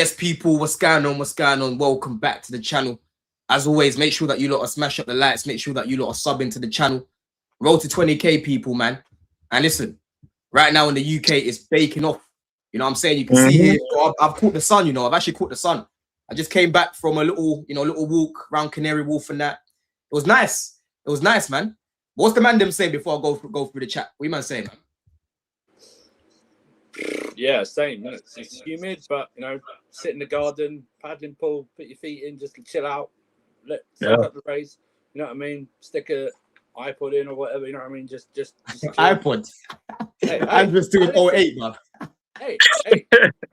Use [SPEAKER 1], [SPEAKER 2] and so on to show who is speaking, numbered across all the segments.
[SPEAKER 1] Yes, people, what's going on? What's going on? Welcome back to the channel. As always, make sure that you lot are smash up the likes. Make sure that you lot are subbing to the channel. Roll to 20k, people, man. And listen, right now in the UK, it's baking off. You know what I'm saying? You can see here, I've caught the sun, you know. I've actually caught the sun. I just came back from a little walk around Canary Wharf and that. It was nice. It was nice, man. What's the man them say before I go through the chat? What you man saying, man?
[SPEAKER 2] Yeah, same. No, it's humid, but sit in the garden, paddling pool, put your feet in, just chill out, soak up the rays. You know what I mean? Stick a iPod in or whatever. You know what I mean? Just
[SPEAKER 1] iPod. I'm just doing 08, man.
[SPEAKER 2] Hey,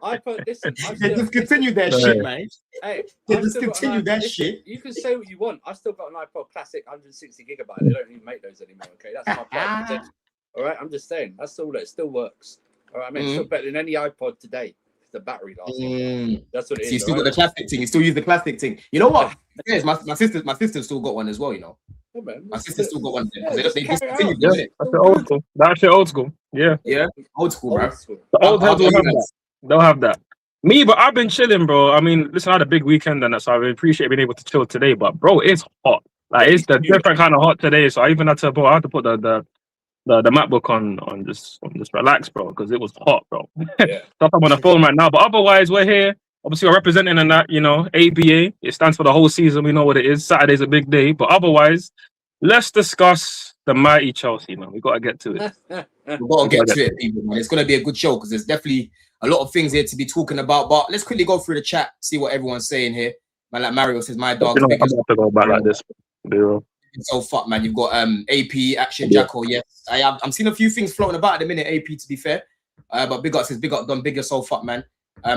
[SPEAKER 2] iPod. Listen,
[SPEAKER 1] just continue that shit, man.
[SPEAKER 2] Hey,
[SPEAKER 1] just continue that shit.
[SPEAKER 2] You can say what you want. I've still got an iPod Classic 160 gigabyte. They don't even make those anymore. Okay, that's my private. All right, I'm just saying that's all. It still works. All right, I mean, it's still better than any iPod today. The battery lasts. That's what it is.
[SPEAKER 1] You still got the classic thing. You still use the classic thing. You know what? Yes, my sister still got one as well. You know, my sister still got one. They discontinued it.
[SPEAKER 3] That's old school. That's old school. Yeah,
[SPEAKER 1] old school, bro.
[SPEAKER 3] The old heads will have that. They'll have that. Me, but I've been chilling, bro. I mean, listen, I had a big weekend and that, so I appreciate being able to chill today. But bro, it's hot. Like it's the different kind of hot today. So I even had to, bro. I had to put the MacBook on just relax, bro, because it was hot, bro.
[SPEAKER 2] Yeah.
[SPEAKER 3] Stuff I'm on the phone right now, but otherwise we're here. Obviously, we're representing in that, ABA. It stands for the whole season. We know what it is. Saturday's a big day, but otherwise, let's discuss the mighty Chelsea, man. We gotta get to it.
[SPEAKER 1] We gotta get to it, people, man. It's gonna be a good show because there's definitely a lot of things here to be talking about. But let's quickly go through the chat, see what everyone's saying here. Man, like Mario says, my dog.
[SPEAKER 3] I'm about to go back like this, bro.
[SPEAKER 1] So fuck, man. You've got AP Action Jacko. Yes, I'm seeing a few things floating about at the minute. AP, to be fair, but big up says big up done bigger. So fuck, man.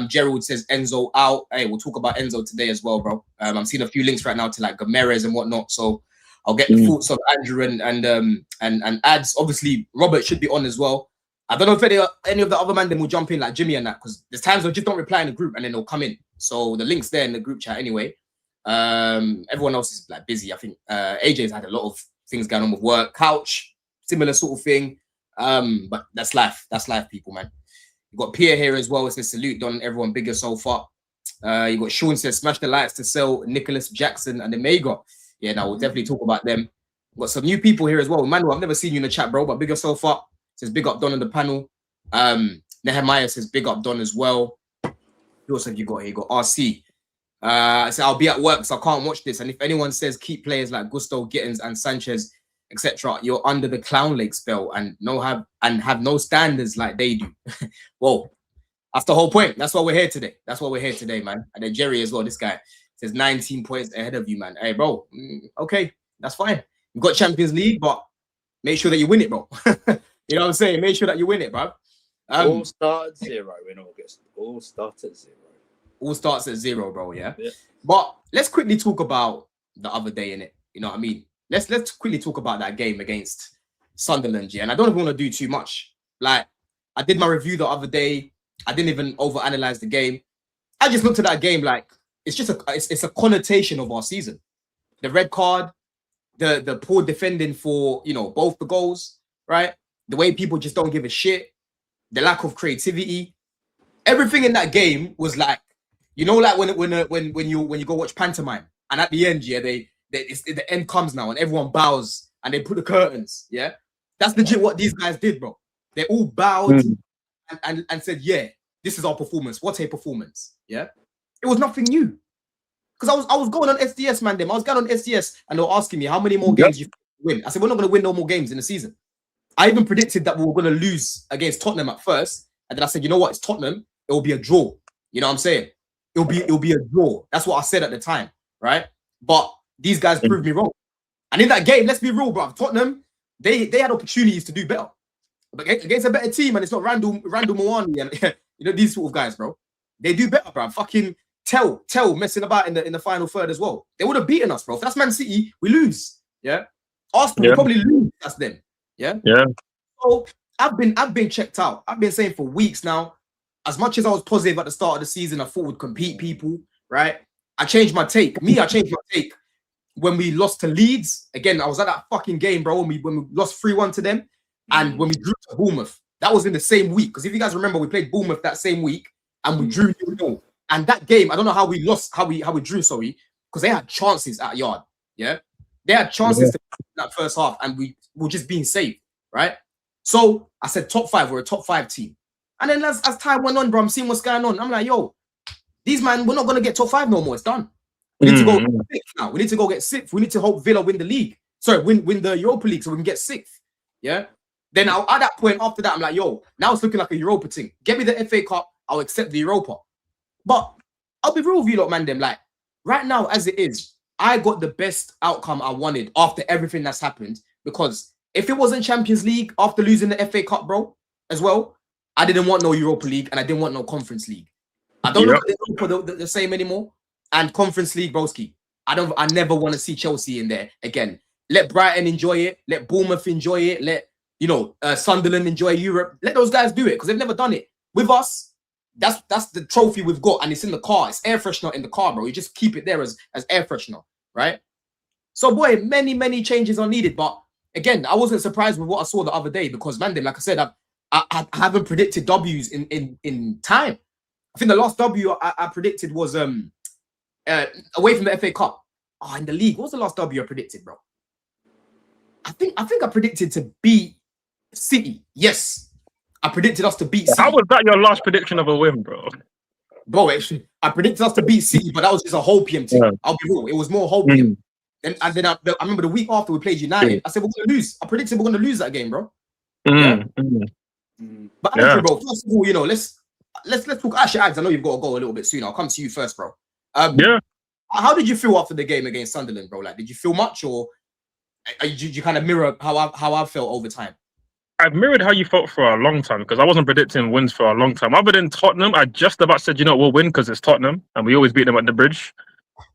[SPEAKER 1] Gerald says Enzo out. Hey, we'll talk about Enzo today as well, bro. I'm seeing a few links right now to like Gameres and whatnot. So I'll get the thoughts of Andrew and ads. Obviously, Robert should be on as well. I don't know if any of the other man then will jump in like Jimmy and that, because there's times I just don't reply in the group and then they'll come in. So the link's there in the group chat anyway. Everyone else is like busy. I think AJ's had a lot of things going on with work, couch, similar sort of thing. But that's life. That's life, people, man. You got Pierre here as well. It says salute, done everyone bigger so far. You got Sean says smash the lights to sell Nicholas Jackson and Omega. Yeah, now we'll definitely talk about them. Got some new people here as well. Manuel, I've never seen you in the chat, bro, but bigger so far. Says big up Don on the panel. Nehemiah says big up Don as well. Who else have you got here? You got RC. So I'll be at work, so I can't watch this. And if anyone says keep players like Gusto, Gittins, and Sanchez, etc., you're under the clown leg spell and have no standards like they do. Whoa, that's the whole point. That's why we're here today. That's why we're here today, man. And then Jerry as well. This guy says 19 points ahead of you, man. Hey, bro. Okay, that's fine. You've got Champions League, but make sure that you win it, bro. You know what I'm saying? Make sure that you win it, bro.
[SPEAKER 2] All start at 0 in August. All start at 0.
[SPEAKER 1] All starts at 0, bro. Yeah. But let's quickly talk about the other day in it. You know what I mean? Let's quickly talk about that game against Sunderland. Yeah. And I don't even want to do too much. Like, I did my review the other day. I didn't even overanalyze the game. I just looked at that game like it's just it's a connotation of our season. The red card, the poor defending for both the goals, right? The way people just don't give a shit, the lack of creativity, everything in that game was like. Like when you go watch pantomime and at the end, the end comes now and everyone bows and they put the curtains, yeah. That's legit what these guys did, bro. They all bowed and said, yeah, this is our performance. What a performance, yeah. It was nothing new because I was going on SDS, man. I was going on SDS and they were asking me how many more games you win. I said we're not going to win no more games in the season. I even predicted that we were going to lose against Tottenham at first, and then I said, you know what, it's Tottenham. It will be a draw. You know what I'm saying? It'll be a draw. That's what I said at the time, right? But these guys proved me wrong. And in that game, let's be real, bro. Tottenham, they had opportunities to do better. But against a better team, and it's not Randall Mwani and these sort of guys, bro. They do better, bro. Fucking Tell messing about in the final third as well. They would have beaten us, bro. If that's Man City, we lose. Yeah. Arsenal will probably lose. That's them. Yeah. Yeah. So I've been checked out. I've been saying for weeks now. As much as I was positive at the start of the season, I thought we'd compete people, right? I changed my take. I changed my take when we lost to Leeds. Again, I was at that fucking game, bro, when we lost 3-1 to them and when we drew to Bournemouth. That was in the same week. Because if you guys remember, we played Bournemouth that same week and we drew 0-0. And that game, I don't know how we lost, how we drew, sorry, because they had chances at yard. Yeah, they had chances to that first half, and we were just being saved, right? So I said top 5, we're a top 5 team. And then as time went on, bro, I'm seeing what's going on. I'm like, yo, these man, we're not gonna get top 5 no more. It's done. We need to go 6th now. We need to go get 6th. We need to hope Villa win the league. Sorry, win the Europa League so we can get 6th. Yeah. Then at that point, after that, I'm like, yo, now it's looking like a Europa thing. Get me the FA Cup, I'll accept the Europa. But I'll be real with you lot, man. Them like right now, as it is, I got the best outcome I wanted after everything that's happened. Because if it wasn't Champions League after losing the FA Cup, bro, as well, I didn't want no Europa League and I didn't want no Conference League. I don't look at the same anymore. And Conference League, broski, I never want to see Chelsea in there again. Let Brighton enjoy it. Let Bournemouth enjoy it. Let Sunderland enjoy Europe. Let those guys do it because they've never done it. With us, that's the trophy we've got, and it's in the car. It's air freshener in the car, bro. You just keep it there as air freshener, right? So, boy, many changes are needed. But again, I wasn't surprised with what I saw the other day because, man, like I said, I haven't predicted W's in time. I think the last W I predicted was away from the FA Cup. Oh, in the league, what was the last W I predicted, bro? I think I predicted to beat City. Yes, I predicted us to beat City.
[SPEAKER 3] How was that your last prediction of a win, bro?
[SPEAKER 1] Bro, actually, I predicted us to beat City, but that was just a hopium thing. Yeah. I'll be real. It was more hopium. And then I remember the week after we played United, I said we're gonna lose. I predicted we're gonna lose that game, bro. Yeah. But Andrew, bro, first of all, let's talk. Actually, Ags, I know you've got to go a little bit soon. I'll come to you first, bro. How did you feel after the game against Sunderland, bro? Like, did you feel much, or did you kind of mirror how I felt over time?
[SPEAKER 3] I've mirrored how you felt for a long time because I wasn't predicting wins for a long time. Other than Tottenham, I just about said, we'll win because it's Tottenham and we always beat them at the bridge.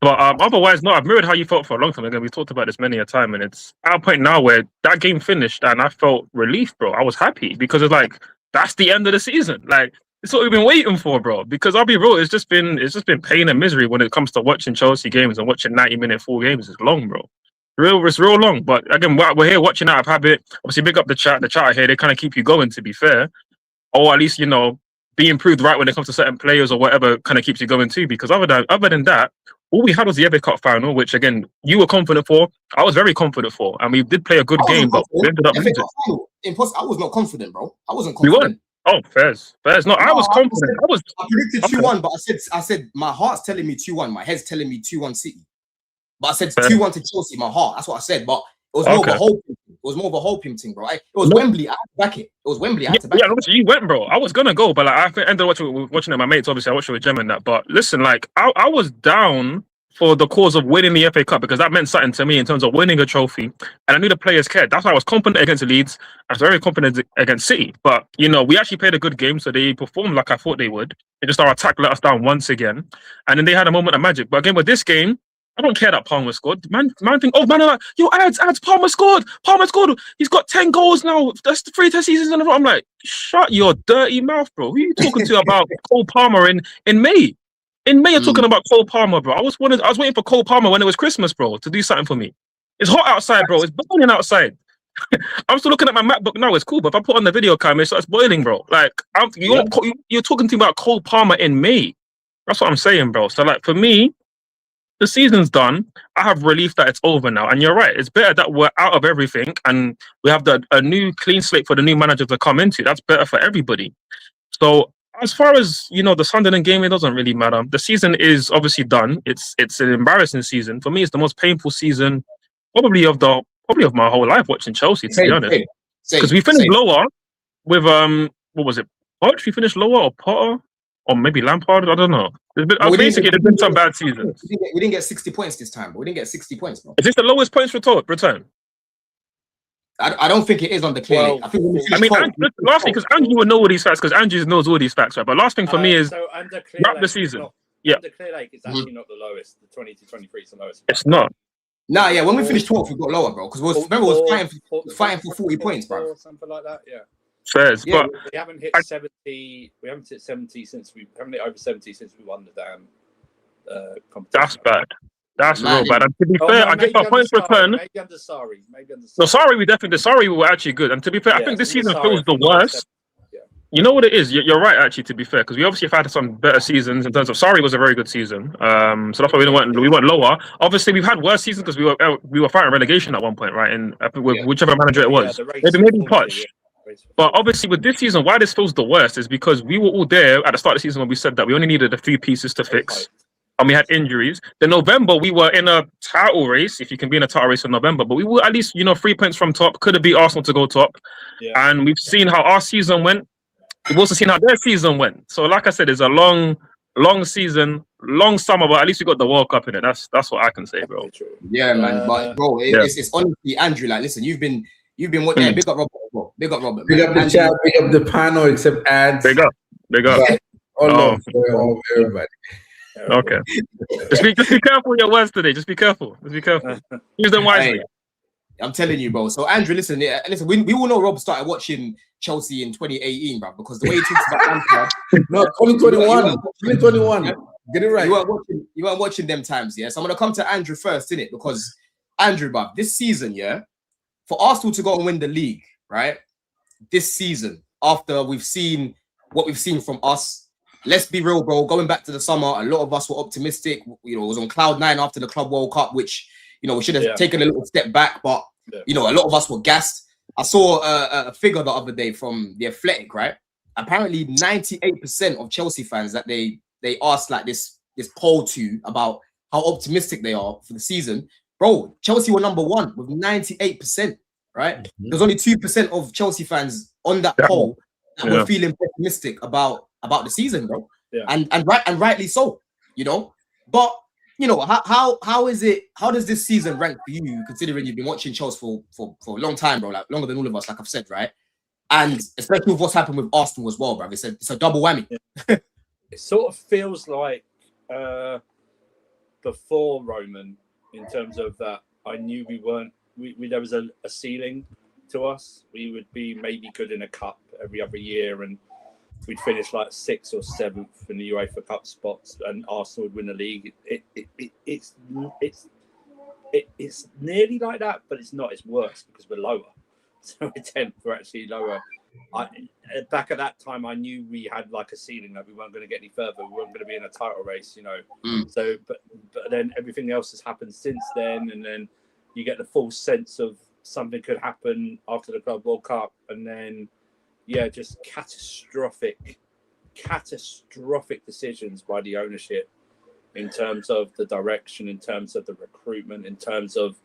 [SPEAKER 3] But otherwise, no, I've mirrored how you felt for a long time. Again, we talked about this many a time, and it's at a point now where that game finished and I felt relief, bro. I was happy because it's like that's the end of the season. Like it's what we've been waiting for, bro. Because I'll be real, it's just been pain and misery when it comes to watching Chelsea games and watching 90-minute full games. It's long, bro. It's real long. But again, we're here watching out of habit. Obviously, big up the chat. The chat here, they kind of keep you going, to be fair. Or at least, be improved right when it comes to certain players or whatever kind of keeps you going too. Because other than that, all we had was the FA Cup final, which again, you were confident for. I was very confident for. And we did play a good game, but we ended up losing.
[SPEAKER 1] I was not confident, bro. I wasn't confident.
[SPEAKER 3] You weren't? Oh, fairs. No, I was confident.
[SPEAKER 1] I predicted 2-1, but I said my heart's telling me 2-1. My head's telling me 2-1 City. But I said 2-1 to Chelsea, my heart. That's what I said. But it was more of a hoping thing. It was more of a hoping thing, bro. It was Wembley. I had to back it. It was Wembley. I had to back it.
[SPEAKER 3] Yeah, you went, bro. I was going to go, but I ended up watching it with my mates. Obviously, I watched it with Jem and that. But listen, I was down for the cause of winning the FA Cup because that meant something to me in terms of winning a trophy. And I knew the players cared. That's why I was confident against Leeds. I was very confident against City. But, we actually played a good game, so they performed like I thought they would. It just our attack let us down once again. And then they had a moment of magic. But again, with this game, I don't care that Palmer scored. Man think, ads, Palmer scored. He's got 10 goals now. That's the 3 test seasons in a row. I'm like, shut your dirty mouth, bro. Who are you talking to about Cole Palmer in May? In May, you're talking about Cole Palmer, bro. I was waiting for Cole Palmer when it was Christmas, bro, to do something for me. It's hot outside, bro. It's boiling outside. I'm still looking at my MacBook now. It's cool, but if I put on the video camera, it starts boiling, bro. Like, you're talking to me about Cole Palmer in May. That's what I'm saying, bro. So, for me, the season's done. I have relief that it's over now. And you're right. It's better that we're out of everything and we have a new clean slate for the new manager to come into. That's better for everybody. So as far as, the Sunderland game, it doesn't really matter. The season is obviously done. It's an embarrassing season. For me, it's the most painful season probably of my whole life watching Chelsea, to be honest. Because we finished lower with, what was it? Poch? We finished lower or Potter? Or maybe Lampard? I don't know. There's been some bad seasons.
[SPEAKER 1] We didn't get 60 points this time, but we didn't get 60 points, bro.
[SPEAKER 3] Is this the lowest points return?
[SPEAKER 1] I don't think it is on the clear. Well,
[SPEAKER 3] lastly, because Andrew would know all these facts, because Andrew knows all these facts, right? But last thing for me is wrap the season.
[SPEAKER 2] Under Clear Lake, it's actually not the lowest. The 20 to 23 is the lowest.
[SPEAKER 3] It's not.
[SPEAKER 1] Nah, yeah. When we finished 12th, we got lower, bro. Because remember, we was fighting for 40 points, bro.
[SPEAKER 2] Something like that, yeah.
[SPEAKER 3] Fairs,
[SPEAKER 2] yeah,
[SPEAKER 3] but
[SPEAKER 2] we haven't hit 70. We haven't hit 70 since we haven't hit over 70 since we won the damn competition.
[SPEAKER 3] That's bad. That's real bad. And to be fair, I guess our points return.
[SPEAKER 2] Maybe under Sarri.
[SPEAKER 3] No, Sarri, we were actually good. And to be fair, I think this season feels the worst. You know what it is? You're right, actually. To be fair, because we obviously have had some better seasons in terms of. Sorry, was a very good season. So that's why we went lower. Obviously, we've had worse seasons because we were fighting relegation at one point, right? And with whichever manager it was,
[SPEAKER 2] the race
[SPEAKER 3] maybe
[SPEAKER 2] for 40,
[SPEAKER 3] Poch. But obviously, with this season, why this feels the worst is because we were all there at the start of the season when we said that we only needed a few pieces to fix, and we had injuries. Then November, we were in a title race, if you can be in a title race in November, but we were at least 3 points from top. Could have beat Arsenal to go top, and we've seen how our season went. We've also seen how their season went. So, like I said, it's a long season, long summer, but at least we got the World Cup in it. That's what I can say, bro.
[SPEAKER 1] Yeah, man. But bro, it's honestly, Andrew. Like, listen, you've been what? Yeah, big up Robert. Bro. Big up Robert.
[SPEAKER 4] Big up the chat. Big up the panel. Except ads.
[SPEAKER 3] Big up.
[SPEAKER 4] All love for everybody.
[SPEAKER 3] Okay. Just be careful with your words today. Just be careful. Use them wisely.
[SPEAKER 1] Hey, I'm telling you, bro. So Andrew, listen. We all know Rob started watching Chelsea in 2018, bro, because the way he talks about Lampard.
[SPEAKER 4] No, 2021. Get it right.
[SPEAKER 1] You weren't watching them times, yeah. So I'm gonna come to Andrew first, innit? Because Andrew, bro, this season, yeah, for Arsenal to go and win the league, right? This season, after we've seen what we've seen from us, let's be real, bro. Going back to the summer, a lot of us were optimistic. It was on cloud 9 after the Club World Cup, which we should have taken a little step back, but a lot of us were gassed. I saw a figure the other day from The Athletic, right? Apparently 98% of Chelsea fans that they asked like this poll to about how optimistic they are for the season. Bro, Chelsea were number 1 with 98%, right? Mm-hmm. There's only 2% of Chelsea fans on that poll that were feeling pessimistic about the season, bro. Yeah. And rightly so, But how is it? How does this season rank for you, considering you've been watching Chelsea for a long time, bro? Like longer than all of us, like I've said, right? And especially with what's happened with Arsenal as well, bro. It's a double whammy.
[SPEAKER 2] It sort of feels like before Roman, in terms of that, I knew there was a ceiling to us. We would be maybe good in a cup every other year, and we'd finish like 6th or 7th in the UEFA Cup spots, and Arsenal would win the league. It's nearly like that, but it's not. It's worse because we're lower. So we're 10th. We're actually lower. Back at that time, I knew we had like a ceiling, that we weren't going to get any further. We weren't going to be in a title race, So, but then everything else has happened since then, and then you get the full sense of something could happen after the Club World Cup, and then just catastrophic decisions by the ownership in terms of the direction, in terms of the recruitment, in terms of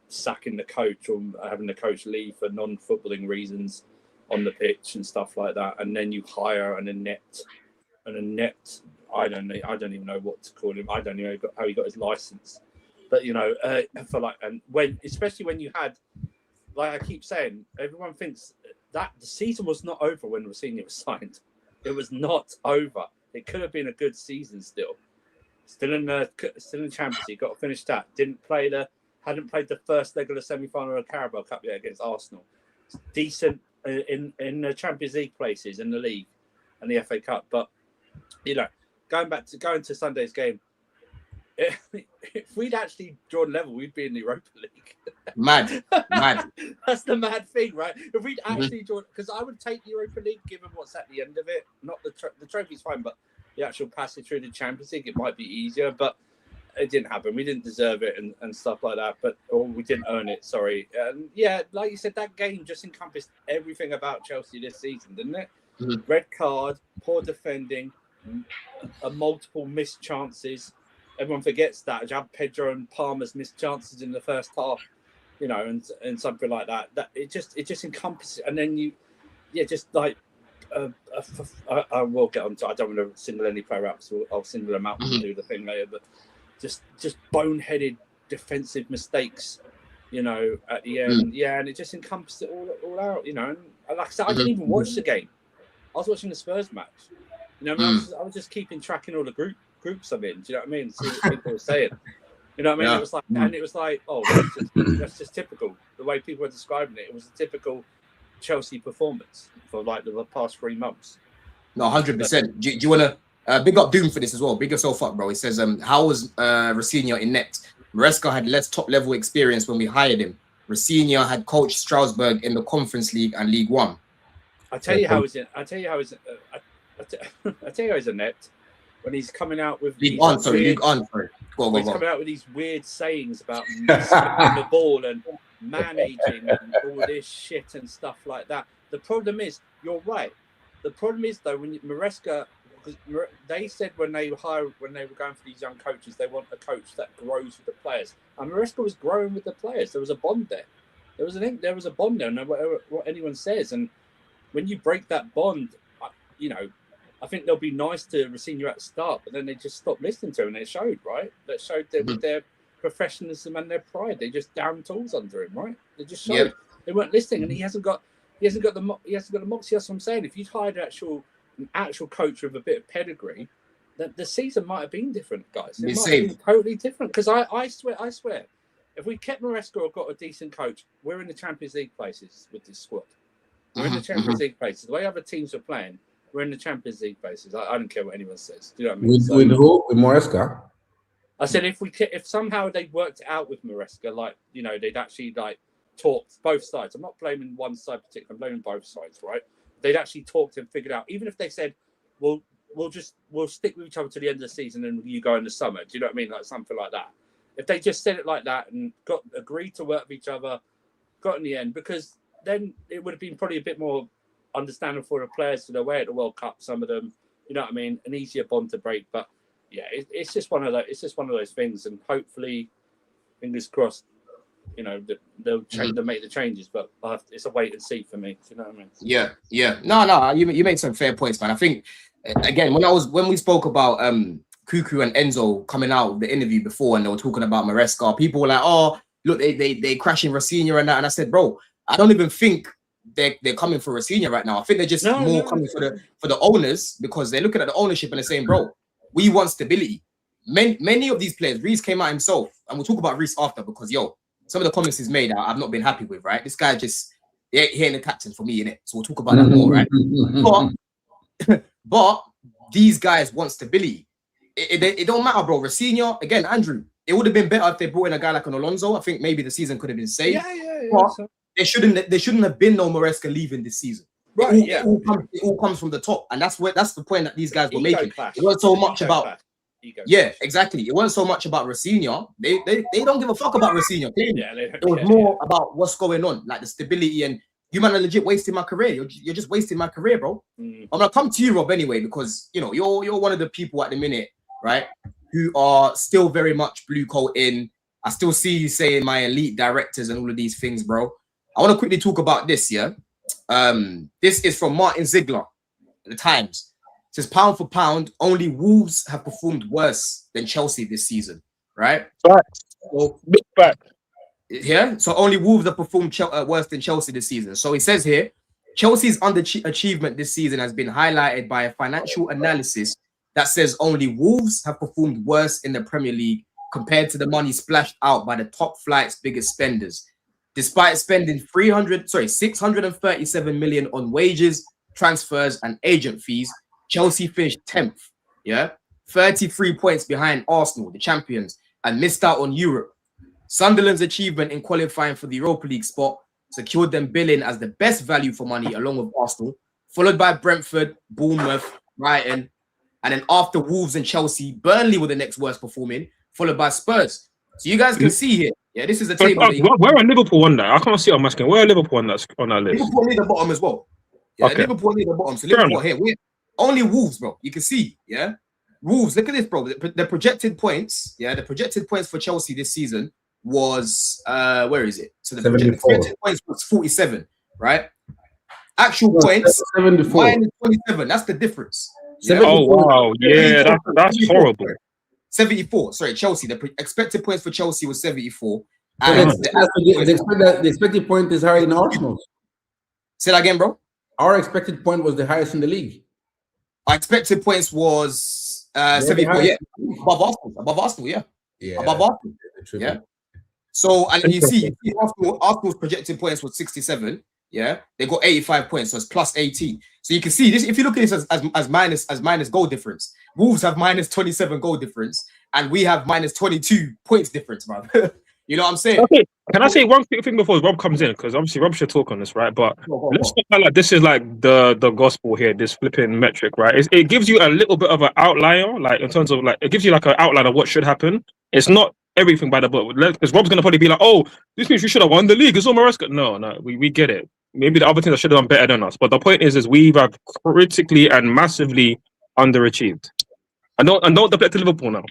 [SPEAKER 2] sacking the coach or having the coach leave for non-footballing reasons on the pitch and stuff like that. And then you hire an inept. I don't even know what to call him. I don't know how he got his license, but especially when you had, like I keep saying, everyone thinks that the season was not over when Rossini was signed. It was not over. It could have been a good season still. Still in the Champions League. Got to finish that. Hadn't played the first leg of the semi-final of the Carabao Cup yet against Arsenal. Decent in the Champions League places, in the league and the FA Cup. But going to Sunday's game, if we'd actually drawn level, we'd be in the Europa League.
[SPEAKER 1] Mad.
[SPEAKER 2] That's the mad thing, right? If we'd actually drawn, because I would take Europa League given what's at the end of it. Not the trophy's fine, but the actual passage through the Champions League, it might be easier, but it didn't happen. We didn't deserve it and stuff like that, or we didn't earn it. Sorry. And like you said, that game just encompassed everything about Chelsea this season, didn't it? Mm-hmm. Red card, poor defending, multiple missed chances. Everyone forgets that. Pedro and Palmer's missed chances in the first half, and something like that. That it just encompasses, and then just like I will get on to. I don't want to single any player out, so I'll single them out and do the thing later. But just boneheaded defensive mistakes, at the end. And it just encompassed it all out, And like I said, I didn't even watch the game. I was watching the Spurs match. I was just keeping track in all the groups I'm in. Do you know what I mean? See what people were saying. You know what I mean? Yeah. It was like, and it was like, oh, that's just typical. The way people were describing it, it was a typical Chelsea performance for like the past 3 months.
[SPEAKER 1] No, 100%. Do you want to big up Doom for this as well? Big yourself up, bro. It says, how was Rossini inept? Maresca had less top-level experience when we hired him. Rossini had coached Strasbourg in the Conference League and League One.
[SPEAKER 2] I tell you how he's inept when he's coming out with
[SPEAKER 1] League
[SPEAKER 2] on.
[SPEAKER 1] Sorry.
[SPEAKER 2] He's coming out with these weird sayings about the ball and managing and all this shit and stuff like that. The problem is, you're right. The problem is though, when Maresca, because they said when they were going for these young coaches, they want a coach that grows with the players. And Maresca was growing with the players. There was a bond there. There was a bond there, no matter what anyone says. And when you break that bond, I think they'll be nice to Rocinha at the start, but then they just stopped listening to him, and it showed, right? That showed their professionalism and their pride. They just downed tools under him, right? They just showed they weren't listening, and he hasn't got the moxie. That's what I'm saying. If you'd hired an actual coach with a bit of pedigree, the season might have been different, guys. It might have been totally different. Because I swear, if we kept Maresca or got a decent coach, we're in the Champions League places with this squad. We're in the Champions League places. The way other teams are playing, we're in the Champions League places. I don't care what anyone says. Do you know what I mean?
[SPEAKER 4] With who? With Maresca?
[SPEAKER 2] I said if somehow they worked it out with Maresca, like they'd actually talked both sides. I'm not blaming one side particularly. I'm blaming both sides, right? They'd actually talked and figured out. Even if they said, we'll stick with each other to the end of the season and you go in the summer. Do you know what I mean? Like something like that. If they just said it like that and agreed to work with each other, got in the end, because then it would have been probably a bit more understandable for the players to the way at the World Cup. Some of them, you know what I mean, an easier bond to break. But yeah, it's just one of those. It's just one of those things, and hopefully, fingers crossed, they'll change, they'll make the changes. But it's a wait and see for me. Do you know what I mean?
[SPEAKER 1] Yeah. No. You made some fair points, man. I think again when we spoke about Cucu and Enzo coming out of the interview before, and they were talking about Maresca, people were like, "Oh, look, they crashing Rocinha and that." And I said, "Bro, I don't even think they're coming for Rocinha right now. I think they're just coming for the owners, because they're looking at the ownership and they're saying, bro, we want stability." Many of these players, Reece came out himself, and we'll talk about Reece after, because some of the comments he's made I've not been happy with, right? This guy he ain't the captain for me, innit? So we'll talk about that more, right? But these guys want stability. It don't matter, bro. Rocinha, again, Andrew, it would have been better if they brought in a guy like an Alonso. I think maybe the season could have been saved.
[SPEAKER 2] Yeah.
[SPEAKER 1] There shouldn't have been no Maresca leaving this season.
[SPEAKER 2] Right,
[SPEAKER 1] It all comes from the top, and that's the point that these guys were making.
[SPEAKER 2] Clash.
[SPEAKER 1] It wasn't so much about exactly. It wasn't so much about Rocinha. They don't give a fuck about Rocinha. It was more about what's going on, like the stability, and you man are legit wasting my career. You're just wasting my career, bro. I'm gonna come to you, Rob, anyway, because you're one of the people at the minute, right, who are still very much blue coat in. I still see you saying my elite directors and all of these things, bro. I want to quickly talk about this, yeah? This is from Martin Ziegler, The Times. It says, pound for pound, only Wolves have performed worse than Chelsea this season, right? So,
[SPEAKER 3] big fact.
[SPEAKER 1] Yeah, so only Wolves have performed worse than Chelsea this season. So he says here, Chelsea's underachievement this season has been highlighted by a financial analysis that says only Wolves have performed worse in the Premier League compared to the money splashed out by the top flight's biggest spenders. Despite spending 637 million on wages, transfers, and agent fees, Chelsea finished 10th, 33 points behind Arsenal, the champions, and missed out on Europe. Sunderland's achievement in qualifying for the Europa League spot secured them billing as the best value for money along with Arsenal, followed by Brentford, Bournemouth, Brighton, and then after Wolves and Chelsea, Burnley were the next worst performing, followed by Spurs. So you guys can see here, this is a table.
[SPEAKER 3] Where are Liverpool on that? I can't see it on my screen. Where are Liverpool on that list?
[SPEAKER 1] Liverpool near the bottom as well. Okay. Liverpool near the bottom. So Liverpool here. We're only Wolves, bro. You can see, Wolves, look at this, bro. The projected points, the projected points for Chelsea this season was, where is it? So the projected points was 47, right? Actual points, 74. Minus 27. That's the difference.
[SPEAKER 3] Oh, wow. Yeah, that's horrible.
[SPEAKER 1] 74. Sorry, Chelsea. The expected points for Chelsea was 74.
[SPEAKER 4] And the expected point is higher than Arsenal's.
[SPEAKER 1] Say that again, bro.
[SPEAKER 4] Our expected point was the highest in the league.
[SPEAKER 1] Our expected points was 74. Yeah, above Arsenal. Yeah, above Arsenal. Yeah. So and you see Arsenal's projected points was 67. Yeah, they got 85 points, so it's plus 18. So you can see this if you look at this as minus goal difference. Wolves have minus 27 goal difference, and we have minus 22 points difference, bro. You know what I'm saying?
[SPEAKER 3] Okay. Can I say one quick thing before Rob comes in? Because obviously Rob should talk on this, right? But let's not like this is like the gospel here, this flipping metric, right? It gives you a little bit of an outlier, like in terms of like it gives you like an outline of what should happen. It's not everything by the book. Because Rob's gonna probably be like, oh, this means we should have won the league. It's all Maresca. No, we get it. Maybe the other teams should have done better than us. But the point is we've critically and massively underachieved. And don't deflect to Liverpool now.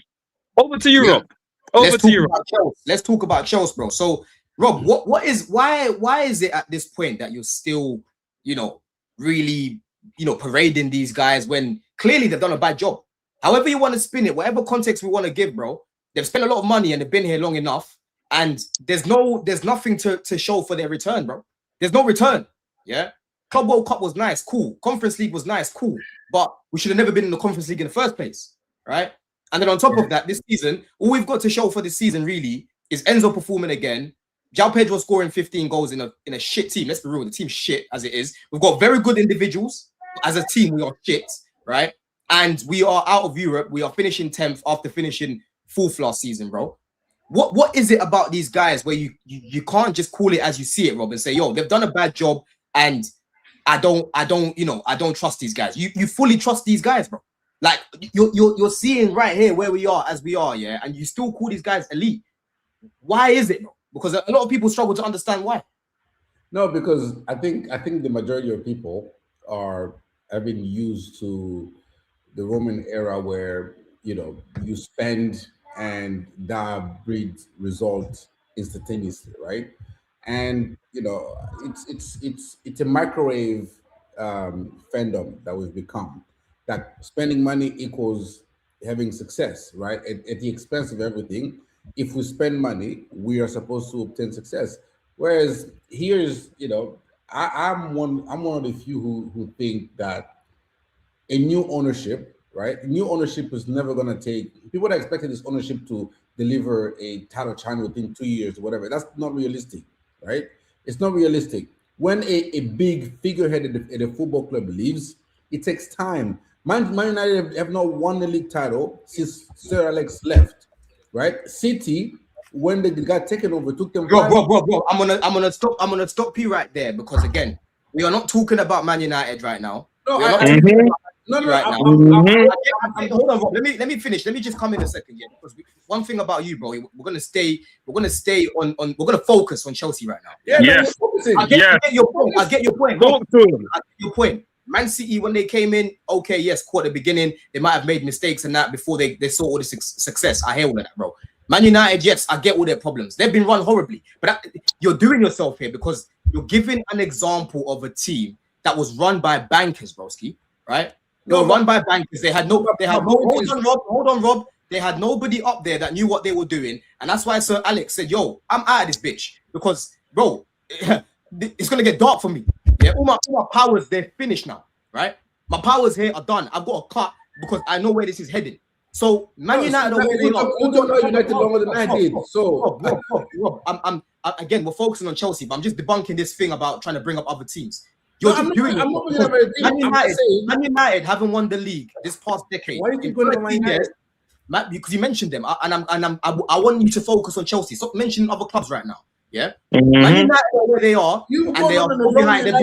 [SPEAKER 3] Over to you, Rob.
[SPEAKER 1] Let's talk about Chels, bro. So, Rob, why is it at this point that you're still, really, parading these guys when clearly they've done a bad job? However you want to spin it, whatever context we want to give, bro, they've spent a lot of money and they've been here long enough, and there's nothing to show for their return, bro. There's no return. Yeah. Club World Cup was nice, cool. Conference League was nice, cool. But we should have never been in the Conference League in the first place, right? And then on top of that, this season, all we've got to show for this season really is Enzo performing again, João Pedro scoring 15 goals in a shit team. Let's be real, the team's shit as it is. We've got very good individuals. As a team, we are shit, right? And we are out of Europe. We are finishing 10th after finishing 4th last season, bro. What is it about these guys where you can't just call it as you see it, Rob, and say, yo, they've done a bad job and I don't trust these guys. You fully trust these guys, bro. Like you're seeing right here where we are as we are, yeah, and you still call these guys elite. Why is it? Because a lot of people struggle to understand why.
[SPEAKER 4] No, because I think the majority of people have been used to the Roman era where you spend and that breeds results instantaneously, right? And it's a microwave fandom that we've become. That spending money equals having success, right? At the expense of everything. If we spend money, we are supposed to obtain success. Whereas here's, I'm one of the few who think that a new ownership, right? New ownership is never going to take. People are expecting this ownership to deliver a title shine within 2 years or whatever. That's not realistic, right? It's not realistic. When a big figurehead at a football club leaves, it takes time. Man United have not won the league title since Sir Alex left, right? City, when they got taken over, took them.
[SPEAKER 1] Bro, I'm gonna stop you right there because again, we are not talking about Man United right now.
[SPEAKER 4] No,
[SPEAKER 1] hold on, Rob. Let me finish. Let me just come in a second, yeah. Because one thing about you, bro, we're gonna focus on Chelsea right now.
[SPEAKER 4] Yeah,
[SPEAKER 3] yes.
[SPEAKER 1] I get your point.
[SPEAKER 3] Talk to him.
[SPEAKER 1] I get your point. Man City, when they came in, okay, yes, at the beginning, they might have made mistakes and that before they saw all the success. I hear all of that, bro. Man United, yes, I get all their problems. They've been run horribly. But you're doing yourself here because you're giving an example of a team that was run by bankers, broski, right? They were run by bankers. Hold on, Rob. They had nobody up there that knew what they were doing. And that's why Sir Alex said, yo, I'm out of this bitch. Because, bro, it's going to get dark for me. Yeah, all my powers, they're finished now, right? My powers here are done. I've got a cut because I know where this is heading. So, Man United are where they are.
[SPEAKER 4] You don't know United longer than I did. So,
[SPEAKER 1] Rob, I'm again, we're focusing on Chelsea, but I'm just debunking this thing about trying to bring up other teams. Man United haven't won the league this past decade.
[SPEAKER 4] Why are you going to Man United?
[SPEAKER 1] Because you mentioned them, I want you to focus on Chelsea. Stop mentioning other clubs right now. Yeah,
[SPEAKER 3] Mm-hmm.
[SPEAKER 1] Man United are where they are, and they are behind them.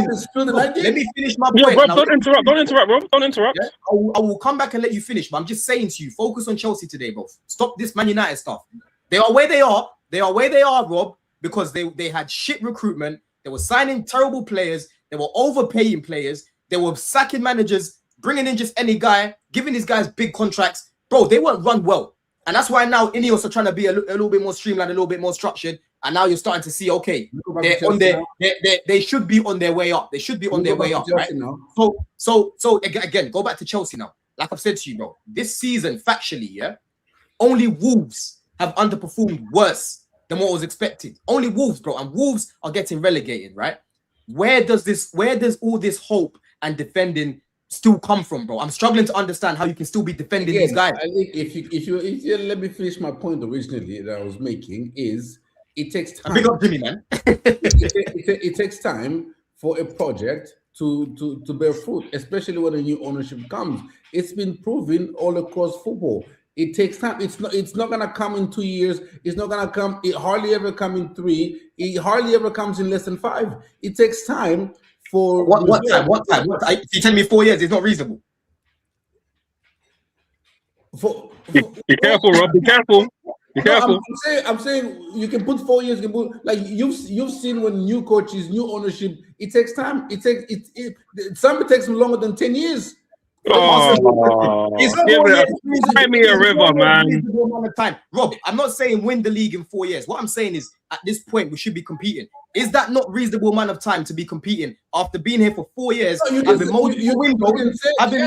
[SPEAKER 1] Let me finish my point.
[SPEAKER 3] Yeah, Rob, don't interrupt, Rob. Don't interrupt.
[SPEAKER 1] Yeah? I will come back and let you finish, but I'm just saying to you, focus on Chelsea today, bro. Stop this Man United stuff. They are where they are. They are where they are, Rob, because they had shit recruitment. They were signing terrible players. They were overpaying players. They were sacking managers, bringing in just any guy, giving these guys big contracts. Bro, they weren't run well. And that's why now Ineos are trying to be a little bit more streamlined, a little bit more structured. And now you're starting to see, okay, they're on their, they should be on their way up. They should be on their way up, right? So again, go back to Chelsea now. Like I've said to you, bro, this season, factually, yeah, only Wolves have underperformed worse than what was expected. Only Wolves, bro, and Wolves are getting relegated, right? Where does all this hope and defending still come from, bro? I'm struggling to understand how you can still be defending these guys.
[SPEAKER 4] I think if you let me finish my point originally that I was making is it takes time.
[SPEAKER 1] Big up Jimmy, man.
[SPEAKER 4] it takes time for a project to bear fruit, especially when a new ownership comes. It's been proven all across football. It takes time. It's not gonna come in 2 years. It's not gonna come. It hardly ever comes in 3. It hardly ever comes in less than 5. It takes time for
[SPEAKER 1] what time? What time? You tell me 4 years is not reasonable.
[SPEAKER 3] Be careful, Rob. Be careful. Be careful.
[SPEAKER 4] I'm saying you can put 4 years. You can put, like you've seen when new coaches, new ownership. It takes time. Some takes longer than 10 years.
[SPEAKER 3] Find me a river, man.
[SPEAKER 1] Rob, I'm not saying win the league in 4 years. What I'm saying is, at this point, we should be competing. Is that not reasonable amount of time to be competing after being here for 4 years? I've been multiple windows. I've been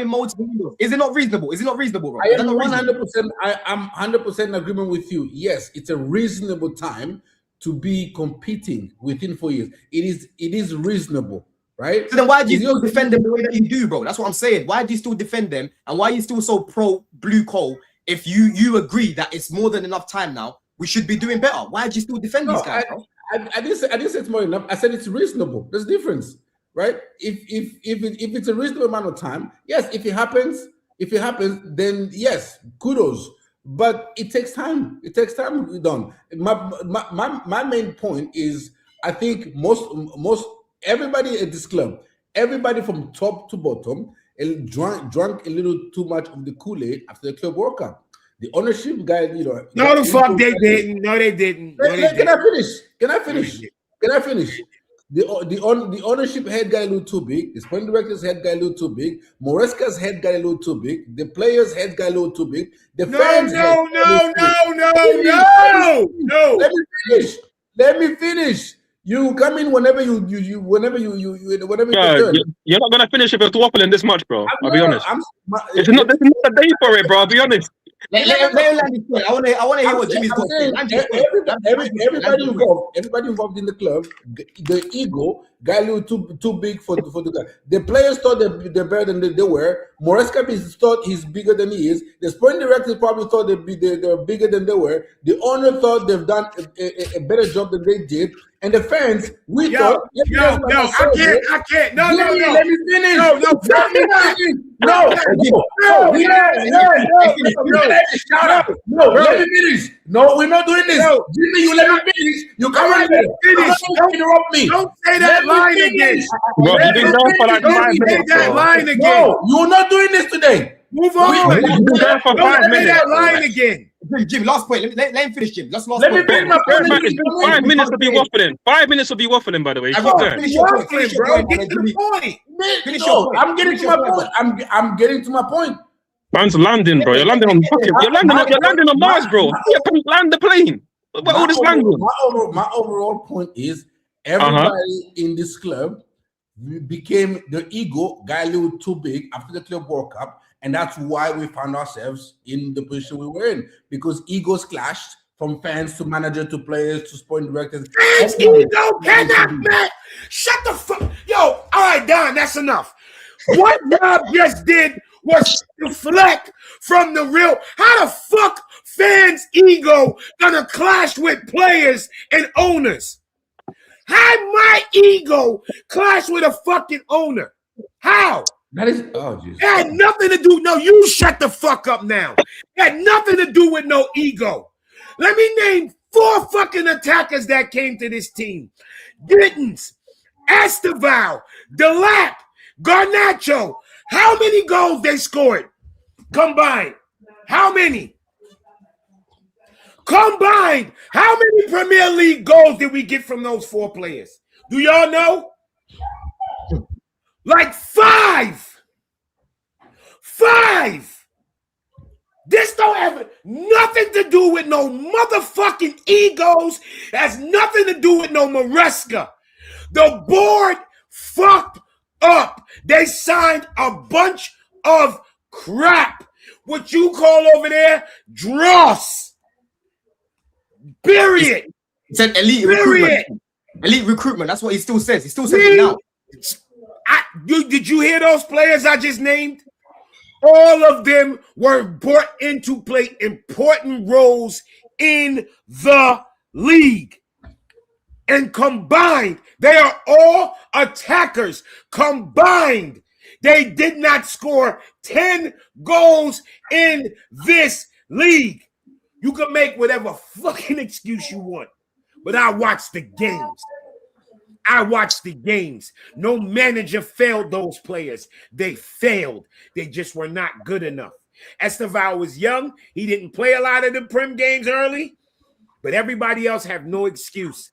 [SPEAKER 1] multiple windows. Is it not reasonable? Is it not reasonable, Rob?
[SPEAKER 4] I am 100%. I'm 100% in agreement with you. Yes, it's a reasonable time to be competing within 4 years. It is reasonable. Right?
[SPEAKER 1] So then why do you still defend them the way that you do, bro? That's what I'm saying. Why do you still defend them? And why are you still so pro blue coal if you agree that it's more than enough time now? We should be doing better. Why do you still defend these guys, bro?
[SPEAKER 4] I didn't say it's more enough. I said it's reasonable. There's a difference, right? If it's a reasonable amount of time, yes. If it happens, then yes, kudos. But it takes time. It takes time to be done. My main point is, I think most everybody at this club, everybody from top to bottom, drank a little too much of the Kool-Aid after the club World Cup. The ownership guy,
[SPEAKER 5] No, the fuck they didn't. No, they didn't.
[SPEAKER 4] Can I finish? The ownership head guy a little too big. The sporting director's head guy a little too big. Moresca's head guy a little too big. The players' head guy a little too big. The fans. No. Let me finish. You come in whenever you
[SPEAKER 3] You're not gonna finish if you're waffling this much, bro. I'll be honest. There's not a day for it, bro. I'll be honest.
[SPEAKER 1] Let him land his point. I want to hear what Jimmy's saying.
[SPEAKER 4] Everybody involved in the club, the ego got a little too big for the guy. The players thought they're better than they were. Moresca thought he's bigger than he is. The sporting directors probably thought they're bigger than they were. The owner thought they've done a better job than they did. And the fans, thought.
[SPEAKER 5] I can't. No.
[SPEAKER 4] Let me finish. Let me finish. No, we're not doing this. Jimmy, you let me finish. You come right there. Don't interrupt me.
[SPEAKER 5] Don't say that line again.
[SPEAKER 3] You've been going for like 5 minutes.
[SPEAKER 5] That line again.
[SPEAKER 4] No, you're not doing this today.
[SPEAKER 5] Move on.
[SPEAKER 3] You've been going for 5 minutes.
[SPEAKER 5] That line again.
[SPEAKER 1] Jim, last point. Let him finish, Jim. Let
[SPEAKER 4] me finish my point.
[SPEAKER 3] It's been 5 minutes to be waffling. 5 minutes to be waffling, by the way.
[SPEAKER 1] Finish your point, bro. Get to the point. Finish your point.
[SPEAKER 4] I'm getting to my point. I'm getting to my point.
[SPEAKER 3] Man's landing, bro. You're landing on Mars, bro. You can land the plane. What all this landing?
[SPEAKER 4] My overall point is everybody in this club became the ego got a little too big after the club World Cup. And that's why we found ourselves in the position we were in, because egos clashed from fans to manager to players to sporting directors.
[SPEAKER 5] Fans ego cannot match. Shut the fuck. Yo, all right, Don, that's enough. What Rob just did was deflect from the real. How the fuck fans' ego gonna clash with players and owners? How my ego clash with a fucking owner? How?
[SPEAKER 4] That is, Jesus.
[SPEAKER 5] It had nothing to do. No, you shut the fuck up now. It had nothing to do with no ego. Let me name 4 fucking attackers that came to this team: Gittins, Esteval, Delap, Garnacho. How many goals they scored combined? How many? Combined, how many Premier League goals did we get from those 4 players? Do y'all know? Like 5. 5. This don't have nothing to do with no motherfucking egos. It has nothing to do with no Moresca. The board fucked up. They signed a bunch of crap. What you call over there, dross. Period.
[SPEAKER 1] It's an elite recruitment. Elite recruitment. That's what he still says. He still says it now.
[SPEAKER 5] Did you hear those players I just named? All of them were brought in to play important roles in the league. And combined, they are all attackers. Combined, They did not score 10 goals in this league. You can make whatever fucking excuse you want, but I watched the games. I watched the games. No manager failed those players. They failed. They just were not good enough. Esteval was young. He didn't play a lot of the Prim games early, but everybody else have no excuse.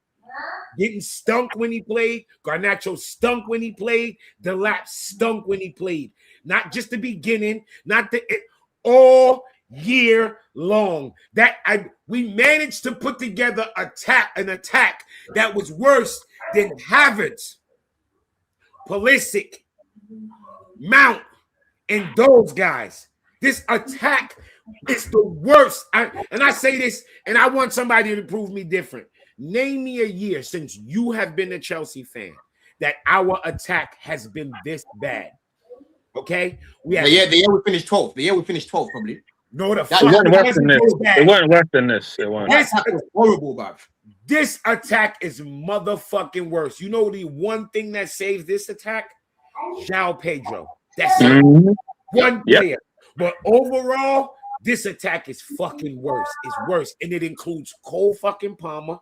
[SPEAKER 5] Getting stunk when he played. Garnacho stunk when he played. Delap stunk when he played. Not just the beginning, not the all year long. We managed to put together an attack that was worse than Havertz, Pulisic, Mount, and those guys. This attack is the worst. And I say this, and I want somebody to prove me different. Name me a year since you have been a Chelsea fan that our attack has been this bad. Okay?
[SPEAKER 1] The year we finished 12th. The year we finished 12th, probably.
[SPEAKER 5] No,
[SPEAKER 3] it wasn't worse than this. It wasn't worse than this. It wasn't.
[SPEAKER 1] This attack was horrible, bruv.
[SPEAKER 5] This attack is motherfucking worse. You know the one thing that saves this attack? João Pedro. That's one player. But overall, this attack is fucking worse. It's worse. And it includes Cole fucking Palmer.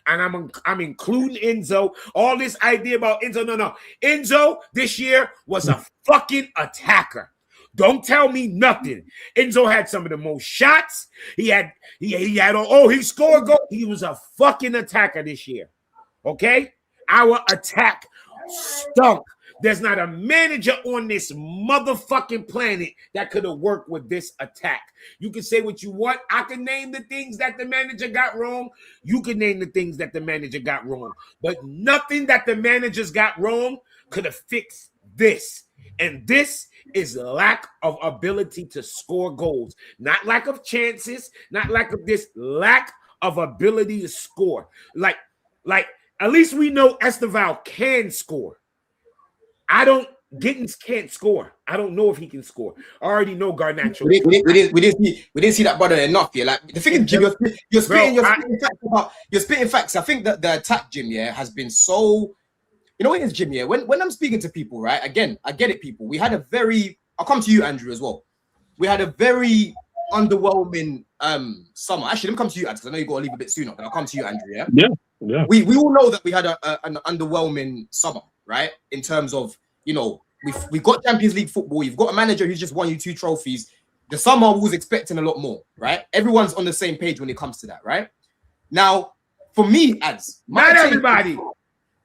[SPEAKER 5] And I'm including Enzo. All this idea about Enzo. No. Enzo this year was a fucking attacker. Don't tell me nothing. Enzo had some of the most shots. He scored goal. He was a fucking attacker this year. Okay? Our attack stunk. There's not a manager on this motherfucking planet that could have worked with this attack. You can say what you want. I can name the things that the manager got wrong. You can name the things that the manager got wrong. But nothing that the managers got wrong could have fixed this. And this is lack of ability to score goals. Not lack of chances, not lack of this, lack of ability to score. Like at least we know Esteval can score. Gittins can't score. I don't know if he can score. I already know Garnacho.
[SPEAKER 1] We didn't see that brother enough. Yeah, like the thing is, Jim, you're spitting facts. I think that the attack, Jim, has been so. You know what it is, Jim? When I'm speaking to people, right? Again, I get it, people. We had I'll come to you, Andrew, as well. We had a very underwhelming summer. Actually, let me come to you, because I know you got to leave a bit sooner, but I'll come to you, Andrew. Yeah. We all know that we had an underwhelming summer, right? In terms of, we got Champions League football. You've got a manager who's just won you 2 trophies. The summer was expecting a lot more, right? Everyone's on the same page when it comes to that, right? Now, for me,
[SPEAKER 5] not everybody.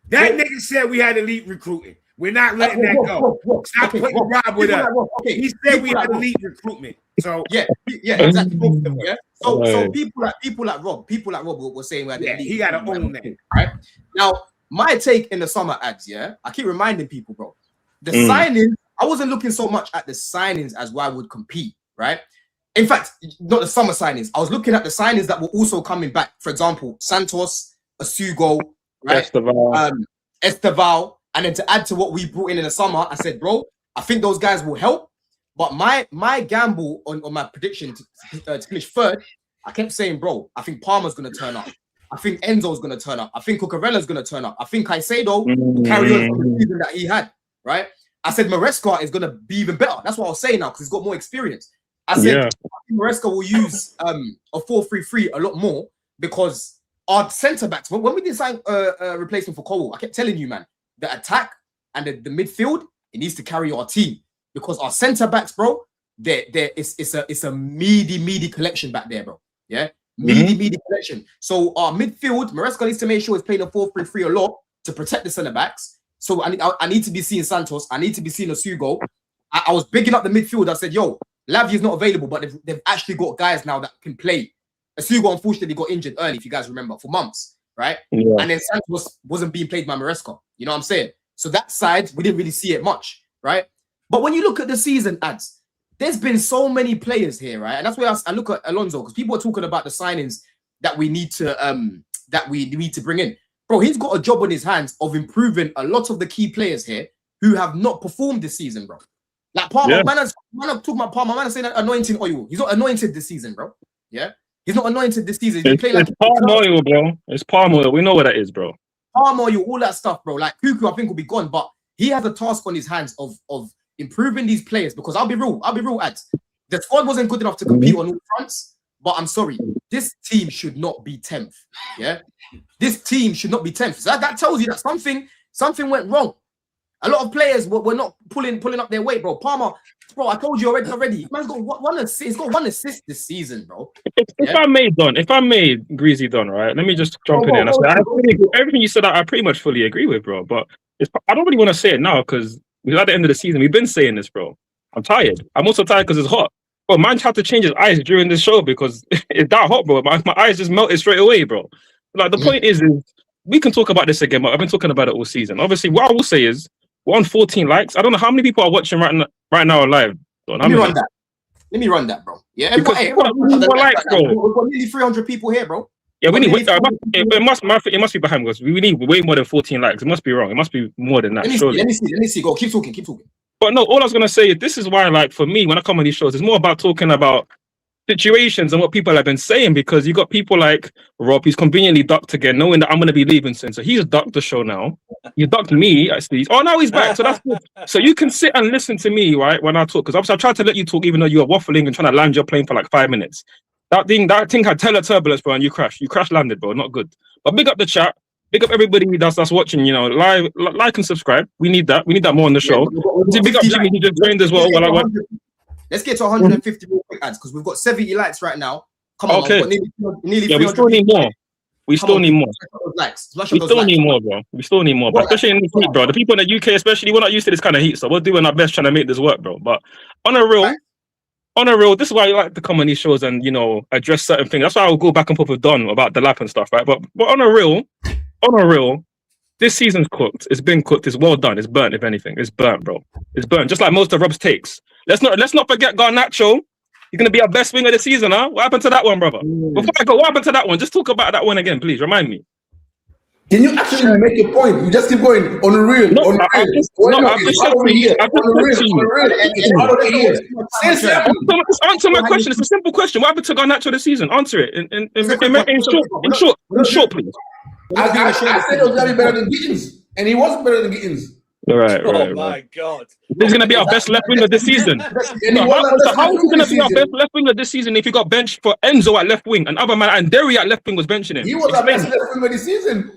[SPEAKER 5] That nigga said we had elite recruiting. We're not letting that go. Stop putting Rob with us. He said we had elite recruitment. So
[SPEAKER 1] yeah, exactly. Yeah. So people like Rob were saying we had elite.
[SPEAKER 5] He got to own that,
[SPEAKER 1] right? Now, my take in the summer ads, I keep reminding people, bro. The signings, I wasn't looking so much at the signings as why I would compete, right? In fact, not the summer signings. I was looking at the signings that were also coming back. For example, Santos, Asugo, right? Esteval. And then to add to what we brought in the summer, I said, bro, I think those guys will help. But my gamble on my prediction to finish third, I kept saying, bro, I think Palmer's going to turn up. I think Enzo's going to turn up. I think Cucurella's going to turn up. I think Caicedo will carry on from the season that he had, right? I said Maresca is going to be even better. That's what I'll say now, because he's got more experience. I said I think Maresca will use a 4-3-3 a lot more, because our centre-backs, when we designed a replacement for Cole, I kept telling you, man, the attack and the midfield, it needs to carry our team, because our centre-backs, bro, it's a meaty collection back there, bro. Yeah? Meaty collection. So our midfield, Maresca needs to make sure he's playing a 4-3-3 a lot to protect the centre-backs. So I need to be seeing Santos. I need to be seeing Asugo. I was bigging up the midfield. I said, yo, Lavia's not available, but they've actually got guys now that can play. Asugo, unfortunately, got injured early, if you guys remember, for months, right? Yeah. And then Santos wasn't being played by Maresca. You know what I'm saying? So that side, we didn't really see it much, right? But when you look at the season ads, there's been so many players here, right? And that's why I look at Alonso, because people are talking about the signings that we need to bring in. Bro, he's got a job on his hands of improving a lot of the key players here who have not performed this season, bro. Like Palmer, man, I'm talking about Palmer. Man, I'm saying that anointing oil. He's not anointed this season, bro. Yeah, he's not anointed this season.
[SPEAKER 3] It's palm oil, bro. It's palm oil. We know what that is, bro.
[SPEAKER 1] Palm oil, all that stuff, bro. Like Cucu, I think will be gone, but he has a task on his hands of improving these players, because I'll be real, ads. The squad wasn't good enough to compete on all fronts, but I'm sorry, this team should not be 10th. Yeah, this team should not be 10th. So that tells you that something went wrong. A lot of players were not pulling up their weight, bro. Palmer, bro, I told you already. Man's got one assist. He's got 1 assist this season, bro.
[SPEAKER 3] If I made Greasy Don, right? Let me just jump in there. And I said, everything you said, I pretty much fully agree with, bro. But I don't really want to say it now because we're at the end of the season. We've been saying this, bro. I'm tired. I'm also tired because it's hot. Bro, man had to change his eyes during this show because it's that hot, bro. My eyes just melted straight away, bro. Like, the point is we can talk about this again, but I've been talking about it all season. Obviously, what I will say is we're on 14 likes. I don't know how many people are watching right now live.
[SPEAKER 1] Let me run that, bro. Yeah,
[SPEAKER 3] we've got
[SPEAKER 1] nearly 300 people here, bro.
[SPEAKER 3] Yeah, we need. It must be behind us. We need way more than 14 likes. It must be wrong. It must be more than that.
[SPEAKER 1] Let me see. Go, keep talking.
[SPEAKER 3] But no, all I was gonna say is this is why, like, for me, when I come on these shows, it's more about talking about situations and what people have been saying, because you got people like Rob, who's conveniently ducked again, knowing that I'm going to be leaving soon. So he's ducked the show now. You ducked me, actually. Oh, now he's back. So that's good. So you can sit and listen to me, right, when I talk. Because obviously I tried to let you talk, even though you were waffling and trying to land your plane for like 5 minutes. That thing had turbulence, bro, and you crashed. You crash landed, bro. Not good. But big up the chat. Big up everybody that's watching, you know, like and subscribe. We need that. We need that more on the show. Big up Jimmy, he just joined as well.
[SPEAKER 1] Let's get to 150 more quick ads because we've got 70 likes right now. Come on,
[SPEAKER 3] okay.
[SPEAKER 1] Nearly
[SPEAKER 3] we still need more. We still need more. We still need more, bro. We still need more, but especially in the heat, bro. The people in the UK, especially, we're not used to this kind of heat, so we're doing our best trying to make this work, bro. But on a real, this is why I like to come on these shows and, you know, address certain things. That's why I'll go back and forth with Don about the lap and stuff, right? But on a real, this season's cooked. It's been cooked. It's well done. It's burnt, if anything. It's burnt, bro. It's burnt. Just like most of Rob's takes. Let's not forget Garnacho. You're gonna be our best winger this season, huh? What happened to that one, brother? Before I go, what happened to that one? Just talk about that one again, please. Remind me.
[SPEAKER 4] Can you actually make a point? You just keep going on the real. Answer
[SPEAKER 3] my question. It's a simple question. What happened to Garnacho this season? Answer it in short, please.
[SPEAKER 4] I said it was gonna be better than Gittins, and he wasn't better than Gittins.
[SPEAKER 3] Right.
[SPEAKER 2] My God.
[SPEAKER 3] This is going to be our best left winger this season. How is he going to be our best left winger this season if you got benched for Enzo at left wing and other man and Derry at left wing was benching him?
[SPEAKER 4] He was our best left winger this season.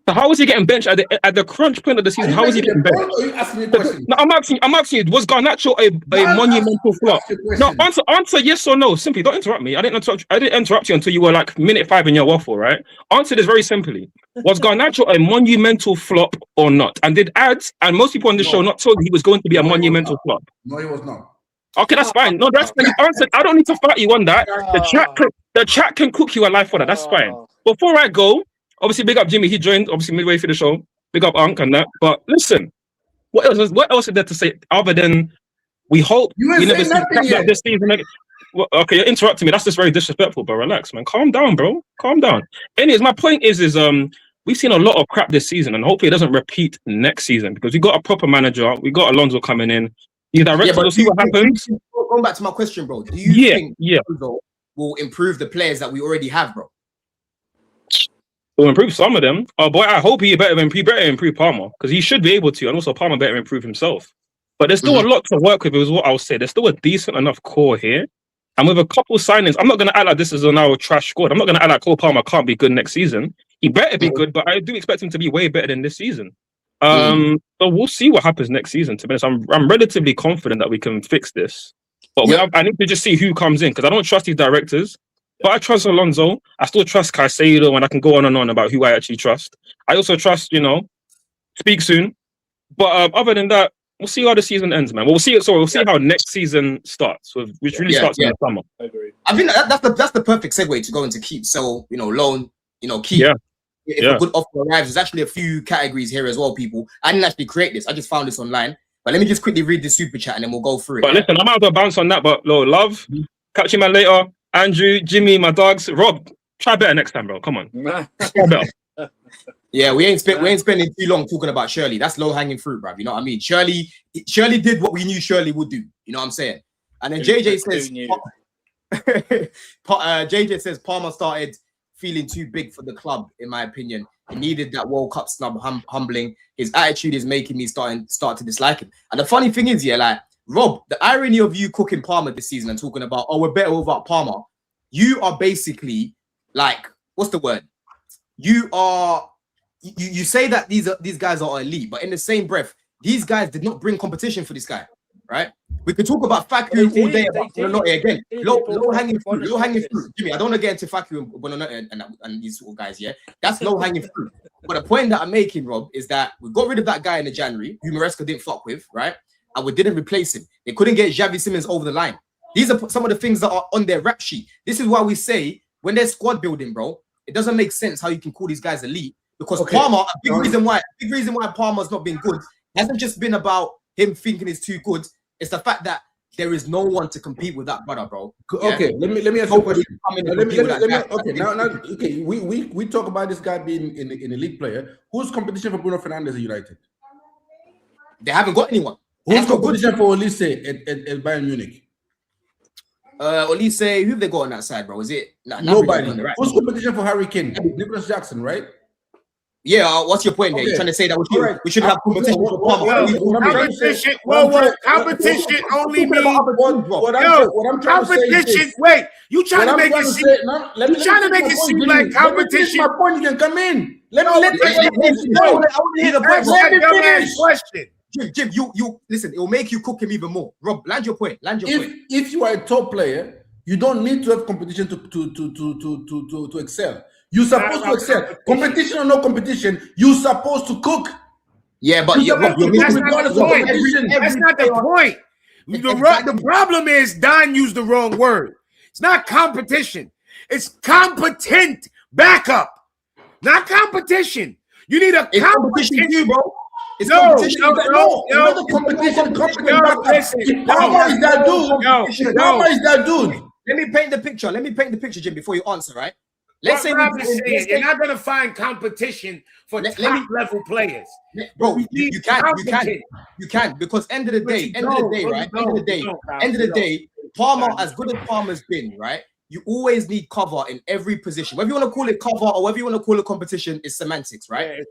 [SPEAKER 3] So how was he getting benched at the crunch point of the season? How was he getting benched?
[SPEAKER 4] Are you asking me a question?
[SPEAKER 3] No, I'm asking you, was Garnacho a monumental flop? No, answer yes or no. Simply, don't interrupt me. I didn't interrupt you until you were like minute 5 in your waffle, right? Answer this very simply. Was Garnacho a monumental flop or not? And did ads and most people on the show not told he was going to be a monumental flop?
[SPEAKER 4] No, he was not.
[SPEAKER 3] Okay, that's fine. No, that's fine. You answered. I don't need to fight you on that. The chat can cook you alive for that. That's fine. Before I go, obviously, big up Jimmy. He joined obviously midway through the show. Big up Unc and that. But listen, what else is there to say other than we hope we never see like this season? Well, okay, you're interrupting me. That's just very disrespectful, bro. Relax, man. Calm down, bro. Calm down. Anyways, my point is we've seen a lot of crap this season, and hopefully it doesn't repeat next season because we got a proper manager. We got Alonso coming in. These directors will see what happens.
[SPEAKER 1] Going back to my question, bro. Do you think Alonso will improve the players that we already have, bro?
[SPEAKER 3] Will improve some of them. Oh boy, I hope he better improve Palmer because he should be able to, and also Palmer better improve himself. But there's still a lot to work with. Is what I'll say. There's still a decent enough core here, and with a couple signings, I'm not going to act like this is now a trash squad. I'm not going to act like Cole Palmer can't be good next season. He better be good, but I do expect him to be way better than this season. So we'll see what happens next season. To be honest, I'm relatively confident that we can fix this, but I need to just see who comes in because I don't trust these directors. But I trust Alonso. I still trust Caicedo, and I can go on and on about who I actually trust. I also trust, speak soon. But other than that, we'll see how the season ends, man. We'll see how next season starts, which really starts in the summer.
[SPEAKER 2] I agree.
[SPEAKER 1] I think that's the perfect segue to go into keep. So loan, keep.
[SPEAKER 3] Yeah.
[SPEAKER 1] If a good offer arrives, there's actually a few categories here as well, people. I didn't actually create this. I just found this online. But let me just quickly read the super chat and then we'll go through it.
[SPEAKER 3] But listen, I'm out of bounce on that. But love, catch you man later. Andrew, Jimmy, my dogs, Rob, try better next time, bro. Come on. Try better.
[SPEAKER 1] Yeah, we ain't spending too long talking about Shirley. That's low hanging fruit, bruv. You know what I mean? Shirley did what we knew Shirley would do. You know what I'm saying? And then JJ says, JJ says Palmer started feeling too big for the club, in my opinion. He needed that World Cup snub humbling. His attitude is making me start to dislike him. And the funny thing is, yeah, like Rob, the irony of you cooking Palmer this season and talking about, oh, we're better without Palmer. You are basically like, what's the word? You say that these guys are elite, but in the same breath, these guys did not bring competition for this guy, right? We could talk about Faku all day about Buonanotte again. Low hanging fruit. Jimmy, I don't want to get into Faku and Buonanotte and these sort of guys, yeah? That's low hanging fruit. But the point that I'm making, Rob, is that we got rid of that guy in the January, who Maresca didn't fuck with, right? And we didn't replace him. They couldn't get Xavi Simons over the line. These are some of the things that are on their rap sheet. This is why we say, when they're squad building, bro, it doesn't make sense how you can call these guys elite. Because Palmer, a big reason why Palmer's not been good hasn't just been about him thinking he's too good. It's the fact that there is no one to compete with that brother, bro.
[SPEAKER 4] Okay, let me ask you a question. Okay, we talk about this guy being an elite player. Who's competition for Bruno Fernandes at United?
[SPEAKER 1] They haven't got anyone.
[SPEAKER 4] Who's competition for Olise at Bayern Munich?
[SPEAKER 1] Olise, who have they got on that side, bro? Is it
[SPEAKER 4] nobody? Right? Who's competition for Harry Kane? Nicholas Jackson, right?
[SPEAKER 1] Yeah, what's your point there? You're trying to say that we should have competition for Palmer.
[SPEAKER 5] Competition only means what I'm trying to say. Wait, you trying to make it seem? You trying to make it seem like competition?
[SPEAKER 4] My point. You can come in. Let me
[SPEAKER 1] hear the
[SPEAKER 5] question.
[SPEAKER 1] Jim, you listen. It will make you cook him even more. Rob, land your point.
[SPEAKER 4] If you are a top player, you don't need to have competition to excel. You're supposed to excel. Competition or no competition, you're supposed to cook.
[SPEAKER 1] Yeah, but
[SPEAKER 5] that's not the point. That's not the point. The problem is Don used the wrong word. It's not competition. It's competent backup, not competition. You need a competition too, bro.
[SPEAKER 4] It's competition. No, competition. Palmer is that dude.
[SPEAKER 1] Let me paint the picture, Jim, before you answer, right? Let's say
[SPEAKER 5] you're not going to find competition for top level players,
[SPEAKER 1] bro. You can because end of the day, Palmer, as good as Palmer's been, right? You always need cover in every position. Whether you want to call it cover or whether you want to call it competition is semantics, right?
[SPEAKER 5] It's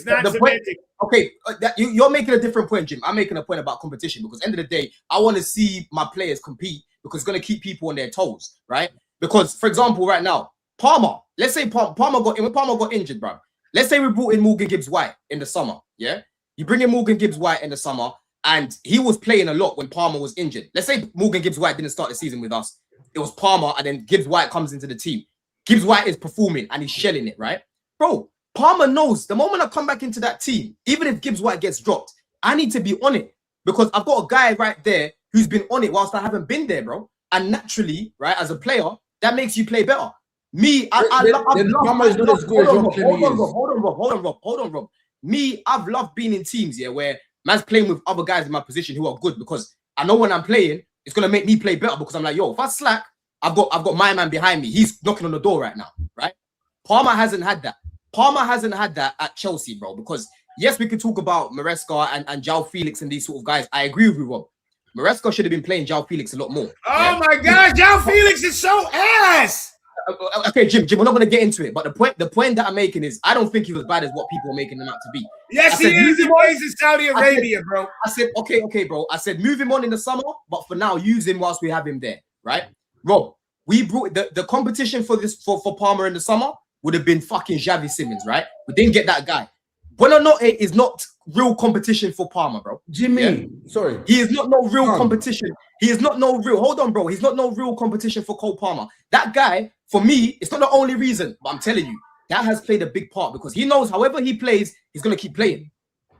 [SPEAKER 5] not semantics.
[SPEAKER 1] Okay, you're making a different point, Jim. I'm making a point about competition because end of the day, I want to see my players compete because it's going to keep people on their toes, right? Because, for example, right now, Palmer, let's say Palmer got injured, bro. Let's say we brought in Morgan Gibbs-White in the summer, yeah? You bring in Morgan Gibbs-White in the summer, and he was playing a lot when Palmer was injured. Let's say Morgan Gibbs-White didn't start the season with us. It was Palmer, and then Gibbs-White comes into the team. Gibbs-White is performing, and he's shelling it, right? Bro, Palmer knows the moment I come back into that team, even if Gibbs-White gets dropped, I need to be on it because I've got a guy right there who's been on it whilst I haven't been there, bro. And naturally, right, as a player, that makes you play better. Me, Hold on, Rob. Me, I've loved being in teams, yeah, where man's playing with other guys in my position who are good because I know when I'm playing, it's gonna make me play better because I'm like, yo, if I slack, I've got my man behind me. He's knocking on the door right now, right? Palmer hasn't had that. Palmer hasn't had that at Chelsea, bro. Because yes, we could talk about Maresca and João Felix and these sort of guys. I agree with you, Rob. Maresca should have been playing João Felix a lot more.
[SPEAKER 5] Oh my God, João Felix is so ass.
[SPEAKER 1] Okay, Jim, we're not going to get into it. But the point that I'm making is I don't think he was bad as what people are making him out to be.
[SPEAKER 5] Yes, he is. He plays in Saudi Arabia, bro.
[SPEAKER 1] I said, okay, bro. I said, move him on in the summer, but for now, use him whilst we have him there, right? Rob, we brought the competition for Palmer in the summer would have been fucking Xavi Simons, right? We didn't get that guy. Buonanotte is not real competition for Palmer, bro.
[SPEAKER 4] Jimmy, sorry.
[SPEAKER 1] He is not no real competition. He is not no real. Hold on, bro. He's not no real competition for Cole Palmer. That guy, for me, it's not the only reason, but I'm telling you, that has played a big part because he knows however he plays, he's gonna keep playing.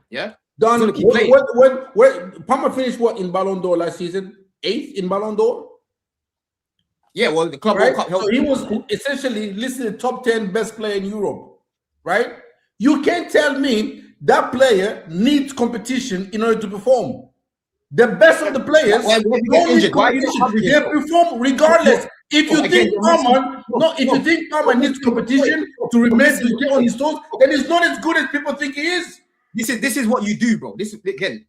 [SPEAKER 1] Yeah.
[SPEAKER 4] Don, Palmer finished what in Ballon d'Or last season? 8th in Ballon d'Or.
[SPEAKER 1] Yeah, well, the Club World Cup helped.
[SPEAKER 4] So he was essentially listed top 10 best player in Europe, right? You can't tell me that player needs competition in order to perform. The best of the players they perform regardless. If you think Palmer needs competition to remain to get on his toes, then he's not as good as people think he is.
[SPEAKER 1] This is what you do, bro. This is again.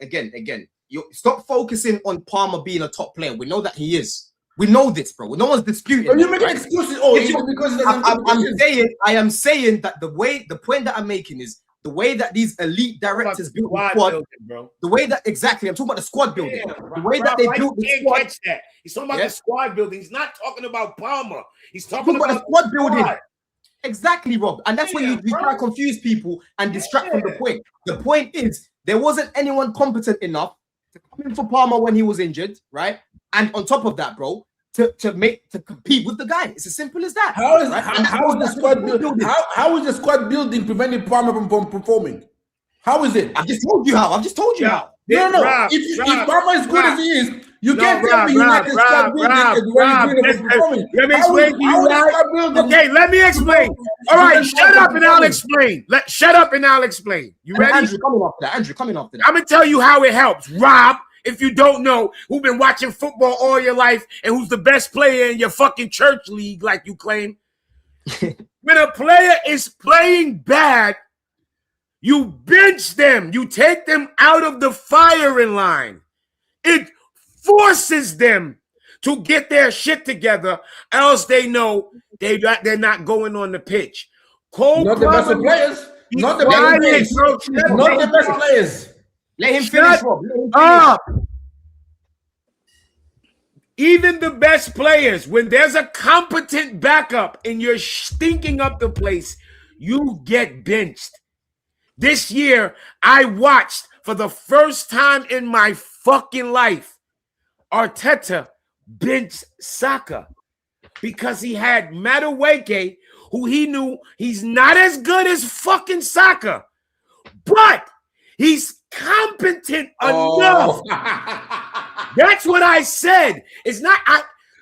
[SPEAKER 1] You stop focusing on Palmer being a top player. We know that he is, We know this, bro. No one's disputing.
[SPEAKER 4] Are you making excuses? Oh,
[SPEAKER 1] If
[SPEAKER 4] even because it doesn't
[SPEAKER 1] I am saying that the point that I'm making is the way that these elite directors build the squad,
[SPEAKER 5] building, bro.
[SPEAKER 1] the way that exactly I'm talking about the squad building, the way that they built the
[SPEAKER 5] can't
[SPEAKER 1] squad.
[SPEAKER 5] Catch that. He's talking about the squad building. He's not talking about Palmer. He's talking
[SPEAKER 1] about
[SPEAKER 5] about
[SPEAKER 1] the squad building. Exactly, Rob. And that's when you try to confuse people and distract from the point. The point is there wasn't anyone competent enough to come in for Palmer when he was injured, right? And on top of that, bro, to compete with the guy. It's as simple as that.
[SPEAKER 4] How is
[SPEAKER 1] the
[SPEAKER 4] squad building? How is the squad building preventing Palmer from performing? How is it?
[SPEAKER 1] I've just told you how.
[SPEAKER 4] No. If Palmer is good as he is, you can't tell me United squad building is performing.
[SPEAKER 5] Let me explain to you. Okay, let me explain. All right, shut up and I'll explain. Shut up and I'll explain. You ready?
[SPEAKER 1] Andrew, coming off that.
[SPEAKER 5] I'm gonna tell you how it helps, Rob. If you don't know, who've been watching football all your life and who's the best player in your fucking church league, like you claim. When a player is playing bad, you bench them. You take them out of the firing line. It forces them to get their shit together, else they know they're not going on the pitch.
[SPEAKER 4] Not the best players. Not the best players. Not the best players.
[SPEAKER 1] Let him finish, Rob.
[SPEAKER 5] Up. Even the best players, when there's a competent backup and you're stinking up the place, you get benched. This year, I watched for the first time in my fucking life, Arteta bench Saka because he had Madueke, who he knew he's not as good as fucking Saka, but he's competent enough. That's what I said. It's not,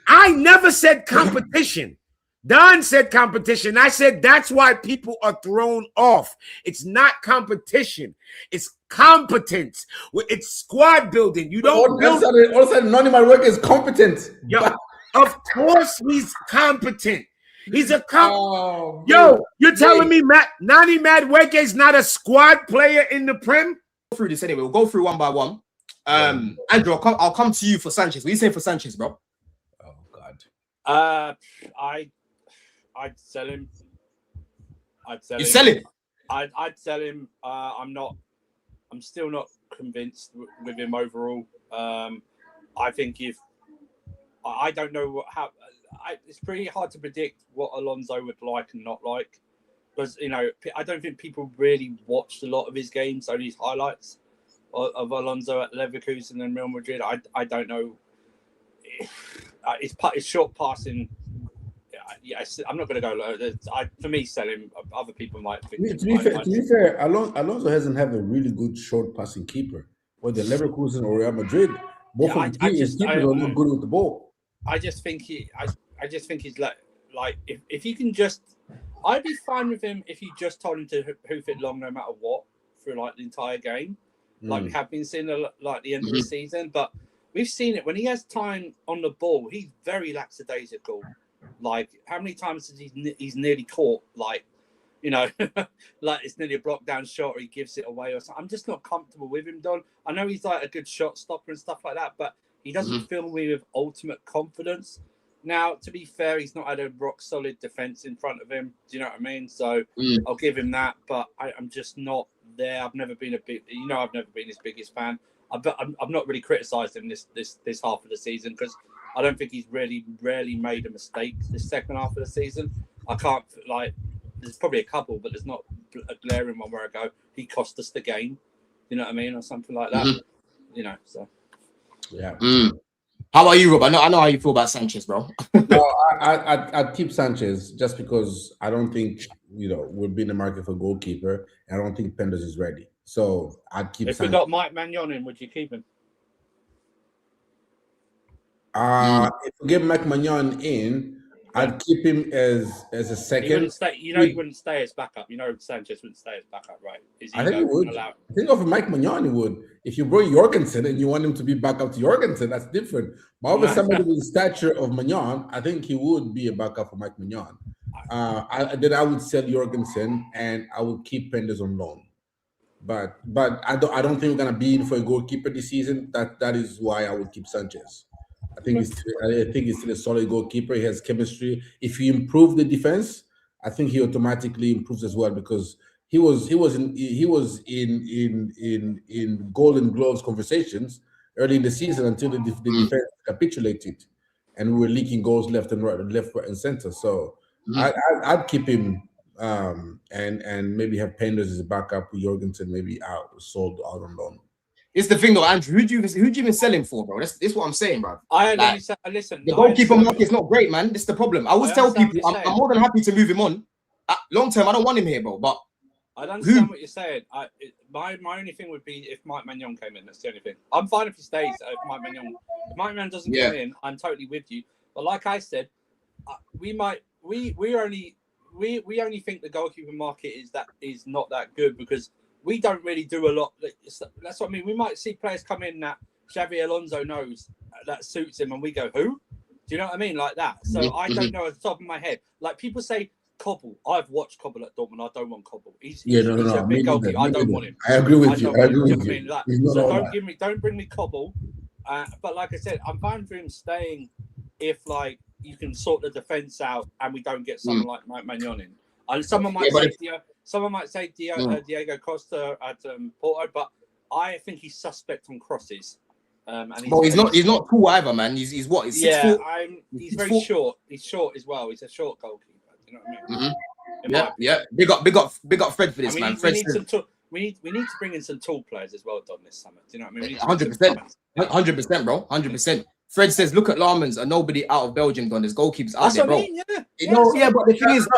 [SPEAKER 5] I never said competition. Don said competition. I said that's why people are thrown off. It's not competition. It's competence. It's squad building. You don't build.
[SPEAKER 4] All of a sudden, none of my work is competent.
[SPEAKER 5] Yo, of course he's competent. He's a you're telling me Nani Madueke is not a squad player in the Prem?
[SPEAKER 1] Go through this anyway. We'll go through one by one. Andrew, I'll come to you for Sanchez. What are you saying for Sanchez, bro?
[SPEAKER 4] Oh God.
[SPEAKER 2] I'd sell him.
[SPEAKER 1] You sell him?
[SPEAKER 2] I'd sell him. I'm still not convinced with him overall. I think I don't know it's pretty hard to predict what Alonso would like and not like, because I don't think people really watched a lot of his games, only his highlights of Alonso at Leverkusen and Real Madrid. I don't know. It's short passing. Yes, I'm not going to go low. For me, sell him. Other people might think.
[SPEAKER 4] To be fair, Alonso hasn't had a really good short passing keeper. Whether Leverkusen or Real Madrid, both of his keepers are not good with the ball.
[SPEAKER 2] I just think he's like if you can just, I'd be fine with him if you just told him to hoof it long no matter what through like the entire game, like we have been seeing like the end of the season. But we've seen it when he has time on the ball. He's very lackadaisical. Like how many times has he's nearly caught like like it's nearly a block down shot or he gives it away or something. I'm just not comfortable with him, Don. I know he's like a good shot stopper and stuff like that, but he doesn't fill me with ultimate confidence. Now, to be fair, he's not had a rock solid defense in front of him. Do you know what I mean? So I'll give him that, but I'm just not there. I've never been I've never been his biggest fan. I've not really criticised him this half of the season because I don't think he's rarely made a mistake this second half of the season. I can't there's probably a couple, but there's not a glaring one where I go, he cost us the game. You know what I mean? Or something like that. So.
[SPEAKER 4] Yeah.
[SPEAKER 1] How about you, Rob? I know how you feel about Sanchez, bro.
[SPEAKER 4] No, I'd keep Sanchez just because I don't think we'll be in the market for goalkeeper. And I don't think Penders is ready. So I'd keep
[SPEAKER 2] If
[SPEAKER 4] Sanchez.
[SPEAKER 2] we got Mike Magnon in, would you keep him?
[SPEAKER 4] If we get Mike Magnon in, I'd keep him as a second.
[SPEAKER 2] He wouldn't stay. He wouldn't stay as backup. Sanchez wouldn't stay as backup, right?
[SPEAKER 4] I think he would. I think of Mike Magnon, he would. If you bring Jorgensen and you want him to be backup to Jorgensen, that's different. But over somebody with the stature of Magnon, I think he would be a backup for Mike Magnon. Then I would sell Jorgensen and I would keep Penders on loan. But I don't think we're gonna be in for a goalkeeper this season. That is why I would keep Sanchez. I think he's still a solid goalkeeper. He has chemistry. If you improve the defense, I think he automatically improves as well because he was in Golden Gloves conversations early in the season until the defense capitulated, and we were leaking goals left, right, and center. So I'd keep him and maybe have Penders as a backup with Jorgensen maybe sold out on loan.
[SPEAKER 1] It's the thing though, Andrew. Who do you even sell him for, bro? That's what I'm saying, bro.
[SPEAKER 2] Listen.
[SPEAKER 1] The goalkeeper market's not great, man. This is the problem. I always tell people I'm more than happy to move him on. Long term, I don't want him here, bro. But
[SPEAKER 2] I don't understand what you're saying. My only thing would be if Mike Maignan came in. That's the only thing. I'm fine if he stays. If Mike Maignan doesn't come in, I'm totally with you. But like I said, we only think the goalkeeper market is not that good because we don't really do a lot. That's what I mean. We might see players come in that Xavi Alonso knows that suits him, and we go, who? Do you know what I mean? Like that. So I don't know at the top of my head. Like people say, Cobble. I've watched Cobble at Dortmund. I don't want Cobble. He's a big goalkeeper. I don't want him.
[SPEAKER 4] I agree with you. I
[SPEAKER 2] mean, so don't bring me Cobble. But like I said, I'm fine for him staying if like you can sort the defense out and we don't get someone like Mike Maignan in. And someone might say Diego Costa at Porto, but I think he's suspect on crosses. And
[SPEAKER 1] he's not tall either, man. He's what? He's 6 foot.
[SPEAKER 2] He's very short. He's short as well. He's a short goalkeeper. Do you know what I mean?
[SPEAKER 1] Yeah. Big up Fred for this, man.
[SPEAKER 2] We need to bring in some tall players as well, Don, this summer. Do you know what I mean?
[SPEAKER 1] 100%, bro. 100%. Fred says, look at Lahrmans and nobody out of Belgium, Don. There's goalkeepers out there, bro. But the thing is,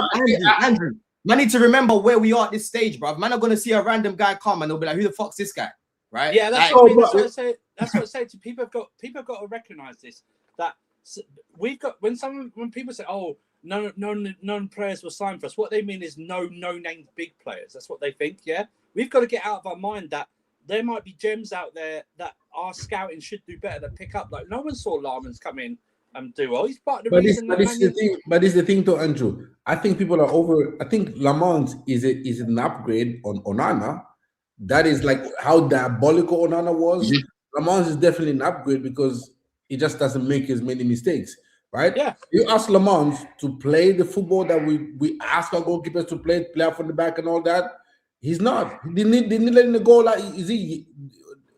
[SPEAKER 1] Andrew, man need to remember where we are at this stage, bro. Man are going to see a random guy come and they'll be like, who the fuck's this guy? Right?
[SPEAKER 2] Yeah, that's what I say. That's what I say to people. Have got to recognize this. That we've got when people say, "Oh, none players will sign for us," what they mean is no name big players. That's what they think. Yeah, we've got to get out of our mind that there might be gems out there that our scouting should do better to pick up. Like no one saw Lahrmans come in and do well. He's part of the reason.
[SPEAKER 4] But it's the thing, though, Andrew. I think people are over. I think Lahrmans is an upgrade on Onana. That is like how diabolical Onana was. Lahrmans is definitely an upgrade because he just doesn't make as many mistakes, right?
[SPEAKER 2] Yeah.
[SPEAKER 4] You ask Lahrmans to play the football that we ask our goalkeepers to play out from the back and all that. He's not. They need letting the goal. Like is he?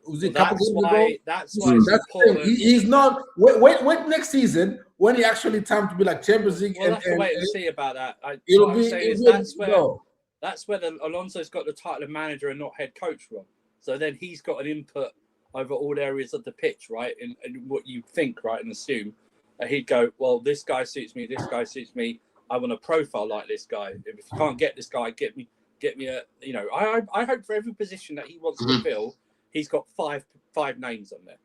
[SPEAKER 4] Was it
[SPEAKER 2] that's why
[SPEAKER 4] he's not. Wait next season when he actually time to be like Champions League.
[SPEAKER 2] We'll have to wait and see about that. That's where Alonso's got the title of manager and not head coach from. So then he's got an input over all areas of the pitch, right? And what you think, right, and assume he'd go, well, this guy suits me. This guy suits me. I want a profile like this guy. If you can't get this guy, get me a. You know, I hope for every position that he wants to fill, he's got five names on there.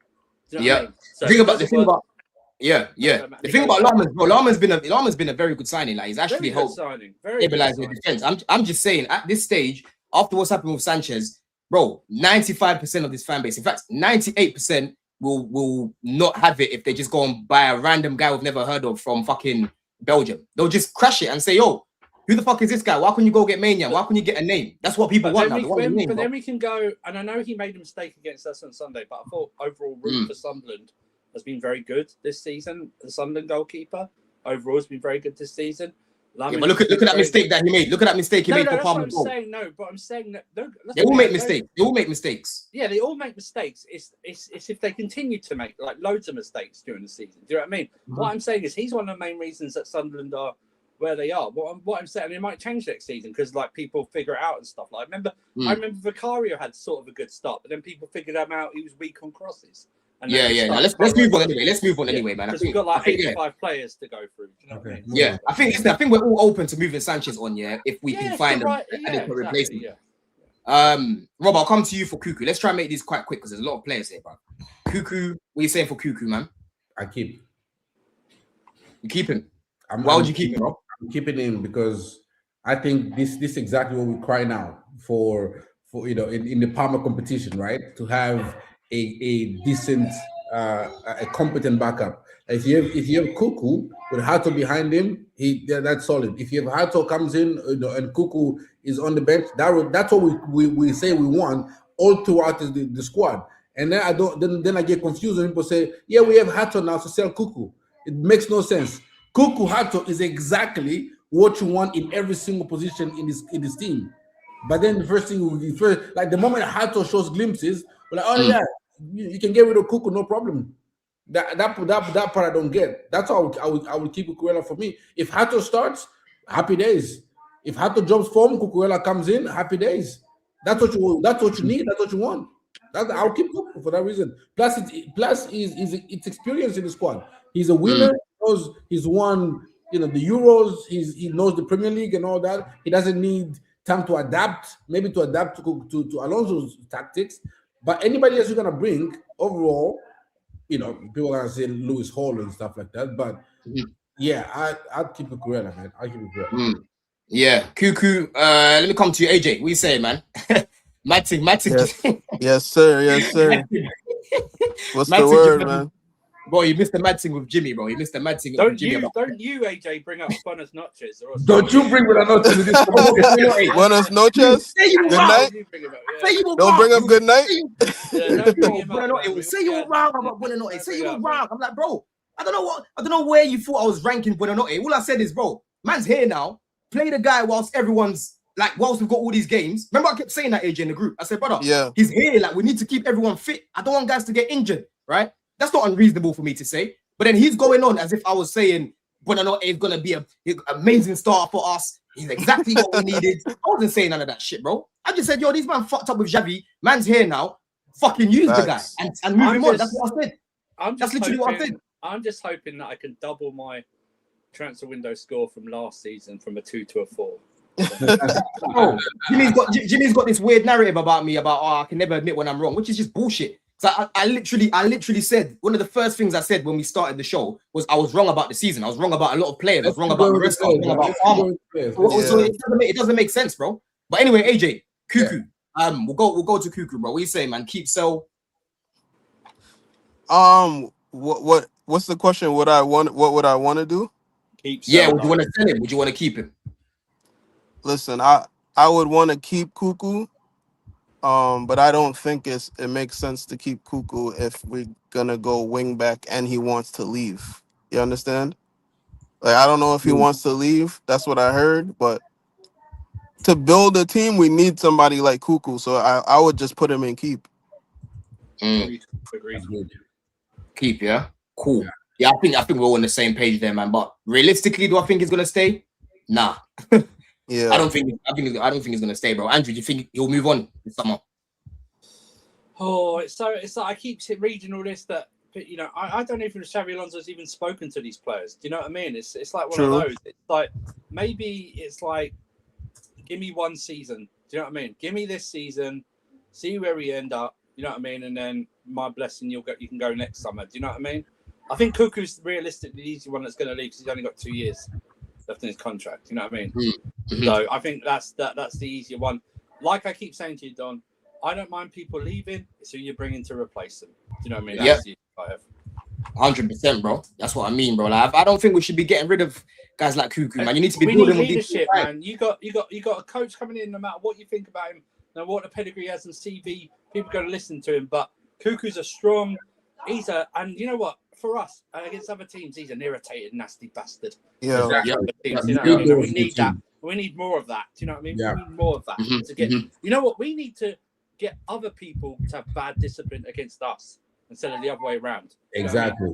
[SPEAKER 2] Do you know what I mean? So the thing about Lahrmans, bro. Lahrmans been a very good signing. Like he's actually helped stabilize the defense. I'm just saying at this stage, after what's happened with Sanchez, bro, 95% of this fan base, in fact, 98% will not have it if they just go and buy a random guy we've never heard of from fucking Belgium. They'll just crash it and say, yo, who the fuck is this guy? Why couldn't you go get Maignan? Why couldn't you get a name? That's what people want now. Then we can go, and I know he made a mistake against us on Sunday, but I thought overall route for Sunderland has been very good this season. The Sunderland goalkeeper overall has been very good this season.
[SPEAKER 1] But look at that mistake that he made. Look at that mistake he made for Palmer.
[SPEAKER 2] I'm saying that
[SPEAKER 1] they all make mistakes. They all make mistakes.
[SPEAKER 2] Yeah, they all make mistakes. It's if they continue to make like loads of mistakes during the season. Do you know what I mean? What I'm saying is he's one of the main reasons that Sunderland are where they are. What I'm saying, it might change next season because like people figure it out and stuff. Like I remember Vicario had sort of a good start, but then people figured him out. He was weak on crosses. And
[SPEAKER 1] Now, let's move on anyway. Let's move on anyway, man.
[SPEAKER 2] Because we've got like 85 players to go through. Do you know what I mean?
[SPEAKER 1] Yeah, I think we're all open to moving Sanchez on. Yeah, if we can find an adequate replacement. Rob, I'll come to you for Cucu. Let's try and make these quite quick because there's a lot of players here, bro. Cucu, what are you saying for Cucu, man?
[SPEAKER 4] I keep.
[SPEAKER 1] You keep him. Why would you keep him, bro?
[SPEAKER 4] I'm keeping him because I think this is exactly what we cry now for in the Palmer competition, right? To have a decent, a competent backup. If you have Cucu with Hato behind him, that's solid. If you have Hato comes in and Cucu is on the bench, that's what we say we want all throughout the squad. And then I don't. Then I get confused when people say, "Yeah, we have Hato now to sell Cucu." It makes no sense. Cucu Hato is exactly what you want in every single position in this team. But then the first thing like the moment Hato shows glimpses, we're like, "Oh yeah, you can get rid of Cucu, no problem." That part I don't get. That's how I would keep Cucurella for me. If Hato starts, happy days. If Hato drops form, Cucurella comes in, happy days. That's what you need. That's what you want. I'll keep Cucu for that reason. Plus, it's experience in the squad. He's a winner. He's won, the Euros. He knows the Premier League and all that. He doesn't need time to adapt. Maybe to adapt to Alonso's tactics. But anybody else you're gonna bring overall, people are gonna say Lewis Hall and stuff like that. But yeah, I'd keep Cucurella, man. I'll keep Cucurella.
[SPEAKER 1] Yeah, Cucu. Let me come to you, AJ. What you say, man? Matting.
[SPEAKER 6] Yes, sir. What's the word, man?
[SPEAKER 1] Bro, you missed the mad thing with Jimmy, bro. You missed the mad thing with Jimmy.
[SPEAKER 2] Don't you, AJ, bring up Buenos Noches?
[SPEAKER 4] Don't you bring Buenos Noches to this?
[SPEAKER 6] Buenos Noches? Good night? Don't bring up good night?
[SPEAKER 1] Say you were wrong about Buenos Noches. Say you were wrong. I'm like, bro, I don't know where you thought I was ranking Buenos Noches. All I said is, bro, man's here now. Play the guy whilst whilst we've got all these games. Remember, I kept saying that, AJ, in the group. I said, brother, he's here. Like, we need to keep everyone fit. I don't want guys to get injured, right? That's not unreasonable for me to say. But then he's going on as if I was saying Buenos Noches is going to be an amazing starter for us. He's exactly what we needed. I wasn't saying none of that shit, bro. I just said, these man fucked up with Xavi. Man's here now. Fucking use the guy and move him on. That's what I said. That's literally what I said.
[SPEAKER 2] I'm just hoping that I can double my transfer window score from last season from a 2 to a 4.
[SPEAKER 1] Oh, Jimmy's got this weird narrative about me about I can never admit when I'm wrong, which is just bullshit. So I literally said one of the first things I said when we started the show was I was wrong about the season. I was wrong about a lot of players. I was wrong about the rest. I was wrong about Farmer. So it doesn't make sense, bro. But anyway, AJ, Cucu. We'll go to Cucu, bro. What you say, man? Keep, sell.
[SPEAKER 6] What's the question? What would I want to do?
[SPEAKER 2] Keep.
[SPEAKER 1] Yeah, would you want to sell him? Would you want to keep him?
[SPEAKER 6] Listen, I would want to keep Cucu. But I don't think it makes sense to keep Cucu if we're gonna go wing back and he wants to leave. You understand? Like, I don't know if he wants to leave. That's what I heard. But to build a team, we need somebody like Cucu. So I would just put him in keep.
[SPEAKER 2] Agreed.
[SPEAKER 1] Keep, yeah. Cool. Yeah, I think we're all on the same page there, man. But realistically, do I think he's gonna stay? Nah.
[SPEAKER 6] Yeah,
[SPEAKER 1] I don't think he's gonna stay, bro. Andrew, do you think he'll move on this summer?
[SPEAKER 2] Oh, it's like I keep reading all this that, I don't even know if Xavi Alonso's even spoken to these players. Do you know what I mean? It's like one of those. It's like maybe it's like, give me one season. Do you know what I mean? Give me this season, see where we end up. You know what I mean? And then my blessing, you can go next summer. Do you know what I mean? I think Cucu's realistically the easy one that's going to leave because he's only got 2 years left in his contract. You know what I mean? Mm-hmm. So I think that's the easier one. Like I keep saying to you, Don, I don't mind people leaving. It's who you're bringing to replace them. Do you know what I mean? That's the
[SPEAKER 1] 100%, bro. That's what I mean, bro. Like, I don't think we should be getting rid of guys like Cucu, man. You need to be building with
[SPEAKER 2] leadership, man. You got a coach coming in. No matter what you think about him, no matter what the pedigree has in CV, people are going to listen to him. But Cucu's and you know what? For us against other teams, he's an irritated, nasty bastard.
[SPEAKER 6] Yeah.
[SPEAKER 2] We need that. We need more of that. Do you know what I mean?
[SPEAKER 4] Yeah.
[SPEAKER 2] We need more of that to get. You know what? We need to get other people to have bad discipline against us instead of the other way around.
[SPEAKER 4] Exactly.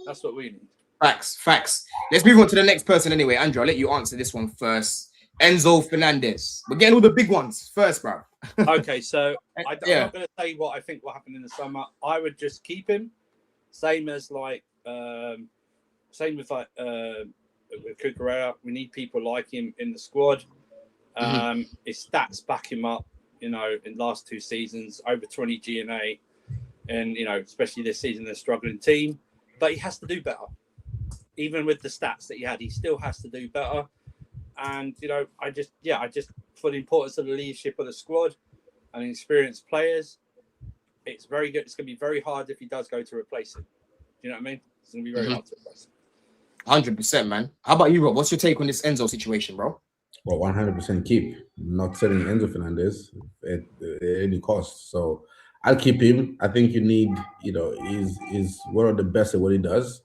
[SPEAKER 2] That's what we need.
[SPEAKER 1] Facts. Let's move on to the next person anyway. Andrew, I'll let you answer this one first. Enzo Fernandez. We're getting all the big ones first, bro.
[SPEAKER 2] Okay, so I'm not going to say what I think will happen in the summer. I would just keep him. Same with Cucurella. We need people like him in the squad. His stats back him up. In last 2 seasons, over 20 GNA, and especially this season, they're a struggling team. But he has to do better. Even with the stats that he had, he still has to do better. And I just for the importance of the leadership of the squad and experienced players, it's very good. It's going to be very hard if he does go to replace him. Do you know what I mean? It's going to be very hard to replace him.
[SPEAKER 1] 100%, man. How about you, Rob? What's your take on this Enzo situation, bro?
[SPEAKER 4] Well, 100% keep. Not selling Enzo Fernandez at any cost. So I'll keep him. I think he's one of the best at what he does.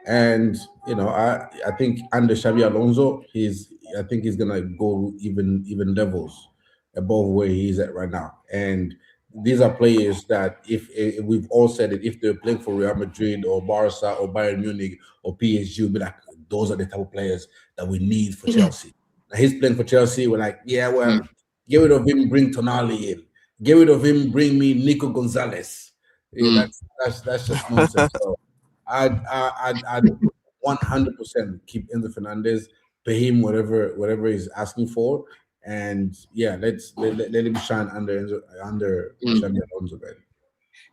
[SPEAKER 4] And I think under Xabi Alonso, I think he's gonna go even levels above where he's at right now. And these are players that if we've all said it, if they're playing for Real Madrid or Barca or Bayern Munich or PSG, we'll be like, those are the type of players that we need for Chelsea. Now he's playing for Chelsea. We're like, yeah, well, get rid of him, bring Tonali in. Get rid of him, bring me Nico Gonzalez. Yeah, that's just nonsense. So I'd 100% keep Enzo Fernandez, pay him whatever he's asking for, and yeah, let him shine under Xabi Alonso. Man.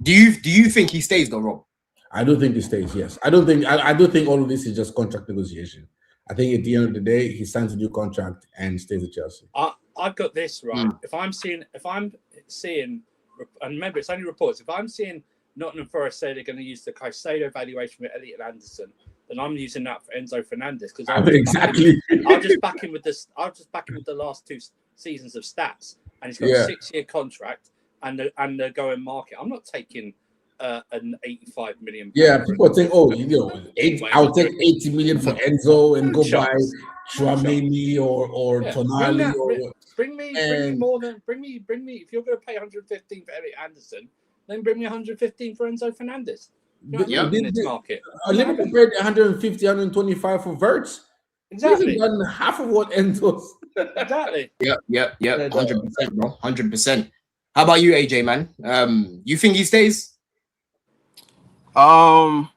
[SPEAKER 1] Do you think he stays though, Rob?
[SPEAKER 4] I do think he stays. Yes, I don't think I do think all of this is just contract negotiation. I think at the end of the day, he signs a new contract and stays at Chelsea.
[SPEAKER 2] I've got this right. If I'm seeing, and remember it's only reports. If I'm seeing Nottingham Forest say they're going to use the Caicedo valuation with Elliot Anderson, then I'm using that for Enzo Fernandez because I'll just back him with the last 2 seasons of stats, and he's got a 6-year contract, and the going market. I'm not taking an 85 million.
[SPEAKER 4] Yeah, people think, I'll take 80 million for Enzo and go buy Tchouaméni or Tonali.
[SPEAKER 2] Bring me more than bring me. If you're going to pay 115 for Elliot Anderson, then bring me 115 for Enzo Fernandez. In this market.
[SPEAKER 4] Liverpool paid 150, 125 for Verts.
[SPEAKER 2] Exactly.
[SPEAKER 4] He's done half of what Enzo's.
[SPEAKER 2] Exactly.
[SPEAKER 1] Yep. 100%, bro. 100%. How about you, AJ, man? You think he stays?
[SPEAKER 6] I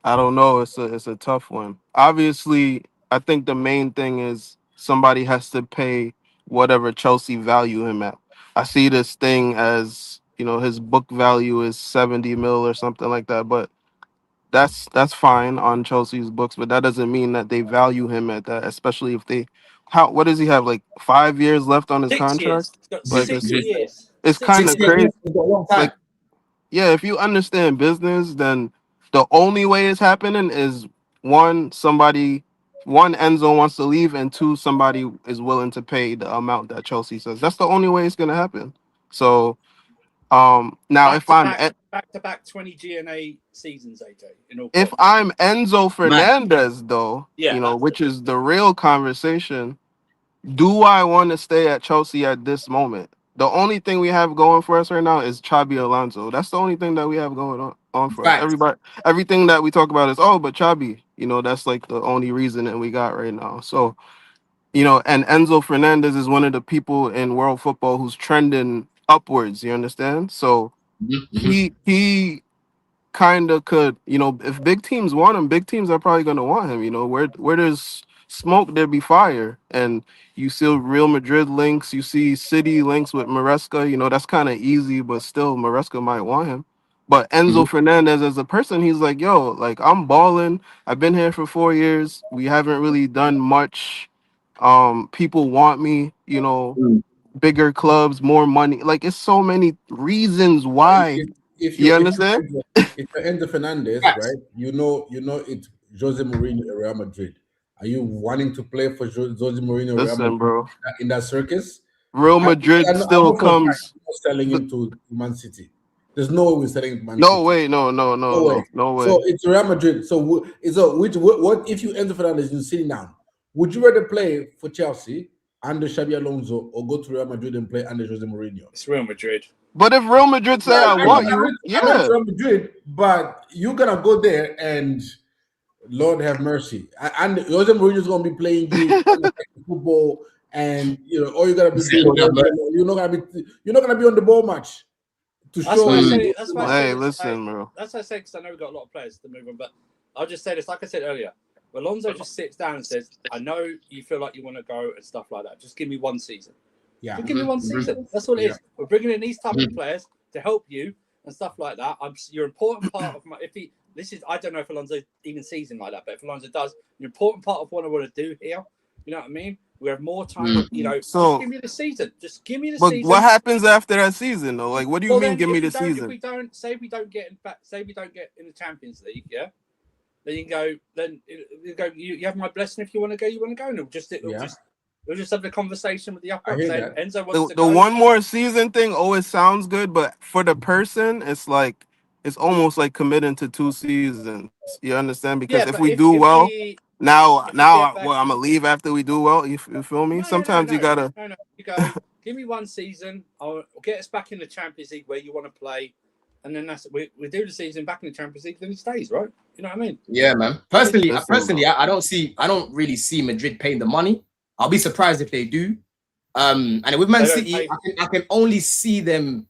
[SPEAKER 6] don't know. It's a tough one. Obviously, I think the main thing is somebody has to pay whatever Chelsea value him at. I see this thing as, his book value is 70 mil or something like that, but that's fine on Chelsea's books, but that doesn't mean that they value him at that, especially if what does he have, like 5 years left on his
[SPEAKER 2] 6
[SPEAKER 6] contract?
[SPEAKER 2] years. 6 years.
[SPEAKER 6] It's kind of crazy. Like, yeah, if you understand business, then the only way it's happening is one, Enzo wants to leave, and 2, somebody is willing to pay the amount that Chelsea says. That's the only way it's gonna happen. So, now
[SPEAKER 2] back to back 20 GNA seasons, AJ.
[SPEAKER 6] If I'm Enzo Fernandez, though,
[SPEAKER 2] yeah,
[SPEAKER 6] which is the real conversation, do I want to stay at Chelsea at this moment? The only thing we have going for us right now is Xabi Alonso. That's the only thing that we have going on for us. Everything that we talk about is, but Xabi, that's like the only reason that we got right now. So, and Enzo Fernandez is one of the people in world football who's trending upwards. You understand? So he kind of could, if big teams want him, big teams are probably going to want him. Where there's smoke, there be fire. And you see Real Madrid links, you see City links with Maresca. That's kind of easy, but still Maresca might want him. But Enzo Fernandez as a person, he's like, I'm balling. I've been here for 4 years. We haven't really done much. People want me, bigger clubs, more money. Like, it's so many reasons why. You understand?
[SPEAKER 4] If you're Enzo Fernandez, right? It's Jose Mourinho at Real Madrid. Are you wanting to play for Jose Mourinho at Real Madrid,
[SPEAKER 6] bro,
[SPEAKER 4] in that circus?
[SPEAKER 6] Real Madrid still comes
[SPEAKER 4] selling into Man City. There's no way we're selling Man City.
[SPEAKER 6] No way.
[SPEAKER 4] So it's Real Madrid. So what if you Enzo Fernandez, you're sitting down? Would you rather play for Chelsea under Xabi Alonso or go to Real Madrid and play under Jose Mourinho?
[SPEAKER 2] It's Real Madrid.
[SPEAKER 6] But if Real Madrid say I want you,
[SPEAKER 4] yeah, Real Madrid, but you're gonna go there and Lord have mercy, and Jose Mourinho is gonna be playing you football, and all you gotta be doing, you're not gonna be on the ball much to show.
[SPEAKER 6] Hey, listen, bro.
[SPEAKER 2] That's what I say, because I know we've got a lot of players to move on, but I'll just say this, like I said earlier. Alonso just sits down and says, "I know you feel like you want to go and stuff like that. Just give me 1 season."
[SPEAKER 4] Yeah,
[SPEAKER 2] give me 1 season. That's what it is. We're bringing in these type of players to help you and stuff like that. You're an important part of my. I don't know if Alonso even sees him like that, but if Alonso does, you're an important part of what I want to do here. You know what I mean? We have more time. So just give me the season. Just give me the season.
[SPEAKER 6] But what happens after that season, though? Like, what do you mean? Give me the season.
[SPEAKER 2] If we don't get in the Champions League, yeah. Then you can go. Then you go. You have my blessing. If you want to go, you want to go, and it'll We'll just have the conversation with the upper
[SPEAKER 4] I
[SPEAKER 2] up
[SPEAKER 4] hear
[SPEAKER 2] saying
[SPEAKER 4] that.
[SPEAKER 2] Enzo wants to
[SPEAKER 6] The
[SPEAKER 2] go.
[SPEAKER 6] one more season thing always sounds good, but for the person, it's like it's almost like committing to 2 seasons. You understand? Because
[SPEAKER 2] Yeah,
[SPEAKER 6] if
[SPEAKER 2] but
[SPEAKER 6] we do well, now
[SPEAKER 2] if we
[SPEAKER 6] now
[SPEAKER 2] get back,
[SPEAKER 6] I'm gonna leave after we do well. You feel me? Sometimes you gotta.
[SPEAKER 2] no. You go. Give me 1 season. I'll get us back in the Champions League where you want to play, and then we do the season back in the Champions League. Then he stays, right? You know what I mean?
[SPEAKER 1] Yeah, man. Personally,
[SPEAKER 6] Listen,
[SPEAKER 1] I don't really see Madrid paying the money. I'll be surprised if they do. And with Man
[SPEAKER 2] They don't
[SPEAKER 1] City,
[SPEAKER 2] pay-
[SPEAKER 1] I can only see them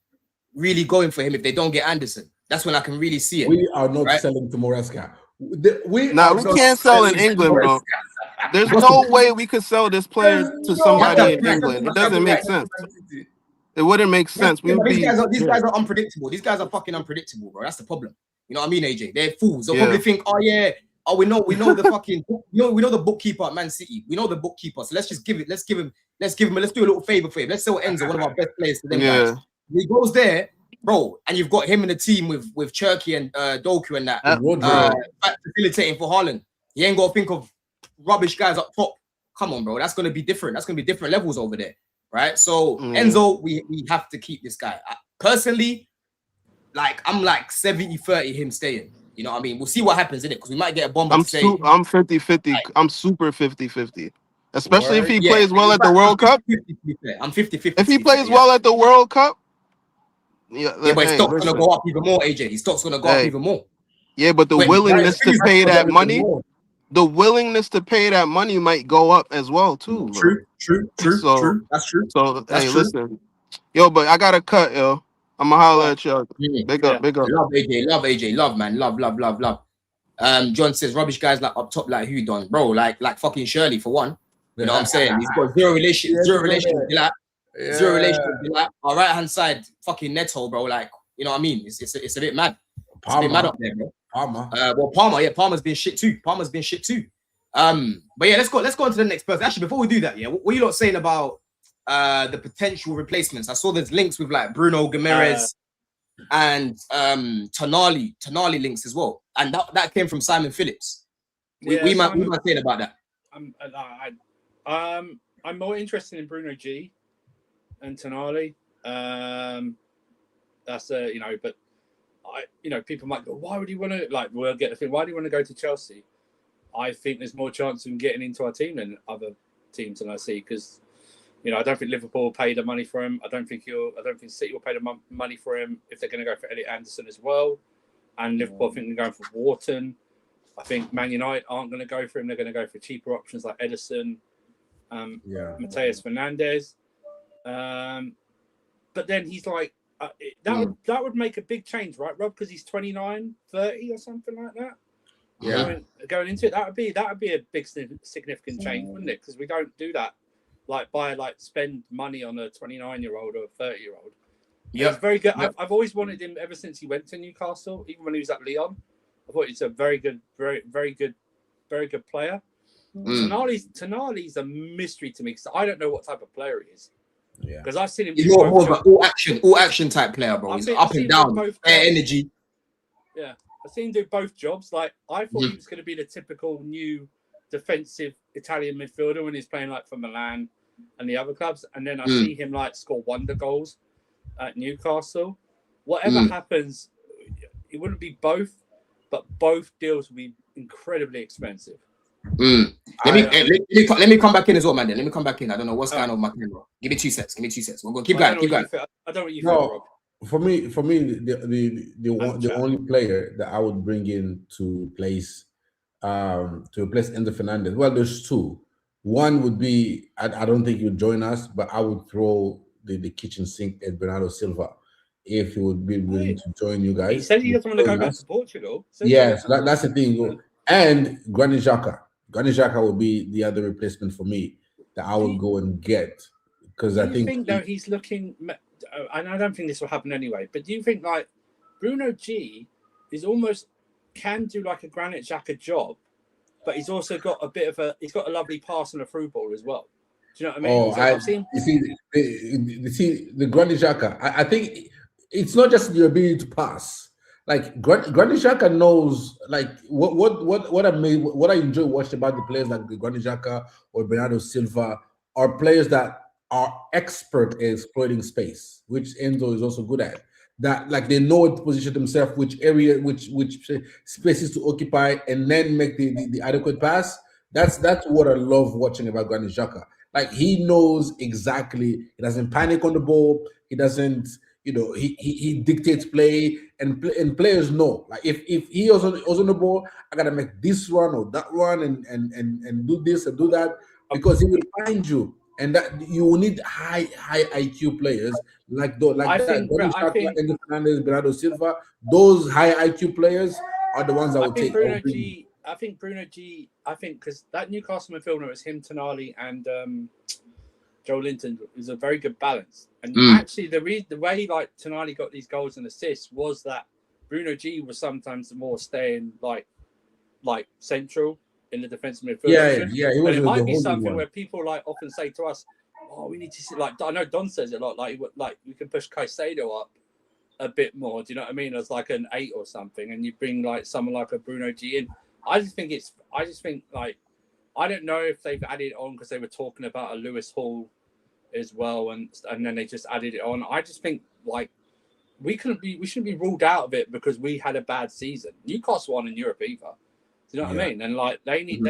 [SPEAKER 1] really going for him if they don't get Anderson. That's when I can really see it.
[SPEAKER 4] We are not
[SPEAKER 1] right?
[SPEAKER 4] selling to Moresca. We
[SPEAKER 6] Now
[SPEAKER 4] are
[SPEAKER 6] we
[SPEAKER 4] not
[SPEAKER 6] can't sell in
[SPEAKER 4] selling to
[SPEAKER 6] England, bro.
[SPEAKER 4] Moresca.
[SPEAKER 6] There's no way we could sell this player
[SPEAKER 4] There's
[SPEAKER 6] to
[SPEAKER 4] no
[SPEAKER 6] somebody
[SPEAKER 4] way.
[SPEAKER 6] in England. It doesn't make sense.
[SPEAKER 4] Man City.
[SPEAKER 6] It wouldn't make sense. We
[SPEAKER 1] Yeah,
[SPEAKER 6] would
[SPEAKER 1] but
[SPEAKER 6] be.
[SPEAKER 1] these guys are unpredictable. These guys are fucking unpredictable, bro. That's the problem. You know what I mean, AJ? They're fools. They'll probably think, oh yeah, we know the fucking, we know the bookkeeper at Man City. We know the bookkeeper. So let's just give it. Let's do a little favor for him. Let's sell Enzo, one of our best players, to them guys. He goes there, bro, and you've got him in the team with Cherky and Doku and that facilitating for Haaland. He ain't got to think of rubbish guys up top. Come on, bro. That's gonna be different. That's gonna be different levels over there. Right, so Enzo, we have to keep this guy. Personally, like I'm like 70-30 him staying. You know what I mean? We'll see what happens in it because we might get a bomb.
[SPEAKER 6] I'm 50-50.
[SPEAKER 1] Like,
[SPEAKER 6] I'm super 50-50. Especially if he
[SPEAKER 1] yeah,
[SPEAKER 6] plays well at the World Cup.
[SPEAKER 1] I'm 50-50.
[SPEAKER 6] If he plays well at the World Cup,
[SPEAKER 1] but his stock's gonna go up even more, AJ. His stock's gonna go up even more.
[SPEAKER 6] Yeah, but the willingness to pay that money, the willingness to pay that money might go up as well too.
[SPEAKER 1] True. That's true.
[SPEAKER 6] So listen, yo, but I got to cut, yo. I'ma holler at y'all. Big up.
[SPEAKER 1] Love AJ, love man, love. John says rubbish guys like up top, like who done, bro? Like fucking Shirley for one. You know what I'm saying? He's got zero relationship with that. Our right hand side, fucking Neto, bro. Like, you know what I mean? It's a bit mad. It's a bit mad up there, bro. Palmer's been shit too. But yeah, let's go on to the next person. Actually, before we do that, what are you lot saying about the potential replacements? I saw there's links with like Bruno Guimaraes and Tonali links as well, and that came from Simon Phillips. We might say about that.
[SPEAKER 2] I'm more interested in Bruno G and Tonali. That's but people might go, why would you want to we'll get the thing? Why do you want to go to Chelsea? I think there's more chance of him getting into our team than other teams than I see because I don't think Liverpool will pay the money for him. I don't think City will pay the money for him if they're going to go for Elliot Anderson as well. And Liverpool, I think they're going for Wharton. I think Man United aren't going to go for him. They're going to go for cheaper options like Edison, Mateus Fernandes. But then he's like, that would make a big change, right, Rob? Because he's 29, 30 or something like that.
[SPEAKER 1] Yeah.
[SPEAKER 2] Going into it, that would be a big significant change, wouldn't it? Because we don't do that. Spend money on a 29-year-old or a 30-year-old. Yeah, it's very good. Yep. I've always wanted him ever since he went to Newcastle, even when he was at Lyon. I thought he's a very good player. Tonali's a mystery to me because I don't know what type of player he is. Yeah, because I've seen him.
[SPEAKER 1] He's more of an all action type player, bro. He's up and down, air energy.
[SPEAKER 2] Yeah, I've seen him do both jobs. Like I thought he was going to be the typical new defensive Italian midfielder when he's playing for Milan and the other clubs, and then I see him score wonder goals at Newcastle. Whatever happens, it wouldn't be both, but both deals will be incredibly expensive.
[SPEAKER 1] Let me come back in as well, man. Let me come back in. I don't know what's going on with my camera. Give me 2 sets. We're going to keep going.
[SPEAKER 2] I don't know what you feel, Rob.
[SPEAKER 4] For me, the only player that I would bring in to replace Enzo Fernandez. Well, there's two. One would be I don't think he would join us, but I would throw the kitchen sink at Bernardo Silva if he would be willing to join you guys.
[SPEAKER 2] He said he doesn't want to go back to Portugal.
[SPEAKER 4] Yes, that's the thing. And Granit Xhaka would be the other replacement for me that I would go and get because I think
[SPEAKER 2] he's looking. And I don't think this will happen anyway. But do you think Bruno G is almost can do a Granit Xhaka job, but he's also got he's got a lovely pass and a through ball as well. Do you know what I mean?
[SPEAKER 4] You see the Granit Xhaka. I think it's not just the ability to pass. Granit Xhaka knows what I enjoy watching about the players like Granit Xhaka or Bernardo Silva are players that are expert in exploiting space, which Enzo is also good at. That like they know to position themselves, which area, which spaces to occupy, and then make the adequate pass. That's what I love watching about Granit Xhaka. Like he knows exactly. He doesn't panic on the ball. He doesn't. He dictates play, and players know. Like if he was on the ball, I gotta make this run or that run, and do this and do that, because he will find you. And that you will need high IQ players like
[SPEAKER 2] I
[SPEAKER 4] that.
[SPEAKER 2] think
[SPEAKER 4] Enzo Fernandez, Bernardo Silva, those high IQ players are the ones I would take.
[SPEAKER 2] I think Bruno G. I think because that Newcastle midfielder was him, Tonali, and Joe Linton is a very good balance. And actually, the way like Tonali got these goals and assists was that Bruno G was sometimes more staying like central in the defensive midfield.
[SPEAKER 4] Yeah. He was.
[SPEAKER 2] It might be something where people like often say to us, "Oh, we need to see." Like I know Don says it a lot. Like you can push Caicedo up a bit more. Do you know what I mean? As like an 8 or something, and you bring like someone like a Bruno G in. I just think like I don't know if they've added it on because they were talking about a Lewis Hall as well, and then they just added it on. I just think like we shouldn't be ruled out of it because we had a bad season. Newcastle won in Europe either. Do you know what I mean? And like they need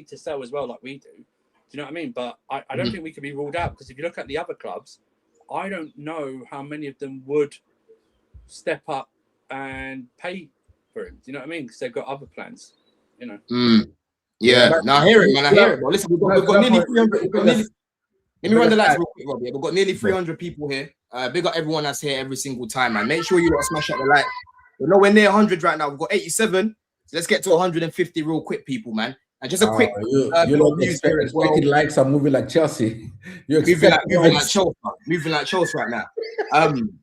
[SPEAKER 2] to sell as well, like we do. Do you know what I mean? But I don't think we can be ruled out because if you look at the other clubs, I don't know how many of them would step up and pay for him. Do you know what I mean? Because they've got other plans. You know.
[SPEAKER 1] Yeah. Now I hear it, man. I hear it, bro. Listen, we've got nearly 300. Let me run the lights real quick, Robbie. We've got nearly 300 people here. Big up everyone that's here every single time, man. Make sure you lot smash up the like. We're nowhere near 100 right now. We've got 87. So let's get to 150 real quick, people, man. And just a quick
[SPEAKER 4] expected likes are moving like Chelsea. You're
[SPEAKER 1] moving like Chels right now.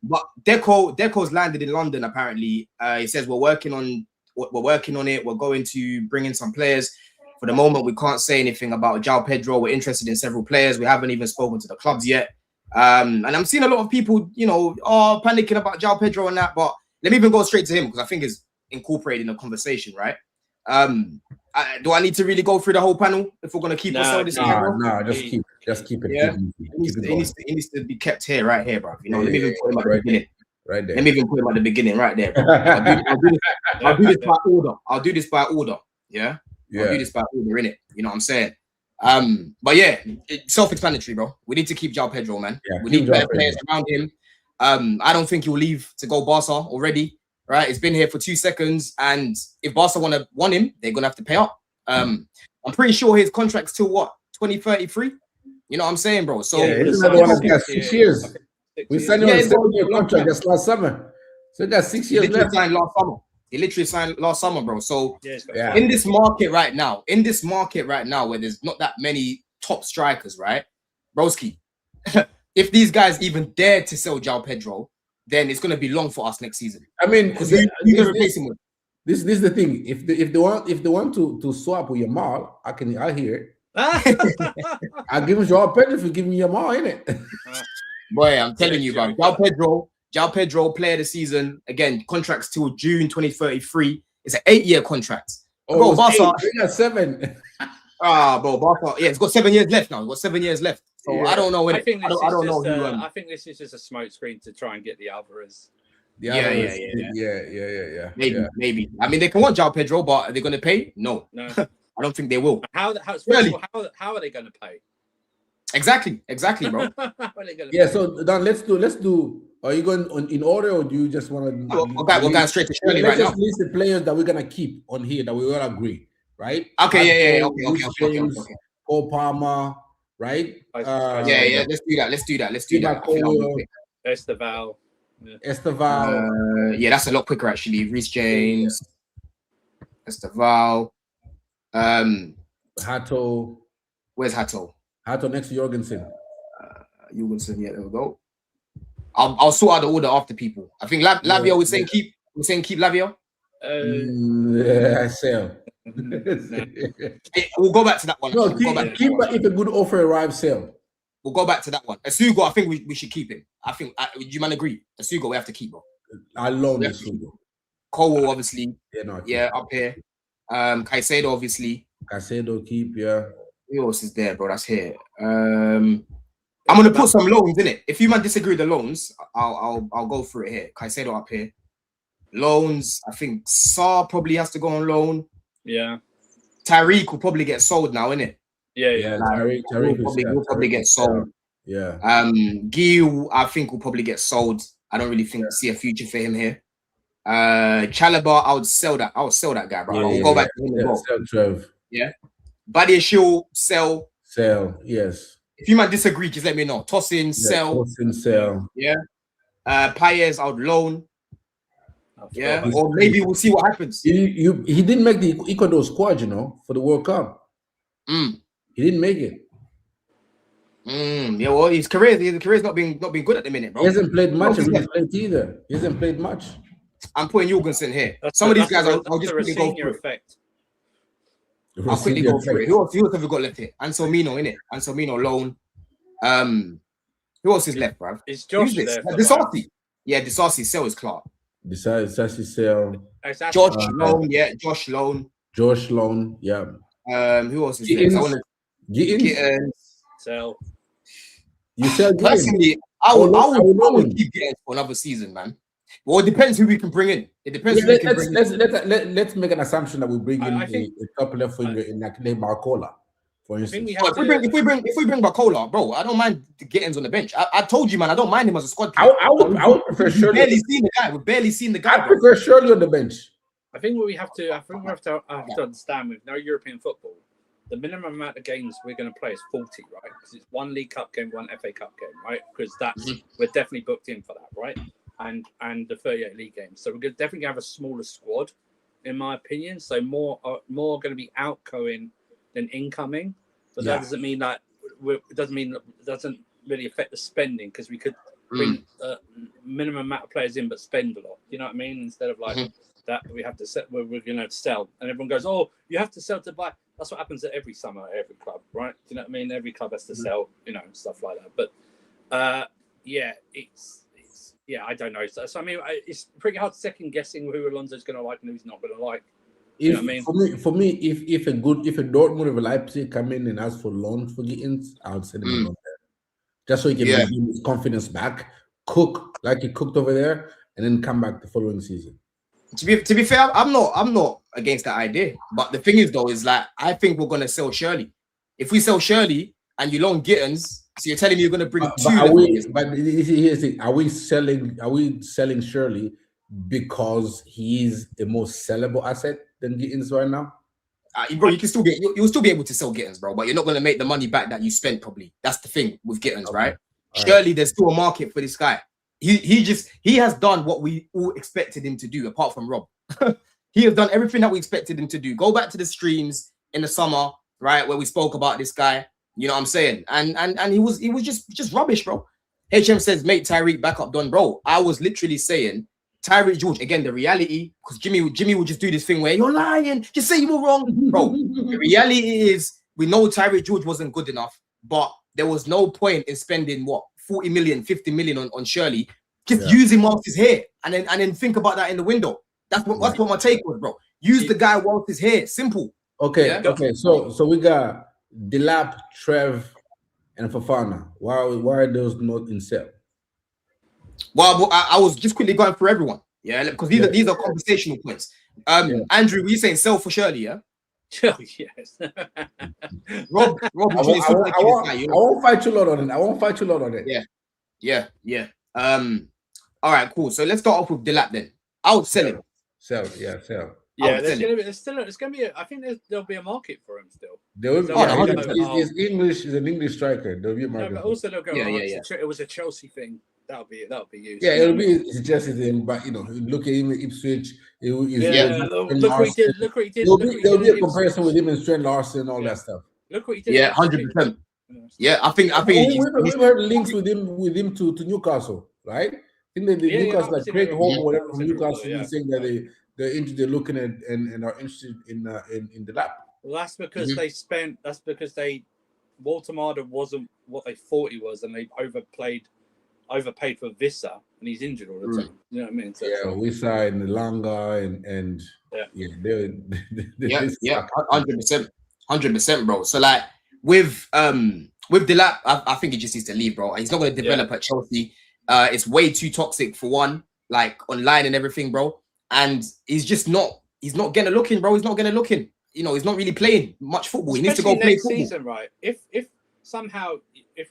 [SPEAKER 1] But Deco's landed in London apparently. He says we're working on it. We're going to bring in some players. For the moment, we can't say anything about João Pedro. We're interested in several players. We haven't even spoken to the clubs yet. And I'm seeing a lot of people, panicking about João Pedro and that. But let me even go straight to him because I think it's incorporated in the conversation, right? Do I need to really go through the whole panel if we're gonna keep this?
[SPEAKER 4] No, just keep it.
[SPEAKER 1] Yeah, it needs to be kept here, right here, bro. Let me even put him at the beginning.
[SPEAKER 4] Right there.
[SPEAKER 1] Let me even put him at the beginning, right there. Bro. I'll do this by order. I'll do this by order. Yeah. I'll do this by order, innit? You know what I'm saying? But yeah, it's self-explanatory, bro. We need to keep João Pedro, man. We need better players around him. I don't think he'll leave to go Barca already. Right, it's been here for 2 seconds, and if Barca want him, they're gonna have to pay up. I'm pretty sure his contract's till what 2033. You know what I'm saying, bro? So
[SPEAKER 4] he's another one that got 6 years. We signed him on a 7-year contract just last summer, so he got 6 years left.
[SPEAKER 1] He literally signed last summer, bro. So in this market right now, where there's not that many top strikers, right, broski? If these guys even dare to sell João Pedro, then it's going to be long for us next season.
[SPEAKER 4] I mean,
[SPEAKER 1] because you can replace him with.
[SPEAKER 4] This is the thing. If they want to swap with Yamal, I'll hear it. I'll give him João Pedro if you give me Yamal, innit?
[SPEAKER 1] Boy, I'm telling you, bro. João Pedro, player of the season. Again, contracts till June 2033. It's an 8-year contract.
[SPEAKER 4] Bro, Barca. We got 7.
[SPEAKER 1] Bro, Barca. Yeah, it's got 7 years left now. It's got 7 years left. So I don't know. I think
[SPEAKER 2] this is just a smoke screen to try and get the Alvarez.
[SPEAKER 1] Yeah. Maybe. I mean, they can want João Pedro, but are they going to pay? No. I don't think they will.
[SPEAKER 2] How are they going to pay?
[SPEAKER 1] Exactly, bro.
[SPEAKER 4] So Don, let's do. Are you going in order, or do you just want to?
[SPEAKER 1] We're going straight to Shirley right now.
[SPEAKER 4] Let's just list the players that we're gonna keep on here that we all agree, right?
[SPEAKER 1] Okay. Okay.
[SPEAKER 4] Cole Palmer, right?
[SPEAKER 1] Let's do that.
[SPEAKER 2] Esteval.
[SPEAKER 1] Yeah, that's a lot quicker actually. Reece James, Esteval,
[SPEAKER 4] Hato.
[SPEAKER 1] Where's Hato?
[SPEAKER 4] Hato next to Jorgensen.
[SPEAKER 1] Jorgensen, yeah, there we go. I'll sort out the order after people. I think Lavia was saying keep. We're saying keep Lavia.
[SPEAKER 4] I sell.
[SPEAKER 1] We'll go back to that one.
[SPEAKER 4] No, keep if a good offer arrives, sell.
[SPEAKER 1] We'll go back to that one. Asugo, I think we should keep him. I think. Do you man agree? Asugo, we have to keep, bro.
[SPEAKER 4] I love Asugo.
[SPEAKER 1] Cole, obviously.
[SPEAKER 4] Yeah,
[SPEAKER 1] up here. Caicedo, obviously.
[SPEAKER 4] Caicedo, keep, yeah.
[SPEAKER 1] Who else is there, bro? That's here. I'm gonna put some loans in it. If you man disagree with the loans, I'll go through it here. Caicedo up here. Loans. I think Sarr probably has to go on loan.
[SPEAKER 2] Yeah.
[SPEAKER 1] Tyreek will probably get sold now, innit?
[SPEAKER 2] Yeah.
[SPEAKER 4] Tyreek
[SPEAKER 1] will probably get sold.
[SPEAKER 4] Yeah.
[SPEAKER 1] Gil, I think will probably get sold. I don't really see a future for him here. Chalobah, I would sell that. I would sell that guy, bro. We'll go back to him as well.
[SPEAKER 4] Sell Trev.
[SPEAKER 1] Yeah. Badiashile, sell.
[SPEAKER 4] Sell, yes.
[SPEAKER 1] If you might disagree, just let me know. Toss in, sell.
[SPEAKER 4] Toss in, sell.
[SPEAKER 1] Yeah. Paez, I would loan. Yeah. Or maybe we'll see what happens.
[SPEAKER 4] He didn't make the Ecuador squad, you know, for the World Cup. He didn't make it.
[SPEAKER 1] Yeah, well, his career's not been good at the minute, bro.
[SPEAKER 4] He hasn't played much. He hasn't played much.
[SPEAKER 1] I'm putting Jorgensen here. Some of these guys, I'll just quickly go through it. I'll quickly go through it. Who else have we got left here? Anselmino, innit? Anselmino loan. Who else is left, bro?
[SPEAKER 2] Is Josh there?
[SPEAKER 1] Disarcy. Yeah, Disarcy sell is Clark.
[SPEAKER 4] Disarcy sell.
[SPEAKER 1] Josh loan, yeah. Josh loan.
[SPEAKER 4] Josh loan, yeah.
[SPEAKER 1] Who else is there? Gittins.
[SPEAKER 2] Sell.
[SPEAKER 4] You sell
[SPEAKER 1] personally, I would keep Gittins for another season, man. Well, it depends who we can bring in. It depends.
[SPEAKER 4] Let's make an assumption that we bring in a top left winger in like Barcola, for instance.
[SPEAKER 1] If we bring Barcola, bro, I don't mind Gittins on the bench. I told you, man, I don't mind him as a squad player.
[SPEAKER 4] I would prefer Shirley.
[SPEAKER 1] We've barely seen the guy.
[SPEAKER 4] I prefer Shirley on the bench.
[SPEAKER 2] I think we have to understand with no European football, the minimum amount of games we're going to play is 40, right? Because it's one League Cup game, one FA Cup game, right? Because we're definitely booked in for that, right? And the 38 league games. So we're going to definitely have a smaller squad, in my opinion. So more going to be outgoing than incoming. But that doesn't mean that it doesn't really affect the spending, because we could bring a minimum amount of players in but spend a lot. You know what I mean? Instead of like that, we have to we're going to sell, and everyone goes, "Oh, you have to sell to buy." That's what happens at every summer, at every club, right? Do you know what I mean? Every club has to sell, stuff like that. But I don't know. So I mean, it's pretty hard second guessing who Alonso's going to like and who he's not going to like. You know what I mean?
[SPEAKER 4] For me, if a Dortmund or Leipzig come in and ask for loans for Gittins, I would send him on there, just so he can regain his confidence back, cook like he cooked over there, and then come back the following season.
[SPEAKER 1] To be fair, I'm not against that idea. But the thing is, though, is like I think we're gonna sell Shirley. If we sell Shirley and you loan Gittins, so you're telling me you're gonna bring two.
[SPEAKER 4] Here's the thing: are we selling Shirley because he's a more sellable asset than Gittins right now?
[SPEAKER 1] Bro, you'll still be able to sell Gittins, bro, but you're not gonna make the money back that you spent. Probably that's the thing with Gittins, right? Shirley, there's still a market for this guy. He has done what we all expected him to do, apart from Rob. He has done everything that we expected him to do. Go back to the streams in the summer, right, where we spoke about this guy. You know what I'm saying? And he was just rubbish, bro. HM says, mate, Tyreek backup done, bro. I was literally saying Tyreek George again. The reality, because Jimmy will just do this thing where you're lying, just say you were wrong, bro. The reality is we know Tyreek George wasn't good enough, but there was no point in spending 40 million, 50 million on Shirley. Just use him whilst he's here, and then think about that in the window. That's what my take was, bro. Use the guy whilst he's here. Simple.
[SPEAKER 4] Okay. So we got Delap, Trev, and Fofana. Why are those not in sale?
[SPEAKER 1] Well, I was just quickly going for everyone. Yeah, because these are conversational points. Andrew, were you saying sell for Shirley? Yeah.
[SPEAKER 2] Oh, yes.
[SPEAKER 1] Rob,
[SPEAKER 4] I won't fight you a lot on it.
[SPEAKER 1] Yeah. All right, cool. So let's start off with Delap then. I would sell him.
[SPEAKER 4] Sell.
[SPEAKER 2] Yeah, it's gonna be. I think there'll be a market for him still.
[SPEAKER 4] He's English. He's an English striker. There'll be a market.
[SPEAKER 2] But also they'll go. It was a Chelsea thing. That'll be used.
[SPEAKER 4] Yeah, it'll be Chelsea thing. But look at him at Ipswich.
[SPEAKER 2] Look what he did.
[SPEAKER 4] There'll be a comparison with him and Strand Larson and all that stuff.
[SPEAKER 2] Look what he did.
[SPEAKER 1] Yeah, 100%. Yeah, I think
[SPEAKER 4] we've heard links with him to Newcastle, right? I think the Newcastle, like Craig Home or whatever from Newcastle, saying that they're looking at and are interested in the lap.
[SPEAKER 2] Well, that's because they spent. That's because Walter Marder wasn't what they thought he was, and they overpaid for Vissa, and he's injured all the time. You know what I mean? So,
[SPEAKER 4] Vissa and Langa they're
[SPEAKER 1] 100%, bro. So like with Delap, I think he just needs to leave, bro. He's not going to develop at Chelsea. It's way too toxic for one, like online and everything, bro. And he's not getting a look in, bro. He's not getting a look in. You know, he's not really playing much football. He needs to go play
[SPEAKER 2] next
[SPEAKER 1] football.
[SPEAKER 2] Season, right? If somehow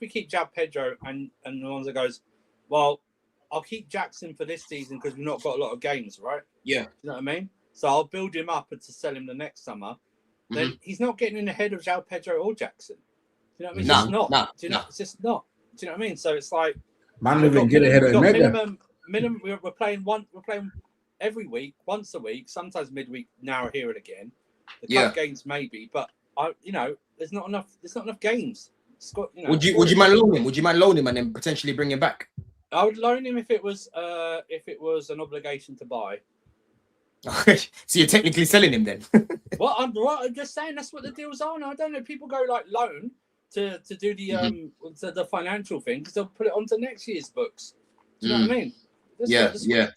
[SPEAKER 2] we keep Pedro and Alonso goes, well, I'll keep Jackson for this season because we've not got a lot of games, right?
[SPEAKER 1] Yeah.
[SPEAKER 2] You know what I mean? So I'll build him up and to sell him the next summer. Then he's not getting in ahead of Pedro or Jackson. Do you know what I mean? It's just not. Do you know what I mean? So it's like
[SPEAKER 4] man, even get ahead of him.
[SPEAKER 2] Minimum. We're playing every week, once a week, sometimes midweek. Now here and again. The cup games maybe, but there's not enough. There's not enough games.
[SPEAKER 1] Would you mind loan him? Would you mind loan him and then potentially bring him back?
[SPEAKER 2] I would loan him if it was an obligation to buy.
[SPEAKER 1] So you're technically selling him then?
[SPEAKER 2] Well, I'm just saying that's what the deals are. Now I don't know. People go like loan to do the to the financial thing because they'll put it onto next year's books. Do you know what I mean?
[SPEAKER 1] Yeah.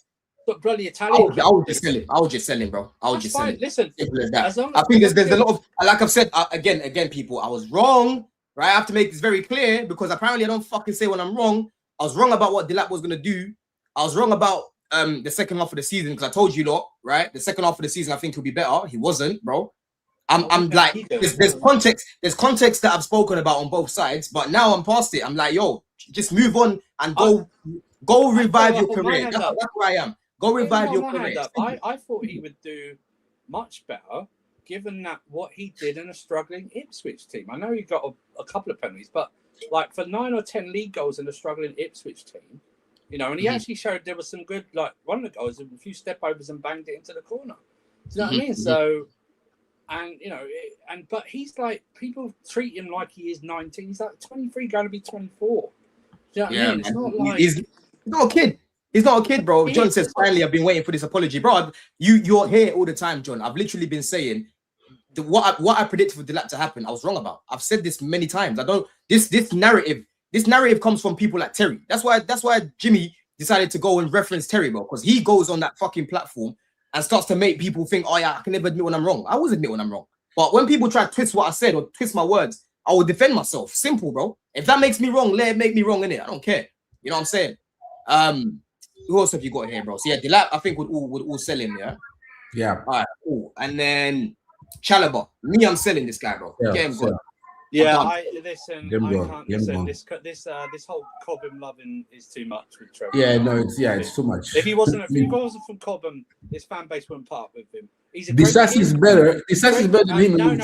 [SPEAKER 2] But bloody Italian.
[SPEAKER 1] I would just sell him. I would just sell him, bro. I would just sell him.
[SPEAKER 2] Listen,
[SPEAKER 1] as I think there's a lot of, like I've said again, people. I was wrong, right? I have to make this very clear because apparently I don't fucking say when I'm wrong. I was wrong about what Delap was gonna do. I was wrong about the second half of the season because I told you lot, right? The second half of the season I think he'll be better. He wasn't, bro. I'm like, there's context that I've spoken about on both sides, but now I'm past it. I'm like, yo, just move on and go revive your career. That's where I am. Go revive your career.
[SPEAKER 2] I thought he would do much better, given that what he did in a struggling Ipswich team. I know he got a couple of penalties, but like for 9 or 10 league goals in a struggling Ipswich team, and he actually showed there was some good, like one of the goals, a few step overs and banged it into the corner. Do you know what I mean? So, but he's like, people treat him like he is 19. He's like 23, going to be 24. Do you know what I mean? It's not like
[SPEAKER 1] he's not a kid. He's not a kid, bro. John says, finally, I've been waiting for this apology. Bro, you're here all the time, John. I've literally been saying what I predicted for Delap to happen, I was wrong about. I've said this many times. This narrative comes from people like Terry. That's why Jimmy decided to go and reference Terry, bro, because he goes on that fucking platform and starts to make people think, oh yeah, I can never admit when I'm wrong. I always admit when I'm wrong. But when people try to twist what I said or twist my words, I will defend myself. Simple, bro. If that makes me wrong, let it make me wrong, innit? I don't care. You know what I'm saying? Who else have you got here, bro? So yeah, Delap, I think would all sell him, yeah?
[SPEAKER 4] Yeah.
[SPEAKER 1] All right, cool. And then Chalobah. I'm selling this guy, bro.
[SPEAKER 4] Yeah,
[SPEAKER 1] Get him good.
[SPEAKER 2] Yeah, I can't listen. This whole Cobham loving is too much with Trevor.
[SPEAKER 4] Yeah, no, it's too much.
[SPEAKER 2] If he wasn't from Cobham, his fan base wouldn't part with him.
[SPEAKER 4] Disasi is better. Disasi is better than him.
[SPEAKER 2] No,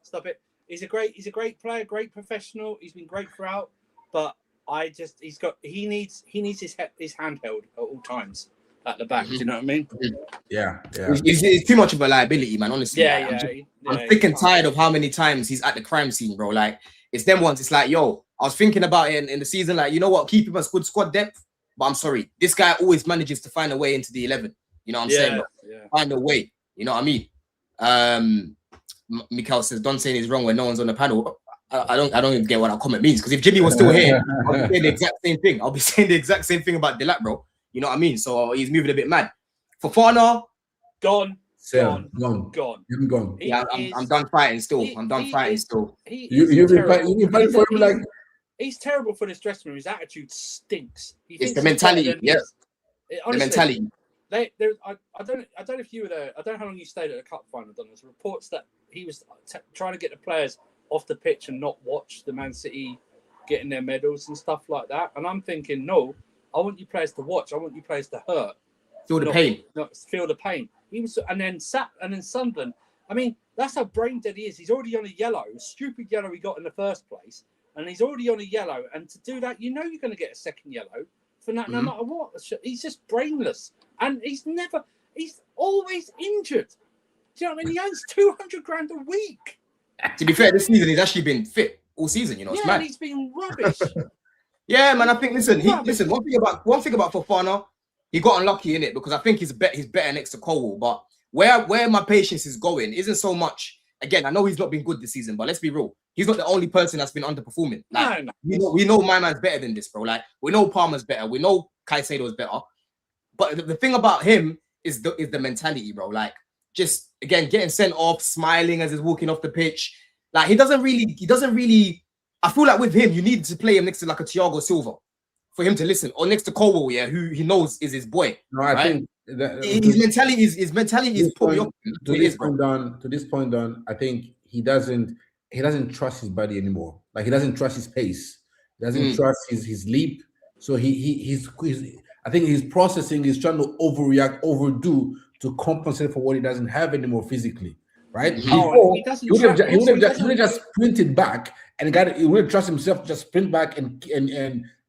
[SPEAKER 2] stop it. He's a great player, great professional. He's been great throughout, but he needs his hand held at all times at the back. Do you know what I mean?
[SPEAKER 4] Yeah.
[SPEAKER 1] He's too much of a liability, man. Honestly,
[SPEAKER 2] I'm
[SPEAKER 1] sick and tired of how many times he's at the crime scene, bro. Like it's them ones. It's like, yo, I was thinking about it in the season. Like, you know what? Keep him as good squad depth, but I'm sorry, this guy always manages to find a way into the 11. You know what I'm saying? Bro?
[SPEAKER 2] Yeah.
[SPEAKER 1] Find a way. You know what I mean? Mikael says, "Don't say he's wrong when no one's on the panel." I don't even get what that comment means, because if Jimmy was still here, I'll be saying the exact same thing. I'll be saying the exact same thing about Delap, bro. You know what I mean? So he's moving a bit mad. Fofana,
[SPEAKER 2] gone.
[SPEAKER 4] Gone.
[SPEAKER 1] Yeah, I'm done fighting still. I'm done fighting still.
[SPEAKER 4] You've been fighting for him like.
[SPEAKER 2] He's terrible for this dressing room. His attitude stinks.
[SPEAKER 1] It's the mentality. Yeah. The mentality.
[SPEAKER 2] I don't know if you were there. I don't know how long you stayed at the cup final. There's reports that he was trying to get the players off the pitch and not watch the Man City getting their medals and stuff like that. And I'm thinking, no, I want you players to watch. I want you players to hurt.
[SPEAKER 1] Feel the pain.
[SPEAKER 2] Not feel the pain. He was, and then Sunderland. I mean, that's how brain dead he is. He's already on a yellow, stupid yellow he got in the first place, and he's already on a yellow. And to do that, you're going to get a second yellow for that, no matter what. He's just brainless, and he's always injured. Do you know what I mean? He earns 200 grand a week.
[SPEAKER 1] To be fair, this season he's actually been fit all season. You know, it's mad.
[SPEAKER 2] He's been rubbish.
[SPEAKER 1] Yeah, man. I think one thing about Fofana, he got unlucky in it, because I think he's better next to Cole. But where my patience is going isn't so much. Again, I know he's not been good this season, but let's be real. He's not the only person that's been underperforming. Like, no. We know my man's better than this, bro. Like, we know Palmer's better. We know Caicedo's better. But the thing about him is the mentality, bro. Like, just again getting sent off, smiling as he's walking off the pitch. Like he doesn't really. I feel like with him, you need to play him next to like a Thiago Silva for him to listen, or next to Colwell, yeah, who he knows is his boy.
[SPEAKER 4] No, I
[SPEAKER 1] right?
[SPEAKER 4] think that,
[SPEAKER 1] his mentality is put me off.
[SPEAKER 4] to this point on, I think he doesn't trust his body anymore. Like he doesn't trust his pace. He doesn't trust his leap. So he's I think his processing is trying to overdo to compensate for what he doesn't have anymore physically. Right? Before, he would have just sprinted back and he would have trusted himself to just sprint back and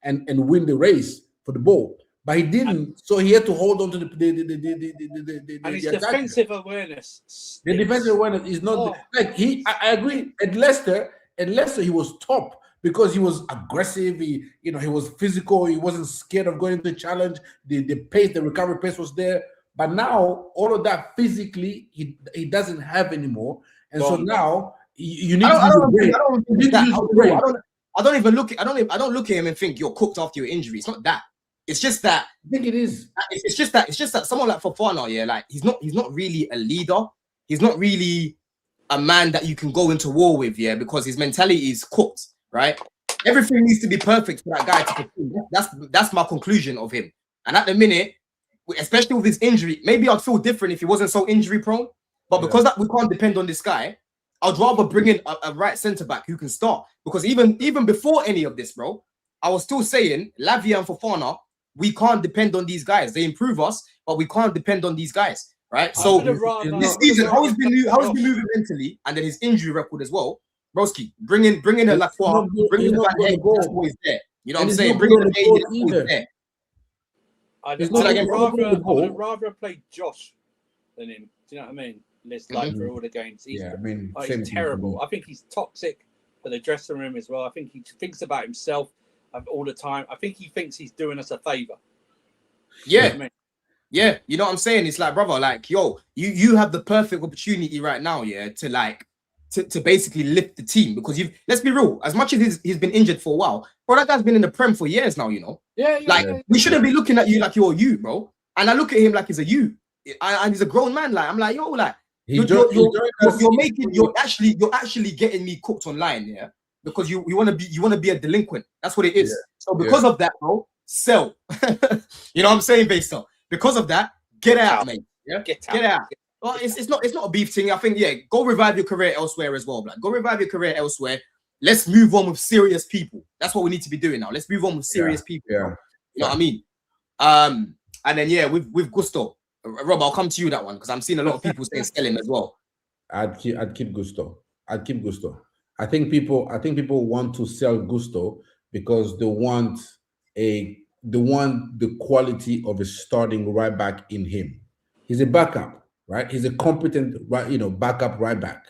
[SPEAKER 4] win the race for the ball. But he didn't, so he had to hold on to
[SPEAKER 2] and his defensive awareness.
[SPEAKER 4] The defensive awareness is not like I agree. At Leicester, he was top because he was aggressive. He was physical. He wasn't scared of going into the challenge. The pace, the recovery pace was there. But now all of that physically he doesn't have anymore. And so now you need to use your brain.
[SPEAKER 1] I don't look at him and think you're cooked after your injury. It's not that. It's just that
[SPEAKER 4] I think it is.
[SPEAKER 1] It's just that someone like Fofana, yeah, like he's not really a leader. He's not really a man that you can go into war with, yeah, because his mentality is cooked, right? Everything needs to be perfect for that guy to perform. That's my conclusion of him. And at the minute, especially with his injury, maybe I'd feel different if he wasn't so injury prone. But because we can't depend on this guy, I'd rather bring in a right centre back who can start. Because even before any of this, bro, I was still saying Lavia and Fofana, we can't depend on these guys. They improve us, but we can't depend on these guys, right? So this season, how he's been moving mentally, and then his injury record as well. Broski, bring in a Lacroix, bring in the back head, that's always there. You know what I'm saying? Bring in the head, that's always there.
[SPEAKER 2] I'd rather play Josh than him. Do you know what I mean? Let's for all the games. He's terrible. I think he's toxic for the dressing room as well. I think he thinks about himself all the time. I think he thinks he's doing us a favor.
[SPEAKER 1] Yeah. You know what I mean? Yeah. You know what I'm saying? It's like, brother, like, yo, you have the perfect opportunity right now, yeah, to basically lift the team, because let's be real, as much as he's been injured for a while, bro, that guy's been in the Prem for years now, you know? We shouldn't be looking at you like you're a you, bro. And I look at him like he's a you. And he's a grown man. Like, I'm like, yo, like, you're actually getting me cooked online, yeah? Because you want to be a delinquent. That's what it is. Yeah. So because of that, bro, sell. You know what I'm saying, Baster? Because of that, get out, mate. Yeah, get out. Well, it's not a beef thing. I think, go revive your career elsewhere as well, like. Go revive your career elsewhere. Let's move on with serious people. That's what we need to be doing now. Let's move on with serious people. Yeah. You know what I mean? And then with Gusto. Rob, I'll come to you that one, because I'm seeing a lot of people saying selling as well.
[SPEAKER 4] I'd keep Gusto. I think people want to sell Gusto because they want the quality of a starting right back in him. He's a backup, right? He's a competent backup right back.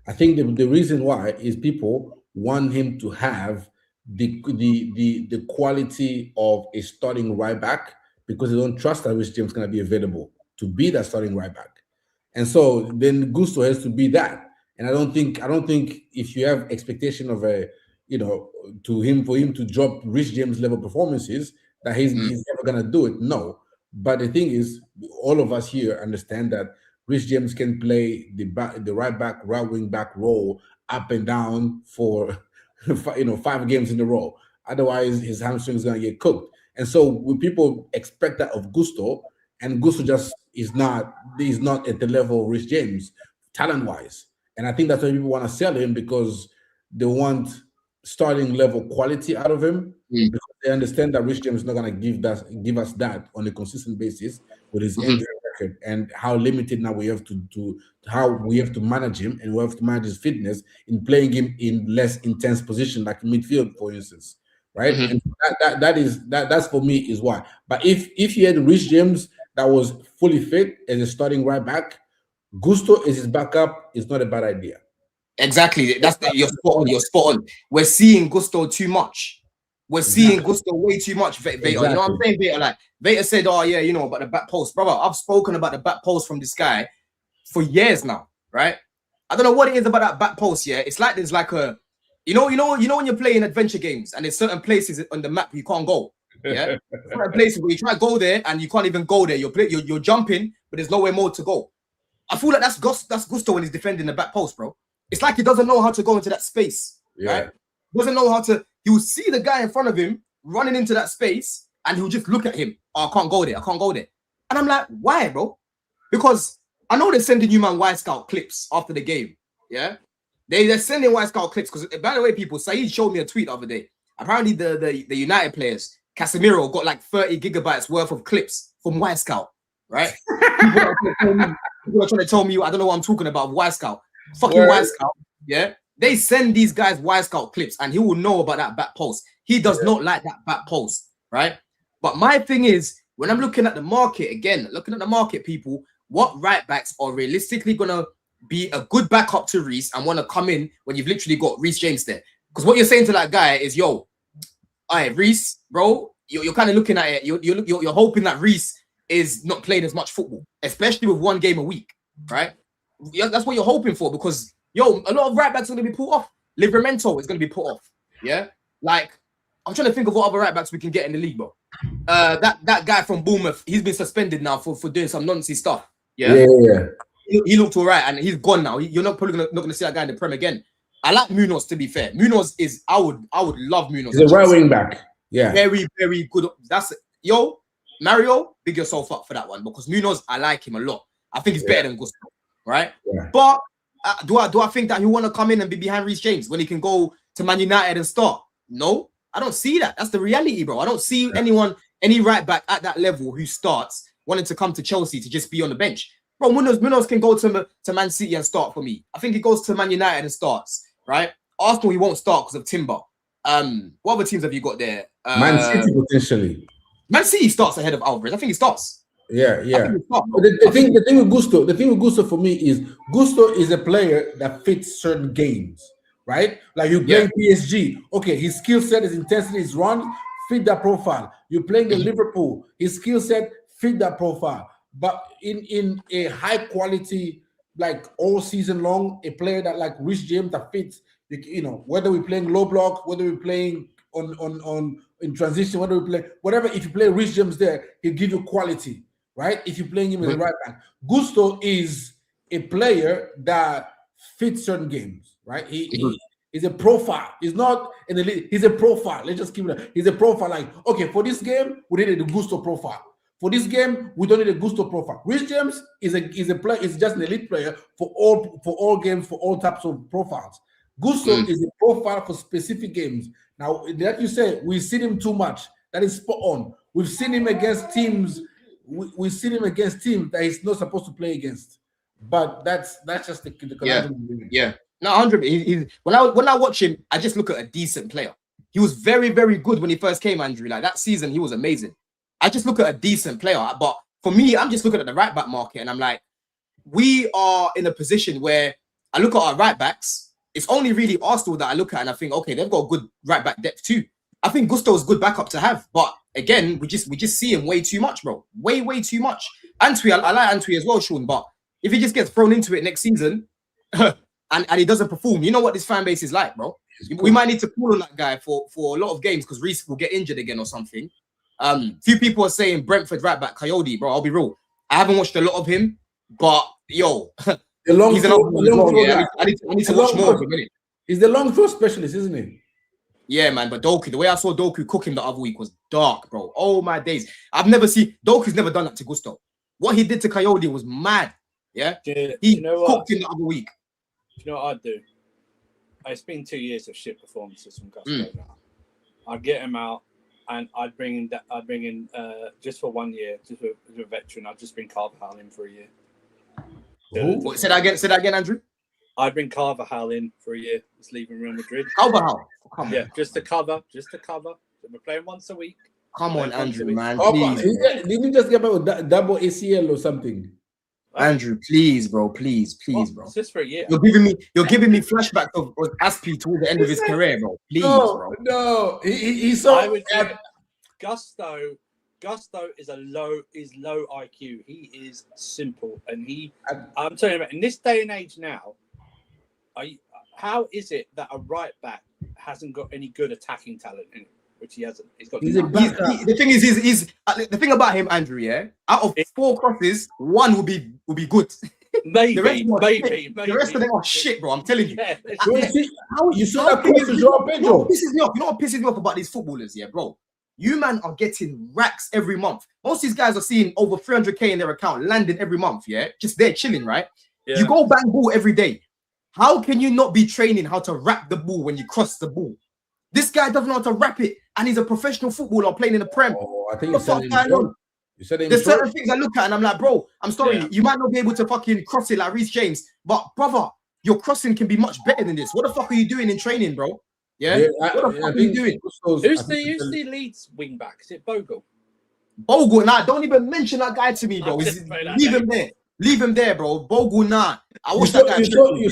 [SPEAKER 4] I think the reason why is people want him to have the quality of a starting right back, because they don't trust that Reece James is going to be available to be that starting right back. And so then Gusto has to be that. And I don't think if you have expectation of for him to drop Reece James level performances, that he's never gonna do it. No. But the thing is, all of us here understand that Reece James can play the right back, right wing back role up and down for 5 games in a row. Otherwise, his hamstring is gonna get cooked. And so when people expect that of Gusto, and Gusto just is not at the level of Reece James, talent-wise. And I think that's why people want to sell him, because they want starting level quality out of him, because they understand that Reece James is not going to give us that on a consistent basis with his injury record, and how limited now we have to manage him, and we have to manage his fitness in playing him in less intense position, like midfield, for instance, right? And that's for me is why. But if you had Reece James that was fully fit as a starting right back, Gusto is his backup, is not a bad idea.
[SPEAKER 1] Exactly. You're spot on. We're seeing Gusto too much. We're seeing Gusto way too much. Veta. Exactly. You know what I'm saying, Veta? Like, Veta said, oh yeah, about the back post. Brother, I've spoken about the back post from this guy for years now, right? I don't know what it is about that back post, yeah? It's like there's like a, you know when you're playing adventure games and there's certain places on the map you can't go. Yeah, certain places where you try to go there and you can't even go there. You're jumping, but there's nowhere more to go. I feel like that's Gusto when he's defending the back post, bro. It's like he doesn't know how to go into that space. Right? Doesn't know how to. He will see the guy in front of him running into that space, and he'll just look at him. Oh, I can't go there. I can't go there. And I'm like, why, bro? Because I know they're sending you man White Scout clips after the game. Yeah, they're sending White Scout clips because, by the way, people, Saeed showed me a tweet the other day. Apparently, the United players, Casemiro, got like 30 gigabytes worth of clips from White Scout. Right? People are trying to tell me I don't know what I'm talking about. White Scout, fucking White Scout. Yeah, they send these guys White Scout clips, and he will know about that back post. He does not like that back post, right? But my thing is, when I'm looking at the market again, people, what right backs are realistically gonna be a good backup to Reece and want to come in when you've literally got Reece James there? Because what you're saying to that guy is, yo, all right, Reece, bro, you're kind of looking at it. You're hoping that Reece is not playing as much football, especially with 1 game a week, right? Yeah, that's what you're hoping for because, yo, a lot of right backs are going to be put off. Livramento is going to be put off, yeah? Like, I'm trying to think of what other right backs we can get in the league, bro. That guy from Bournemouth, he's been suspended now for doing some nonsense stuff, yeah? He looked all right, and he's gone now. You're not probably not going to see that guy in the Prem again. I like Munoz, to be fair. Munoz is, I would love Munoz.
[SPEAKER 4] He's a right wing back. Yeah.
[SPEAKER 1] Very, very good. Yo, Mario, big yourself up for that one because Munoz, I like him a lot. I think he's better than Gusto, right? Yeah. But do I think that he want to come in and be behind Reece James when he can go to Man United and start? No, I don't see that. That's the reality, bro. I don't see any right back at that level who starts wanting to come to Chelsea to just be on the bench. Bro, Munoz can go to Man City and start for me. I think he goes to Man United and starts, right? Arsenal, he won't start because of Timber. What other teams have you got there?
[SPEAKER 4] Man City potentially.
[SPEAKER 1] Man City starts ahead of Alvarez. I think he starts.
[SPEAKER 4] Yeah. The thing with Gusto for me is Gusto is a player that fits certain games, right? Like you play PSG, okay, his skill set, his intensity, his run, fit that profile. You're playing the Liverpool, his skill set fit that profile. But in a high quality, like all season long, a player that like Reece James that fits, you know, whether we're playing low block, whether we're playing on in transition, whether we play whatever, if you play Reece James there, he'll give you quality, right? If you're playing him as a right back. Gusto is a player that fits certain games, right? He's a profile. He's not an elite, he's a profile. Let's just keep it. He's a profile. Like, okay, for this game, we need a Gusto profile. For this game, we don't need a Gusto profile. Reece James is a player, is just an elite player for all games, for all types of profiles. Gusto is a profile for specific games. Now, like you say, we've seen him too much. That is spot on. We've seen him against teams. We've seen him against teams that he's not supposed to play against. But that's just the
[SPEAKER 1] yeah. No, 100. When I watch him, I just look at a decent player. He was very, very good when he first came, Andrew. Like that season, he was amazing. I just look at a decent player. But for me, I'm just looking at the right back market, and I'm like, we are in a position where I look at our right backs. It's only really Arsenal that I look at and I think, okay, they've got good right back depth too. I think Gusto's good backup to have, but again, we just see him way too much, bro. Way too much. Antwi, I like Antwi as well, Sean, but if he just gets thrown into it next season and he doesn't perform, you know what this fan base is like, bro. We might need to call on that guy for a lot of games because Reece will get injured again or something. Few people are saying Brentford right back Coyote, bro. I'll be real. I haven't watched a lot of him, but yo. I need to watch more of him, innit?
[SPEAKER 4] He's the long throw specialist, isn't he?
[SPEAKER 1] Yeah, man. But Doku, the way I saw Doku cook him the other week was dark, bro. Oh my days. I've never seen Doku's never done that to Gusto. What he did to Coyote was mad. Yeah. He cooked him the other week.
[SPEAKER 2] Do you know what I'd do? It's been 2 years of shit performances from Gusto now. I'd get him out and I'd bring in just for 1 year, just as a veteran, I'd just bring Carvajal in for a year.
[SPEAKER 1] Say that again, Andrew.
[SPEAKER 2] I'd bring Carvajal in for a year. Just leaving Real Madrid.
[SPEAKER 1] Carvajal.
[SPEAKER 2] Just to cover. We're playing once a week.
[SPEAKER 1] Come on, Andrew, man.
[SPEAKER 4] Did you just get back with double ACL or something?
[SPEAKER 1] Andrew, please, bro. Please, bro.
[SPEAKER 2] It's just for a year.
[SPEAKER 1] You're giving me flashbacks of Aspi towards the end of his career, bro. Please, bro.
[SPEAKER 4] No. He's so.
[SPEAKER 2] Gusto is low IQ. He is simple, and I'm telling you, in this day and age now, how is it that a right back hasn't got any good attacking talent in it, which he hasn't?
[SPEAKER 1] The thing is, the thing about him, Andrew. Yeah, out of 4 crosses, 1 will be good.
[SPEAKER 2] Maybe,
[SPEAKER 1] The rest of them are
[SPEAKER 2] maybe,
[SPEAKER 1] shit.
[SPEAKER 2] maybe.
[SPEAKER 1] The rest of them are shit, bro. I'm telling you.
[SPEAKER 2] Yeah,
[SPEAKER 4] Bro, you saw
[SPEAKER 1] How
[SPEAKER 4] that
[SPEAKER 1] can
[SPEAKER 4] cross to
[SPEAKER 1] you-
[SPEAKER 4] Joao
[SPEAKER 1] You know
[SPEAKER 4] Pedro.
[SPEAKER 1] what pisses me off? You know what pisses me off about these footballers, yeah, bro? You man are getting racks every month. Most of these guys are seeing over 300k in their account landing every month, yeah? Just there chilling, right?
[SPEAKER 2] Yeah.
[SPEAKER 1] You go bang ball every day. How can you not be training how to wrap the ball when you cross the ball? This guy doesn't know how to wrap it, and he's a professional footballer playing in the Prem.
[SPEAKER 4] Oh, I think
[SPEAKER 1] What
[SPEAKER 4] you
[SPEAKER 1] the
[SPEAKER 4] said
[SPEAKER 1] fuck
[SPEAKER 4] it
[SPEAKER 1] going on?
[SPEAKER 4] You said it
[SPEAKER 1] There's certain things I look at and I'm like, bro, I'm sorry,
[SPEAKER 2] Yeah.
[SPEAKER 1] you might not be able to fucking cross it like Reece James, but brother, your crossing can be much better than this. What the fuck are you doing in training, bro? Yeah, what the fuck are you doing?
[SPEAKER 2] Who's the Leeds wing back? Is it Bogle?
[SPEAKER 1] Bogle, nah, don't even mention that guy to me, bro. Leave him there. Leave him there, bro. Bogle, nah. I watched that guy.
[SPEAKER 4] You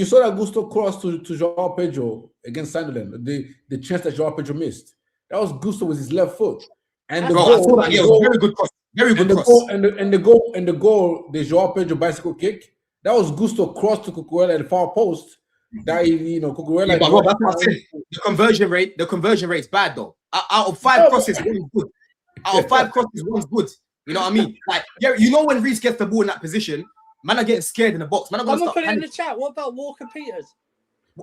[SPEAKER 4] saw that Gusto cross to Joao Pedro against Sunderland. The chance that Joao Pedro missed. That was Gusto with his left foot. And the
[SPEAKER 1] Bro,
[SPEAKER 4] goal,
[SPEAKER 1] I saw that. Yeah, it was very good cross. Very good cross.
[SPEAKER 4] The goal, the Joao Pedro bicycle kick. That was Gusto cross to Cucurella at the far post. That Cucurella.
[SPEAKER 1] Yeah, but bro, that's what I'm saying. The conversion rate's bad though. Out of 5 crosses, one's good. Out of 5 crosses, one's good. You know what I mean? Like, yeah, you know when Reece gets the ball in that position, man are getting scared in the box. Man are gonna
[SPEAKER 2] Someone
[SPEAKER 1] start
[SPEAKER 2] put it in the chat. What about Walker Peters?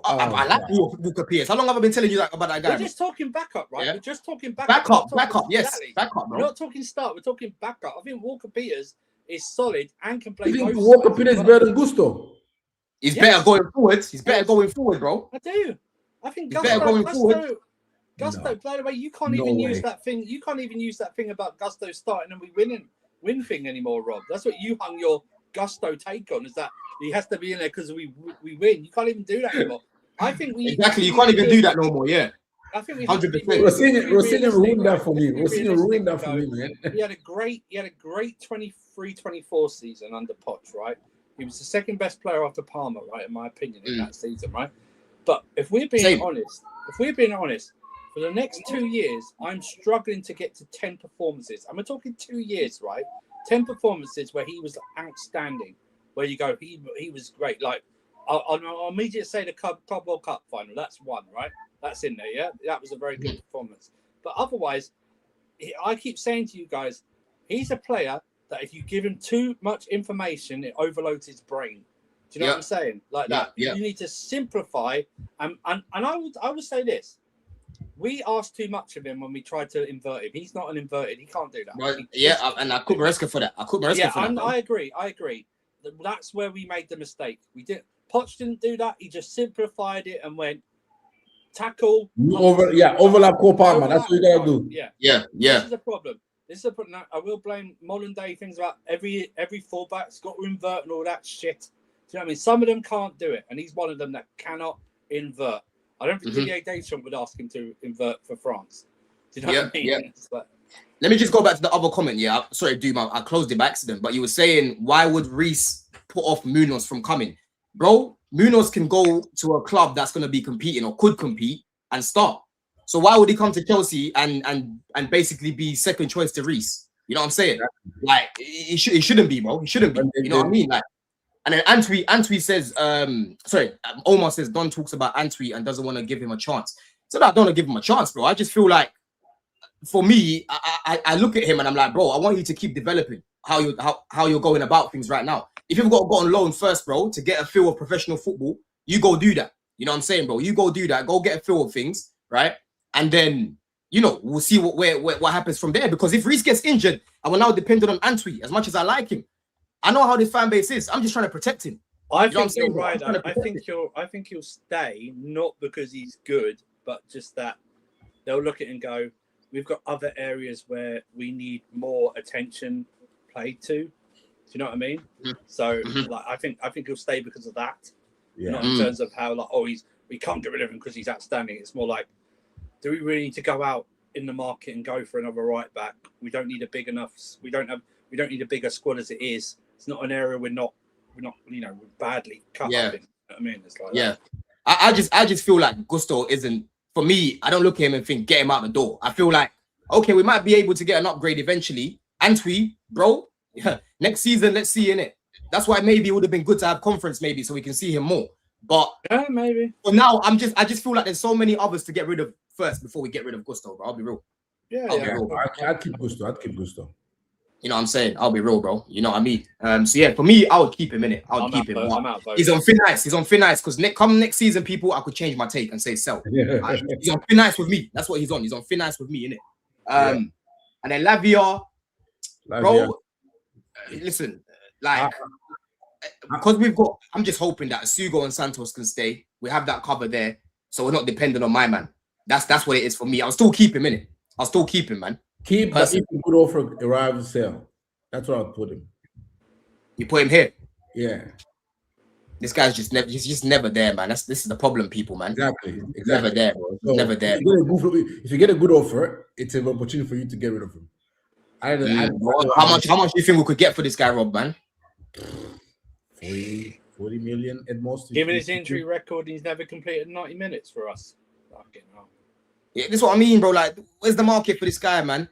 [SPEAKER 1] I like Walker Peters. How long have I been telling you about that guy?
[SPEAKER 2] We're just talking backup, right?
[SPEAKER 1] Yeah.
[SPEAKER 2] We're just talking
[SPEAKER 1] Backup, yes,
[SPEAKER 2] exactly.
[SPEAKER 1] backup, bro.
[SPEAKER 2] We're not talking start. We're talking backup. I think Walker Peters is solid and can play.
[SPEAKER 4] You think
[SPEAKER 2] both
[SPEAKER 4] Walker
[SPEAKER 2] sides
[SPEAKER 4] Peters
[SPEAKER 2] as
[SPEAKER 4] is
[SPEAKER 2] well.
[SPEAKER 4] better than Gusto?
[SPEAKER 1] He's better going forward. He's better going forward, bro.
[SPEAKER 2] I do. I think
[SPEAKER 1] He's better going forward.
[SPEAKER 2] Gusto, by the way, you can't
[SPEAKER 4] No
[SPEAKER 2] even
[SPEAKER 4] way.
[SPEAKER 2] use that thing. You can't even use that thing about Gusto starting and we win thing anymore, Rob. That's what you hung your Gusto take on, is that he has to be in there because we win. You can't even do that anymore. I think we
[SPEAKER 1] Exactly. You can't even do that no more. Yeah.
[SPEAKER 2] I think we have to be
[SPEAKER 1] 100%.
[SPEAKER 4] Rossini ruined that for me.
[SPEAKER 2] Be
[SPEAKER 4] Rossini
[SPEAKER 2] realistic
[SPEAKER 4] ruined that
[SPEAKER 2] and
[SPEAKER 4] for
[SPEAKER 2] go,
[SPEAKER 4] me, man.
[SPEAKER 2] He had a great 23-24 season under Poch, right? He was the second best player after Palmer, right? In my opinion, in that season, right? But if we're being honest, for the next 2 years, I'm struggling to get to 10 performances. And we're talking 2 years, right? 10 performances where he was outstanding. Where you go, he was great. Like I'll immediately say the Club World Cup final. That's one, right? That's in there, yeah. That was a very good performance. But otherwise, I keep saying to you guys, he's a player that if you give him too much information, it overloads his brain. Do you know what I'm saying? Like that.
[SPEAKER 1] Yeah.
[SPEAKER 2] You need to simplify. And I would say this. We asked too much of him when we tried to invert him. He's not an inverted. He can't do that.
[SPEAKER 1] Right. And I cook Maresca for that.
[SPEAKER 2] I agree. That's where we made the mistake. Poch didn't do that. He just simplified it and went tackle.
[SPEAKER 4] Overlap Copa, man. That's what you gotta do.
[SPEAKER 2] Yeah. This is a problem. I will blame modern day things about every fullback's got to invert and all that shit. Do you know what I mean? Some of them can't do it, and he's one of them that cannot invert. I don't think Didier Deschamps would ask him to invert for France. Do you know what I mean?
[SPEAKER 1] Yeah. Let me just go back to the other comment. Yeah, sorry, Duma, I closed it by accident. But you were saying, why would Reece put off Munoz from coming? Bro, Munoz can go to a club that's going to be competing or could compete and start. So why would he come to Chelsea and basically be second choice to Reece? You know what I'm saying? Like, he shouldn't be, bro. He shouldn't be. You know what I mean? Like, and then Antwi says, Omar says Don talks about Antwi and doesn't want to give him a chance. So I don't want to give him a chance, bro. I just feel like, for me, I look at him and I'm like, bro, I want you to keep developing how you're going about things right now. If you've got to go on loan first, bro, to get a feel of professional football, you go do that. You know what I'm saying, bro? You go do that. Go get a feel of things, right? And then, we'll see what happens from there. Because if Reece gets injured, I will now depend on Antwi as much as I like him. I know how this fan base is. I'm just trying to protect him.
[SPEAKER 2] I think you're right. I think he'll stay, not because he's good, but just that they'll look at it and go, we've got other areas where we need more attention played to. Do you know what I mean? So like I think he'll stay because of that.
[SPEAKER 4] Yeah.
[SPEAKER 2] Not in terms of how we can't get rid of him because he's outstanding. It's more like, do we really need to go out in the market and go for another right back? We don't need a big enough. We don't need a bigger squad as it is. It's not an area we're we're badly cut.
[SPEAKER 1] Yeah.
[SPEAKER 2] I think. You know what I mean, it's like
[SPEAKER 1] that. I just feel like Gusto isn't, for me. I don't look at him and think get him out the door. I feel like, okay, we might be able to get an upgrade eventually. Antwi, bro, next season, let's see in it. That's why maybe it would have been good to have conference maybe so we can see him more. But
[SPEAKER 2] maybe.
[SPEAKER 1] For now, I just feel like there's so many others to get rid of first before we get rid of Gusto, bro. I'll be real.
[SPEAKER 2] Yeah,
[SPEAKER 4] I'd keep Gusto.
[SPEAKER 1] You know what I'm saying? I'll be real, bro. You know what I mean? So yeah, for me, I would keep him in it. I would keep him.
[SPEAKER 2] I'm out voting.
[SPEAKER 1] He's on thin ice. He's on thin ice because come next season, people, I could change my take and say sell. He's on thin ice with me. That's what he's on. He's on thin ice with me, innit? And then Lavia, bro. Listen, like because we've got. I'm just hoping that Sugo and Santos can stay. We have that cover there, so we're not dependent on my man. That's what it is for me. I'll still keep him in it. I'll still keep him, man.
[SPEAKER 4] Keep, but if a good offer arrives, sell. That's what I'll put him.
[SPEAKER 1] You put him here.
[SPEAKER 4] Yeah.
[SPEAKER 1] This guy's just never. He's just never there, man. This is the problem, people, man.
[SPEAKER 4] Exactly.
[SPEAKER 1] Never there, bro.
[SPEAKER 4] So
[SPEAKER 1] never there.
[SPEAKER 4] If you get a good offer, it's an opportunity for you to get rid of him.
[SPEAKER 1] How much do you think we could get for this guy, Rob, man?
[SPEAKER 4] 40 million at most.
[SPEAKER 2] Given his injury record, he's never completed 90 minutes for us. Fucking hell.
[SPEAKER 1] Yeah, this is what I mean, bro. Like, where's the market for this guy, man?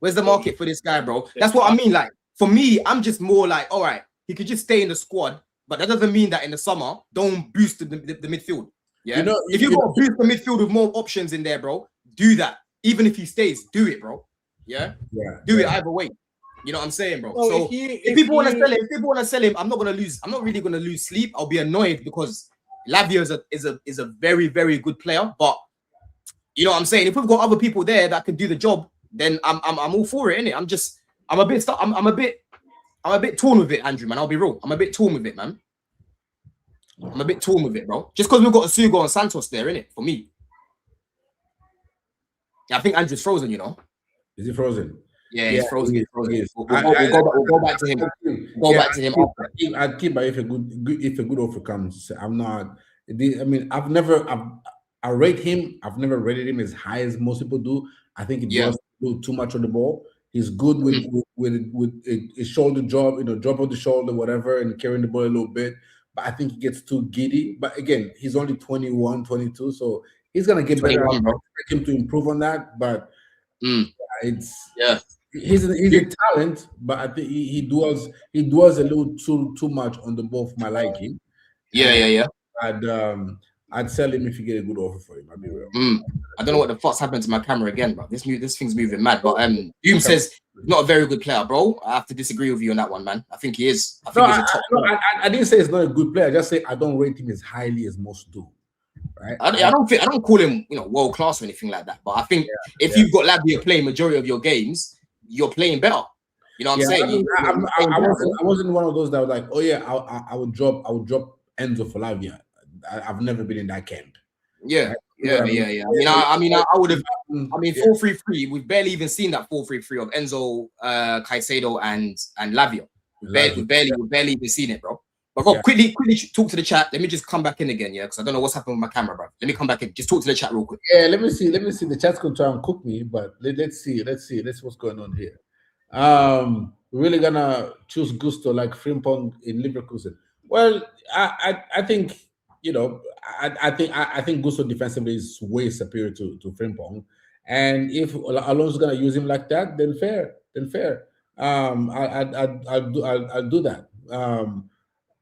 [SPEAKER 1] Where's the market for this guy, bro? That's what I mean. Like, for me, I'm just more like, all right, he could just stay in the squad, but that doesn't mean that in the summer, don't boost the midfield. Yeah, if you got to boost the midfield with more options in there, bro, do that. Even if he stays, do it, bro. Yeah, do it either way. You know what I'm saying, bro?
[SPEAKER 2] Well,
[SPEAKER 1] so if people want to sell him, I'm not really gonna lose sleep. I'll be annoyed because Lavia is a very, very good player. But you know what I'm saying? If we've got other people there that can do the job, then I'm all for it, innit? I'm a bit torn with it, Andrew, man. I'll be real. I'm a bit torn with it, man. I'm a bit torn with it, bro. Just because we've got Sugo and Santos there, innit? For me. Yeah, I think Andrew's frozen, you know.
[SPEAKER 4] Is he frozen?
[SPEAKER 1] Yeah, he's frozen. He's frozen. We'll go back to him. Back to him.
[SPEAKER 4] I'd keep, but if a good offer comes, I'm not. I mean, I rate him. I've never rated him as high as most people do. I think he does do too much on the ball. He's good with a shoulder job, drop on the shoulder, whatever, and carrying the ball a little bit. But I think he gets too giddy. But again, he's only 21, 22, so he's gonna get better. I expect him to improve on that, but he's a talent, but I think he dwells a little too much on the ball for my liking.
[SPEAKER 1] Yeah.
[SPEAKER 4] I'd sell him if you get a good offer for him. I'll be real.
[SPEAKER 1] I don't know what the fuck's happened to my camera again, bro. This thing's moving mad. But Doom says he's not a very good player, bro. I have to disagree with you on that one, man. I think he is. I think he's a top player.
[SPEAKER 4] I didn't say he's not a good player. I just say I don't rate him as highly as most do. Right?
[SPEAKER 1] I don't call him world class or anything like that. But I think if you've got Lavia playing majority of your games, you're playing better. You know what I'm saying?
[SPEAKER 4] I wasn't one of those that was like, oh yeah, I would drop Enzo for Lavia. I've never been in that camp.
[SPEAKER 1] Yeah. I would have. 4-3-3. We've barely even seen that 4-3-3 of Enzo, Caicedo, and Lavia. We've barely even seen it, bro. But Rob, quickly talk to the chat. Let me just come back in again, because I don't know what's happened with my camera, bro. Let me come back in. Just talk to the chat real quick.
[SPEAKER 4] Yeah, let me see. The chat's gonna try and cook me, but let's see. Let's what's going on here. We're really gonna choose Gusto like Frimpong in Leverkusen. Well, I think. I think Gusto defensively is way superior to Frimpong, and if Alonso's gonna use him like that, then fair. I'll do that.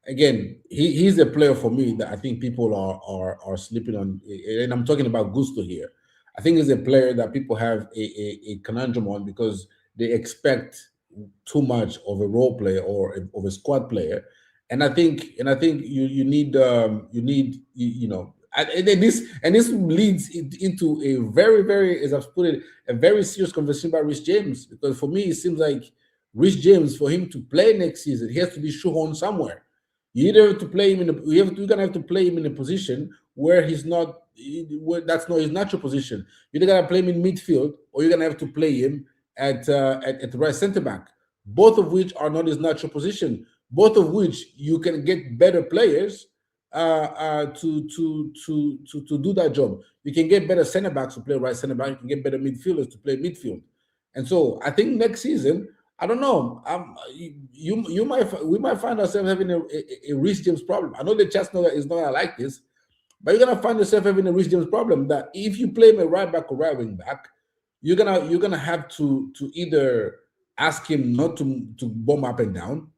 [SPEAKER 4] Again, he's a player for me that I think people are sleeping on, and I'm talking about Gusto here. I think he's a player that people have a conundrum on because they expect too much of a role player or of a squad player. And I think you need and this leads into a very, very, as I've put it, a very serious conversation about Reece James, because for me it seems like Reece James, for him to play next season, he has to be shoehorned somewhere. You either have to play him you're gonna have to play him in a position where that's not his natural position. You're either gonna play him in midfield or you're gonna have to play him at the right centre back, both of which are not his natural position. Both of which you can get better players to do that job. You can get better center backs to play right center back. You can get better midfielders to play midfield. And so I think next season, I don't know. We might find ourselves having a Reece James problem. I know the chat's is not like this, but you're gonna find yourself having a Reece James problem. That if you play him a right back or right wing back, you're gonna have to either ask him not to bomb up and down.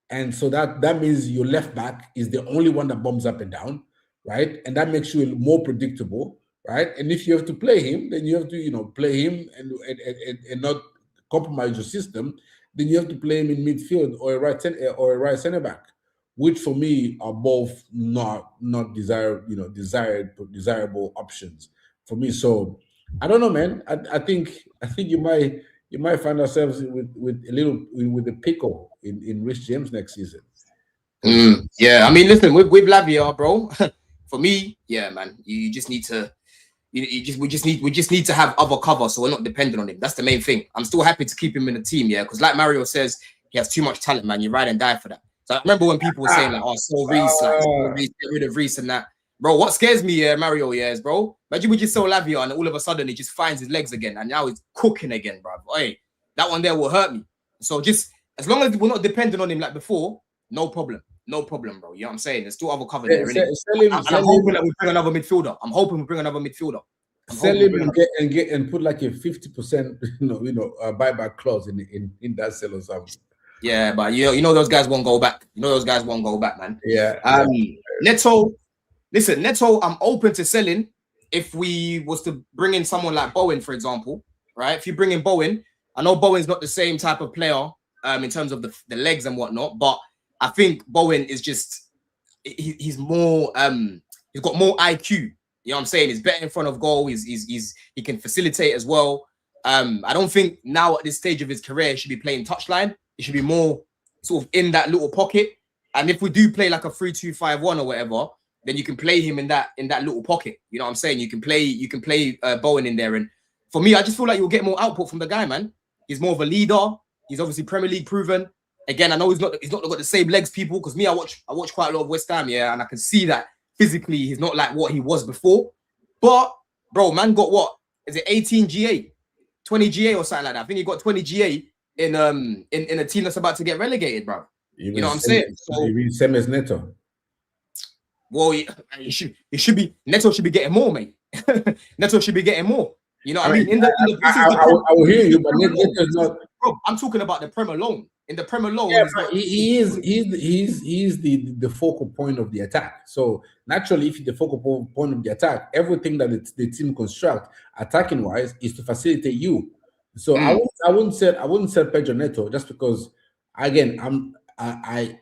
[SPEAKER 4] And so that means your left back is the only one that bombs up and down, right? And that makes you more predictable, right? And if you have to play him, then you have to, play him and not compromise your system. then you have to play him in midfield or a right centre back, which for me are both not desirable options for me. So I don't know, man. I think you might find ourselves with a pickle in Reece James next season.
[SPEAKER 1] Yeah, I mean, listen, with Lavia, bro. For me, yeah, man, you just need to. We just need to have other cover, so we're not dependent on him. That's the main thing. I'm still happy to keep him in the team, yeah, because like Mario says, he has too much talent, man. You ride and die for that. So I remember when people were saying like, "Oh, so Reece, get rid of Reece and that." Bro, what scares me, Mario, is, bro. Imagine we just saw Lavia and all of a sudden he just finds his legs again and now he's cooking again, bro. Hey, that one there will hurt me. So just as long as we're not dependent on him like before, no problem. No problem, bro. You know what I'm saying? There's still other cover there, innit? I'm hoping that we bring another midfielder. Sell
[SPEAKER 4] him and put like a 50%, buyback clause in that sell or something.
[SPEAKER 1] Yeah, but you know those guys won't go back. Man.
[SPEAKER 4] Yeah.
[SPEAKER 1] Neto, listen, Neto, I'm open to selling if we was to bring in someone like Bowen, for example, right? If you bring in Bowen, I know Bowen's not the same type of player in terms of the legs and whatnot, but I think Bowen is just he's more he's got more IQ. You know what I'm saying? He's better in front of goal. He can facilitate as well. I don't think now at this stage of his career he should be playing touchline. He should be more sort of in that little pocket. And if we do play like a 3-2-5-1 or whatever, then you can play him in that little pocket. You know what I'm saying? You can play Bowen in there. And for me, I just feel like you'll get more output from the guy, man. He's more of a leader. He's obviously Premier League proven. Again, I know he's not got the same legs, people, because me, I watch quite a lot of West Ham, yeah, and I can see that physically he's not like what he was before. But bro, man got what? Is it 18 GA, 20 GA or something like that? I think he got 20 GA in a team that's about to get relegated, bro. You know what I'm saying?
[SPEAKER 4] So same as Neto.
[SPEAKER 1] Well, he should be Neto should be getting more, mate. Neto should be getting more. You know what I mean?
[SPEAKER 4] I will hear you, but Neto's not.
[SPEAKER 1] Bro, I'm talking about the Premier alone. In the Premier alone,
[SPEAKER 4] yeah, he's the focal point of the attack. So naturally, if he's the focal point of the attack, everything that the team construct attacking wise is to facilitate you. So I wouldn't say Pedro Neto just because again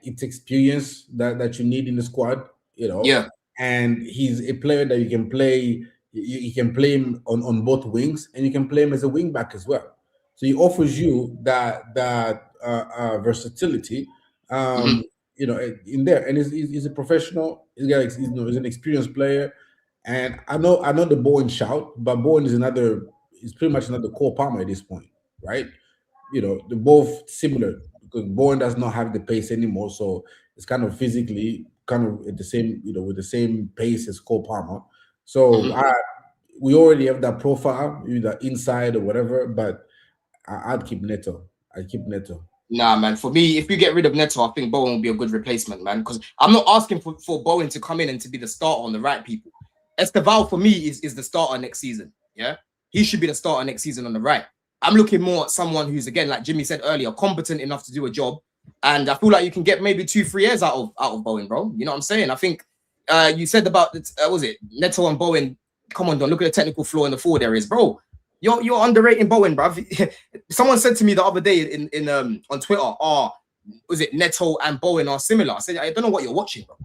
[SPEAKER 4] it's experience that you need in the squad, you know.
[SPEAKER 1] Yeah.
[SPEAKER 4] And he's a player that you can play. You can play him on both wings, and you can play him as a wing back as well. So he offers you that versatility, you know, in there. And he's a professional. He's an experienced player. And I know the Bowen shout, but Bowen is pretty much another Cole Palmer at this point, right? You know, they're both similar because Bowen does not have the pace anymore, so it's kind of physically kind of at the same, you know, with the same pace as Cole Palmer. So we already have that profile, either inside or whatever, but I'd keep Neto.
[SPEAKER 1] Nah, man. For me, if you get rid of Neto, I think Bowen will be a good replacement, man. Because I'm not asking for Bowen to come in and to be the starter on the right people. Esteval for me is the starter next season. Yeah, he should be the starter next season on the right. I'm looking more at someone who's, again, like Jimmy said earlier, competent enough to do a job. And I feel like you can get maybe 2-3 years out of Bowen, bro. You know what I'm saying? I think you said about was it Neto and Bowen? Come on, don't look at the technical flaw in the forward areas, bro. You're underrating Bowen, bro. Someone said to me the other day in on Twitter, was it Neto and Bowen are similar? I said, I don't know what you're watching, bro.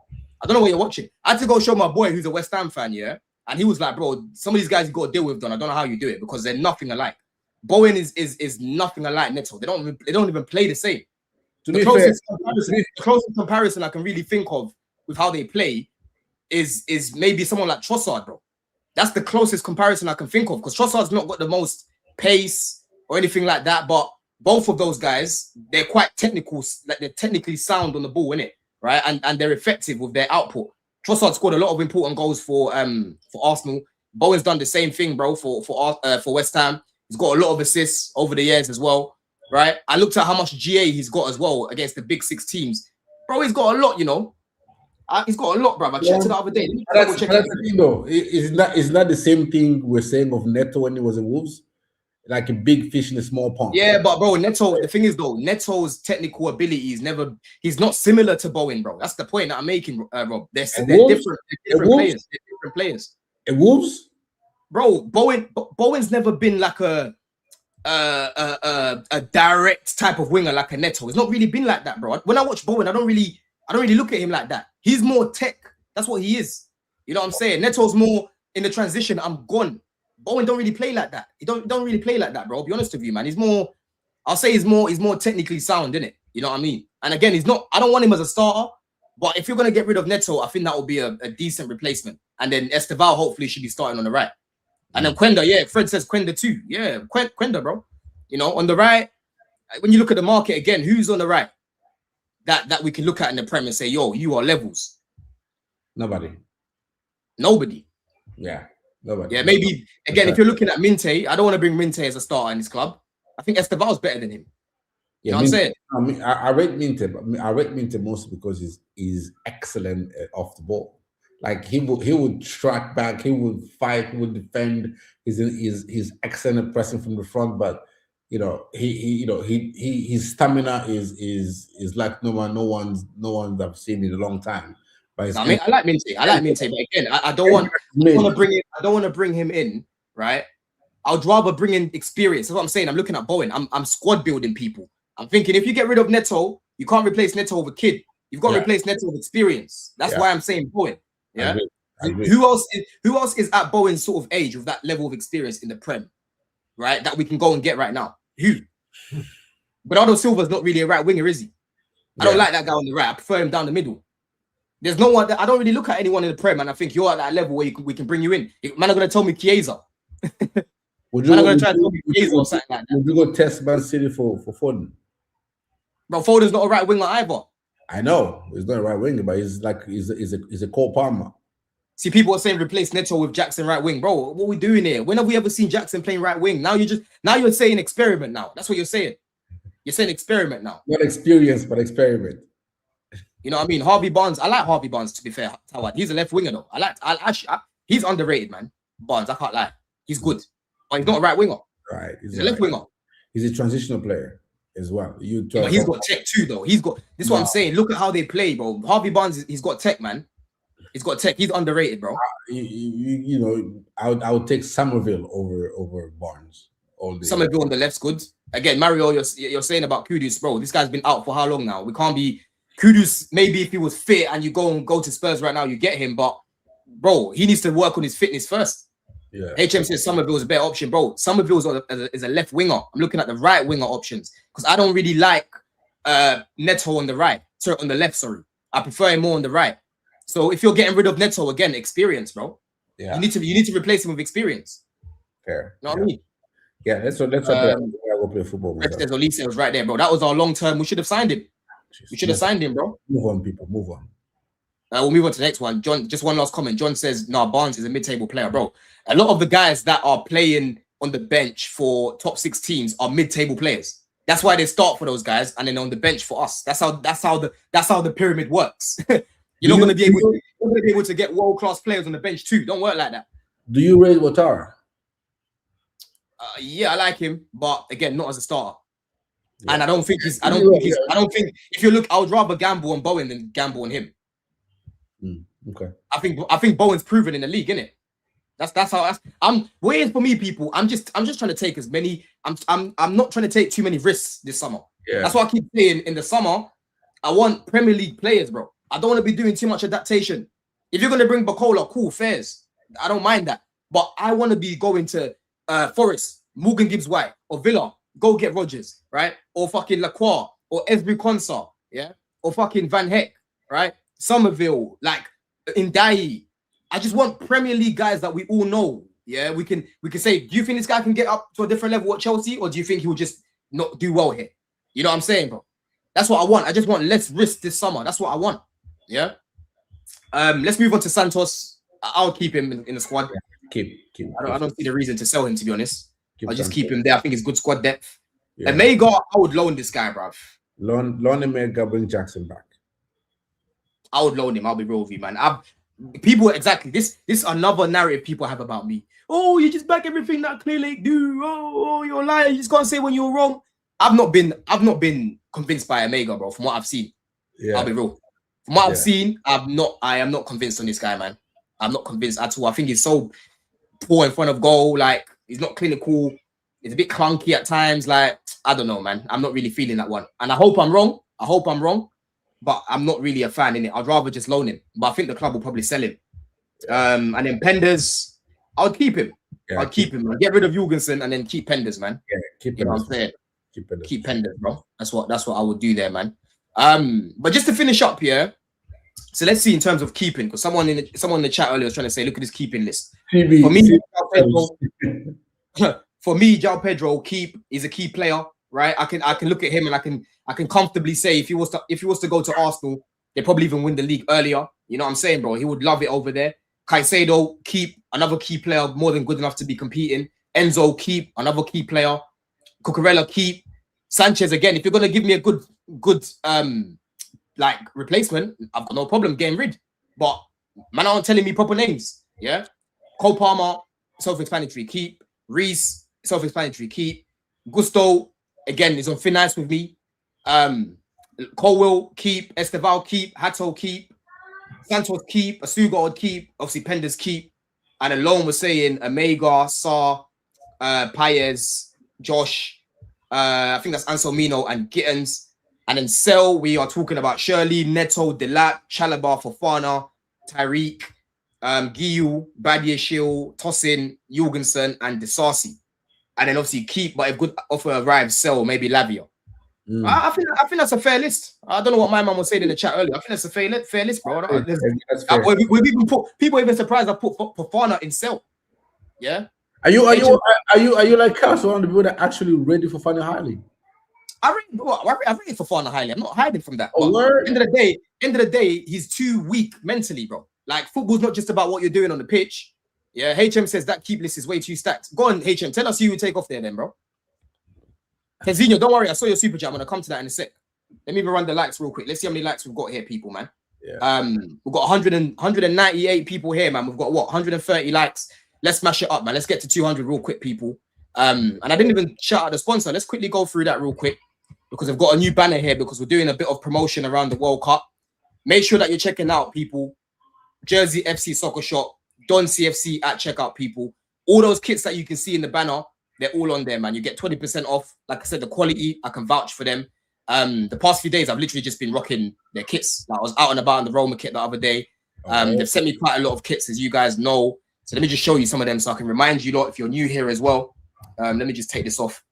[SPEAKER 1] I don't know what you're watching. I had to go show my boy who's a West Ham fan, yeah, and he was like, bro, some of these guys you got to deal with, Don. I don't know how you do it because they're nothing alike. Bowen is nothing alike Neto. They don't even play the same. The closest comparison I can really think of with how they play is maybe someone like Trossard, bro. That's the closest comparison I can think of because Trossard's not got the most pace or anything like that, but both of those guys, they're quite technical, like they're technically sound on the ball, innit? Right? And they're effective with their output. Trossard scored a lot of important goals for Arsenal. Bowen's done the same thing, bro, for West Ham. He's got a lot of assists over the years as well, right? I looked at how much GA he's got as well against the big six teams. Bro, he's got a lot, you know. He's got a lot, bro. I checked it the other day.
[SPEAKER 4] That's the thing, though. It's not the same thing we're saying of Neto when he was at Wolves, like a big fish in a small pond.
[SPEAKER 1] Yeah, but bro, Neto. The thing is, though, Neto's technical ability is he's not similar to Bowen, bro. That's the point that I'm making, Rob. They're different players. They're different players.
[SPEAKER 4] At Wolves,
[SPEAKER 1] bro. Bowen's never been like a a direct type of winger like a Neto. It's not really been like that, bro. When I watch Bowen, I don't really look at him like that. He's more tech. That's what he is. You know what I'm saying? Neto's more in the transition. I'm gone. Bowen don't really play like that. He don't really play like that, bro. I'll be honest with you, man. He's more. I'll say he's more technically sound, innit? You know what I mean? And again, he's not. I don't want him as a starter. But if you're gonna get rid of Neto, I think that will be a decent replacement. And then Esteval hopefully should be starting on the right. And then Quenda, yeah, Fred says Quenda too. Yeah, Quenda, bro. You know, on the right, when you look at the market again, who's on the right that we can look at in the Prem and say, yo, you are levels?
[SPEAKER 4] Nobody. Yeah, nobody.
[SPEAKER 1] Yeah, maybe again, if you're looking at Minte, I don't want to bring Minte as a starter in this club. I think Esteval's better than him. You know what I'm saying?
[SPEAKER 4] I mean, I rate Minte, but I rate Minte mostly because he's excellent off the ball. Like he would strike back, he would fight, he would defend. He's excellent at pressing from the front, but you know his stamina is like no one's I've seen in a long time. But
[SPEAKER 1] I mean, I like Minte, but again, I don't want to bring him in, right? I'd rather bring in experience. That's what I'm saying. I'm looking at Bowen. I'm squad building people. I'm thinking if you get rid of Neto, you can't replace Neto with a kid. You've got to replace Neto with experience. That's why I'm saying Bowen. Yeah. I agree. Who else is at Bowen's sort of age with that level of experience in the Prem, right? That we can go and get right now. Who? Bernardo Silva's not really a right winger, is he? I don't like that guy on the right. I prefer him down the middle. There's no one that I don't really look at anyone in the Prem, and I think you're at that level where we can bring you in. Man, are gonna tell me Chiesa.
[SPEAKER 4] Would you go test Man City for Foden?
[SPEAKER 1] Bro, Foden's not a right winger either.
[SPEAKER 4] I know he's not a right winger, but he's a Cole Palmer.
[SPEAKER 1] See, people are saying replace Neto with Jackson right wing, bro. What are we doing here? When have we ever seen Jackson playing right wing? Now you're saying experiment. Now that's what you're saying. You're saying experiment now.
[SPEAKER 4] Not experience, but experiment.
[SPEAKER 1] You know what I mean? Harvey Barnes. I like Harvey Barnes. To be fair, he's a left winger though. He's underrated, man. Barnes, I can't lie. He's good, but he's not a right winger.
[SPEAKER 4] Right,
[SPEAKER 1] he's a left winger.
[SPEAKER 4] He's a transitional player as well.
[SPEAKER 1] But he's got tech too, though. This is what I'm saying. Look at how they play, bro. Harvey Barnes, he's got tech, man. He's got tech. He's underrated, bro.
[SPEAKER 4] You know, I would take Somerville over Barnes all day.
[SPEAKER 1] Somerville on the left's good. Again, Mario, you're saying about Kudus, bro. This guy's been out for how long now? We can't be Kudus. Maybe if he was fit and you go to Spurs right now, you get him. But bro, he needs to work on his fitness first. Yeah. HM says Somerville's a better option, bro. Somerville is a left winger. I'm looking at the right winger options because I don't really like Neto on the right. Sorry, on the left. Sorry, I prefer him more on the right. So if you're getting rid of Neto again, experience, bro. Yeah, you need to replace him with experience.
[SPEAKER 4] Fair.
[SPEAKER 1] You know what I mean?
[SPEAKER 4] Yeah, let's go play football.
[SPEAKER 1] Olise was right there, bro. That was our long term. We should have signed him. We should have signed him, bro.
[SPEAKER 4] Move on, people. Move on.
[SPEAKER 1] We'll move on to the next one. John, just one last comment. John says, "No, Barnes is a mid-table player, bro." A lot of the guys that are playing on the bench for top 6 teams are mid-table players. That's why they start for those guys, and then on the bench for us. That's how the pyramid works. You're not going to be able to get world-class players on the bench too. Don't work like that.
[SPEAKER 4] Do you rate Ouattara?
[SPEAKER 1] Yeah, I like him, but again, not as a starter. Yeah. And I don't think if you look, I would rather gamble on Bowen than gamble on him.
[SPEAKER 4] Okay.
[SPEAKER 1] I think Bowen's proven in the league, innit? That's how what it is for me, people. I'm just trying to take as many. I'm not trying to take too many risks this summer. Yeah. That's why I keep saying in the summer, I want Premier League players, bro. I don't want to be doing too much adaptation. If you're gonna bring Bacola, cool, fairs. I don't mind that. But I want to be going to Forest, Morgan Gibbs White, or Villa, go get Rodgers, right? Or fucking Lacroix, or Esbury Konsa, yeah? Or fucking Van Heck, right? Somerville, like Ndai. I just want Premier League guys that we all know. Yeah, we can say, do you think this guy can get up to a different level at Chelsea, or do you think he will just not do well here? You know what I'm saying, bro? That's what I want. I just want less risk this summer. That's what I want. Yeah. Let's move on to Santos. I'll keep him in the squad.
[SPEAKER 4] Keep.
[SPEAKER 1] I don't see the reason to sell him, to be honest. I'll just keep him there. I think it's good squad depth. Yeah. And Mega, I would loan this guy, bruv.
[SPEAKER 4] Loan him, Mega, bring Jackson back.
[SPEAKER 1] I would loan him. I'll be real with you, man. People exactly this another narrative people have about me. Oh, you just back everything that Clear Lake do. Oh, you're a liar. You just can't say when you're wrong. I've not been convinced by Omega, bro. From what I've seen, I'll be real. From what I've seen, I am not convinced on this guy, man. I'm not convinced at all. I think he's so poor in front of goal. Like he's not clinical. It's a bit clunky at times. Like, I don't know, man. I'm not really feeling that one. And I hope I'm wrong. But I'm not really a fan in it. I'd rather just loan him. But I think the club will probably sell him. And then Penders, I would keep him.
[SPEAKER 4] Yeah,
[SPEAKER 1] I'd keep him, man. Get rid of Jorgensen and then keep Penders, man.
[SPEAKER 4] Yeah, keep
[SPEAKER 1] you know
[SPEAKER 4] Penders.
[SPEAKER 1] what I'm saying?
[SPEAKER 4] Keep
[SPEAKER 1] Penders, bro. That's what I would do there, man. But just to finish up here, so let's see in terms of keeping, because someone in the chat earlier was trying to say, look at this keeping list. For me, João Pedro is a key player, right? I can look at him and I can comfortably say if he was to go to Arsenal, they probably even win the league earlier. You know what I'm saying, bro? He would love it over there. Caicedo, keep, another key player, more than good enough to be competing. Enzo, keep, another key player. Cucurella, keep. Sanchez, again, if you're gonna give me a good like replacement, I've got no problem getting rid. But man aren't telling me proper names. Yeah. Cole Palmer, self-explanatory, keep. Reece, self-explanatory, keep. Gusto, again, is on thin ice with me. Colwell, keep. Esteval, keep. Hato, keep. Santos, keep. Asuga, keep. Obviously, Penders, keep. And alone was saying Omega, Sar, Paez, Josh, I think that's Anselmino and Gittens. And then sell, we are talking about Shirley, Neto, Delat, Chalobah, Fofana, Tyreek, Guiu, Badiashil, Tosin, Jorgensen, and Disasi. And then obviously keep, but if good offer arrives, sell, maybe Lavia. I think that's a fair list. I don't know what my man was saying in the chat earlier. I think that's a fair list, bro. We've even put people even surprised I put Fofana in sell. Yeah.
[SPEAKER 4] Are you like Cass, one of the people that actually ready for Fofana highly?
[SPEAKER 1] I rate Fofana highly. I'm not hiding from that.
[SPEAKER 4] Oh,
[SPEAKER 1] but end of the day, he's too weak mentally, bro. Like, football's not just about what you're doing on the pitch. Yeah, HM says that keep list is way too stacked. Go on, HM. Tell us who you would take off there then, bro. Tezinho, don't worry. I saw your super chat. I'm going to come to that in a sec. Let me even run the likes real quick. Let's see how many likes we've got here, people, man.
[SPEAKER 4] Yeah.
[SPEAKER 1] We've got 198 people here, man. We've got, 130 likes. Let's smash it up, man. Let's get to 200 real quick, people. And I didn't even shout out the sponsor. Let's quickly go through that real quick because I've got a new banner here because we're doing a bit of promotion around the World Cup. Make sure that you're checking out, people. Jersey FC Soccer Shop, Don CFC at checkout, people. All those kits that you can see in the banner, they're all on there, man. You get 20% off. Like I said, the quality, I can vouch for them. The past few days, I've literally just been rocking their kits. Like I was out and about in the Roma kit the other day. They've sent me quite a lot of kits, as you guys know. So let me just show you some of them so I can remind you lot if you're new here as well. Let me just take this off.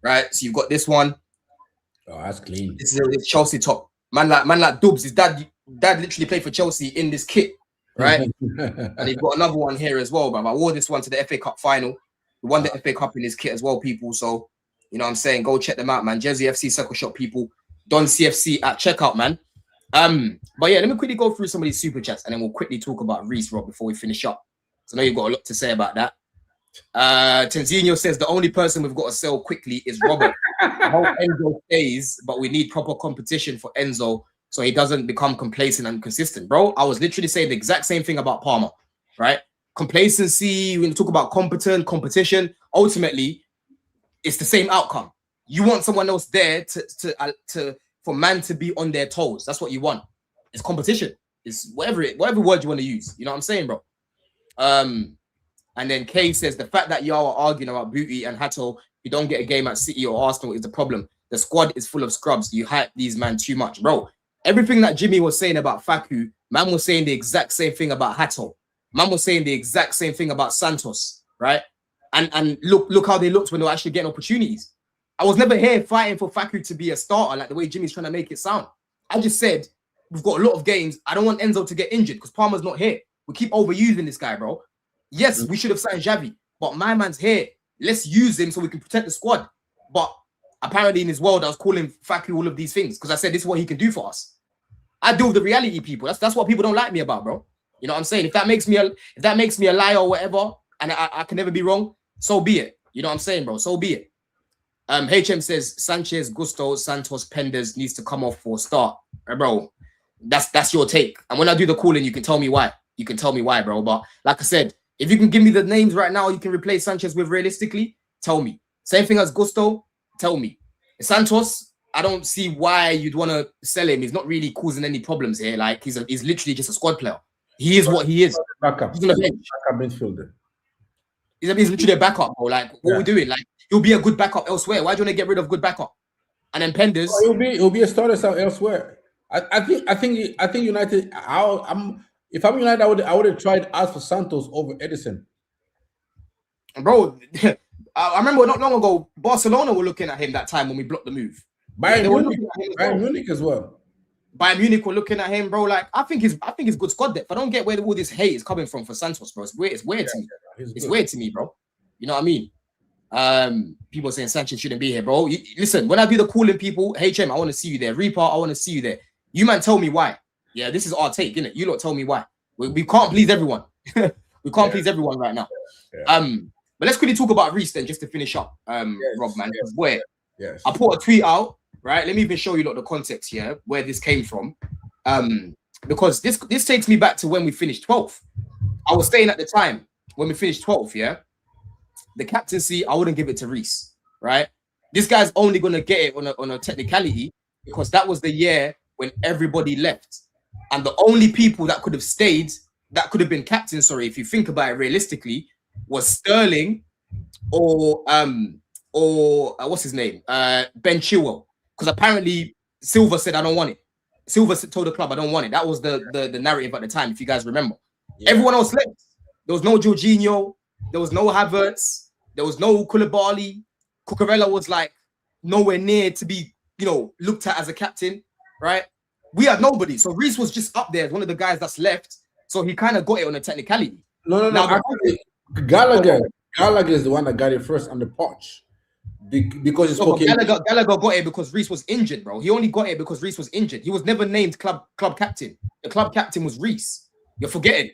[SPEAKER 1] Right, so you've got this one.
[SPEAKER 4] Oh, that's clean.
[SPEAKER 1] This is a Chelsea top. Man like Dubs, his dad literally played for Chelsea in this kit, right? And he's got another one here as well, but I wore this one to the FA Cup final. We won the FA Cup in his kit as well, people. So, you know what I'm saying? Go check them out, man. Jersey FC Circle Shop, people. Don CFC at checkout, man. But yeah, let me quickly go through some of these super chats and then we'll quickly talk about Reece, Rob, before we finish up. So I know you've got a lot to say about that. Tenzino says the only person we've got to sell quickly is Robert. I hope Enzo stays, but we need proper competition for Enzo so he doesn't become complacent and consistent. Bro, I was literally saying the exact same thing about Palmer, right? Complacency, when you talk about competition, ultimately, it's the same outcome. You want someone else there for man to be on their toes. That's what you want. It's competition. It's whatever word you want to use. You know what I'm saying, bro? And then Kay says the fact that y'all are arguing about Booty and Hato, you don't get a game at City or Arsenal is the problem. The squad is full of scrubs. You hype these man too much, bro. Everything that Jimmy was saying about Faku, man was saying the exact same thing about Hato. Man was saying the exact same thing about Santos, right? And look how they looked when they were actually getting opportunities. I was never here fighting for Faku to be a starter like the way Jimmy's trying to make it sound. I just said we've got a lot of games. I don't want Enzo to get injured because Palmer's not here. We keep overusing this guy, bro. Yes, we should have signed Xavi, but my man's here. Let's use him so we can protect the squad. But apparently in his world, I was calling Faku all of these things because I said this is what he can do for us. I deal with the reality, people. That's what people don't like me about, bro. You know what I'm saying? If that makes me a liar or whatever, and I can never be wrong, so be it. You know what I'm saying, bro? So be it. HM says Sanchez, Gusto, Santos, Penders needs to come off for a start. Bro, that's your take. And when I do the calling, you can tell me why. You can tell me why, bro. But like I said, if you can give me the names right now, you can replace Sanchez with realistically, tell me. Same thing as Gusto, tell me. Santos, I don't see why you'd want to sell him. He's not really causing any problems here. Like he's literally just a squad player. He is what he is.
[SPEAKER 4] Backup.
[SPEAKER 1] He's on the bench.
[SPEAKER 4] Backup midfielder.
[SPEAKER 1] He's literally a backup, bro. Like what we're doing, like he'll be a good backup elsewhere. Why do you want to get rid of good backup? And then Penders,
[SPEAKER 4] He'll be a starter elsewhere. I think United. If I'm United, I would have tried Alpha Santos over Edison.
[SPEAKER 1] bro. I remember not long ago, Barcelona were looking at him that time when we blocked the move.
[SPEAKER 4] Bayern Munich as well.
[SPEAKER 1] Bayern Munich were looking at him, bro. Like I think he's good squad depth. I don't get where all this hate is coming from for Santos, bro. It's weird to me. It's weird to me, bro. You know what I mean? People saying Sanchez shouldn't be here, bro. Listen, when I do the calling people, HM, I want to see you there. Reaper, I want to see you there. You man, tell me why. Yeah, this is our take, innit? You lot tell me why. We can't please everyone. We can't please everyone right now. Yeah. But let's quickly talk about Reece then, just to finish up, Rob, man. Where I put a tweet out, right? Let me even show you lot the context here, where this came from. Because this takes me back to when we finished 12th. I was saying at the time when we finished 12th, yeah, the captaincy, I wouldn't give it to Reece, right? This guy's only gonna get it on a technicality because that was the year when everybody left, and the only people that could have stayed, that could have been captain. Sorry, if you think about it realistically, was Sterling or what's his name, Ben Chilwell, because apparently Silva said I don't want it. Silva told the club I don't want it. That was the narrative at the time, if you guys remember. Yeah. Everyone else left. There was no Jorginho. There was no Havertz. There was no Koulibaly. Cucurella was like nowhere near to be, looked at as a captain, right? We had nobody. So Reece was just up there as one of the guys that's left. So he kind of got it on a technicality.
[SPEAKER 4] No. Actually, Gallagher is the one that got it first on the Poch. Because it's
[SPEAKER 1] Gallagher got it because Reece was injured, bro. He only got it because Reece was injured. He was never named club captain. The club captain was Reece. You're forgetting.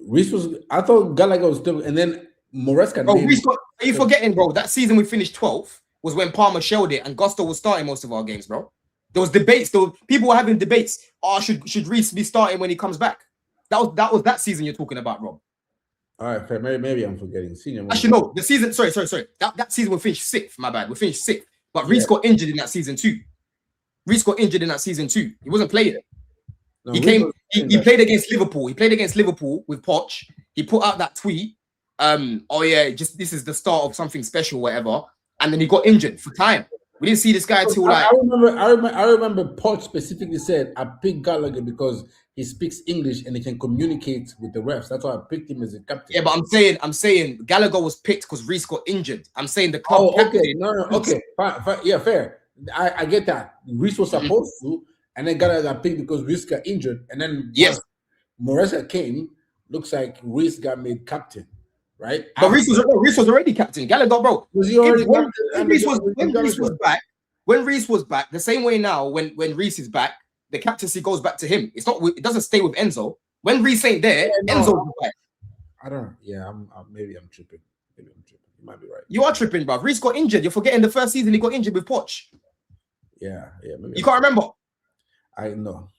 [SPEAKER 4] Reece was. I thought Gallagher was still, and then Moresca.
[SPEAKER 1] Bro, are you forgetting, bro? That season we finished 12th was when Palmer shelled it, and Gusto was starting most of our games, bro. There was debates. People were having debates. Oh, should Reece be starting when he comes back? That was that season you're talking about, Rob.
[SPEAKER 4] All right, fair. Maybe I'm forgetting. Senior.
[SPEAKER 1] Actually, no. The season. Sorry. That season we finished 6th. My bad. We finished 6th. But Reece got injured in that season too. He wasn't playing. No, he played against Liverpool. He played against Liverpool with Poch. He put out that tweet. Just this is the start of something special, whatever. And then he got injured for time. We didn't see this guy until like.
[SPEAKER 4] I remember Poch specifically said, "I picked Gallagher because he speaks English and he can communicate with the refs. That's why I picked him as a captain."
[SPEAKER 1] Yeah, but I'm saying Gallagher was picked because Reece got injured. I'm saying the club captain.
[SPEAKER 4] Okay, no, okay, fine. Yeah, fair. I get that. Reece was supposed to, and then Gallagher got picked because Reece got injured, and then Moresca came. Looks like Reece got made captain, right?
[SPEAKER 1] But Reece was already captain. Gallagher, bro. Was he already when Reece was back, the same way now when Reece is back, the captaincy goes back to him. It doesn't stay with Enzo. When Reece ain't there, Enzo's back.
[SPEAKER 4] I don't know. Yeah, maybe I'm tripping. You might be right.
[SPEAKER 1] You are tripping, bro. Reece got injured. You're forgetting the first season he got injured with Poch.
[SPEAKER 4] Yeah. Maybe
[SPEAKER 1] you can't remember.
[SPEAKER 4] I know.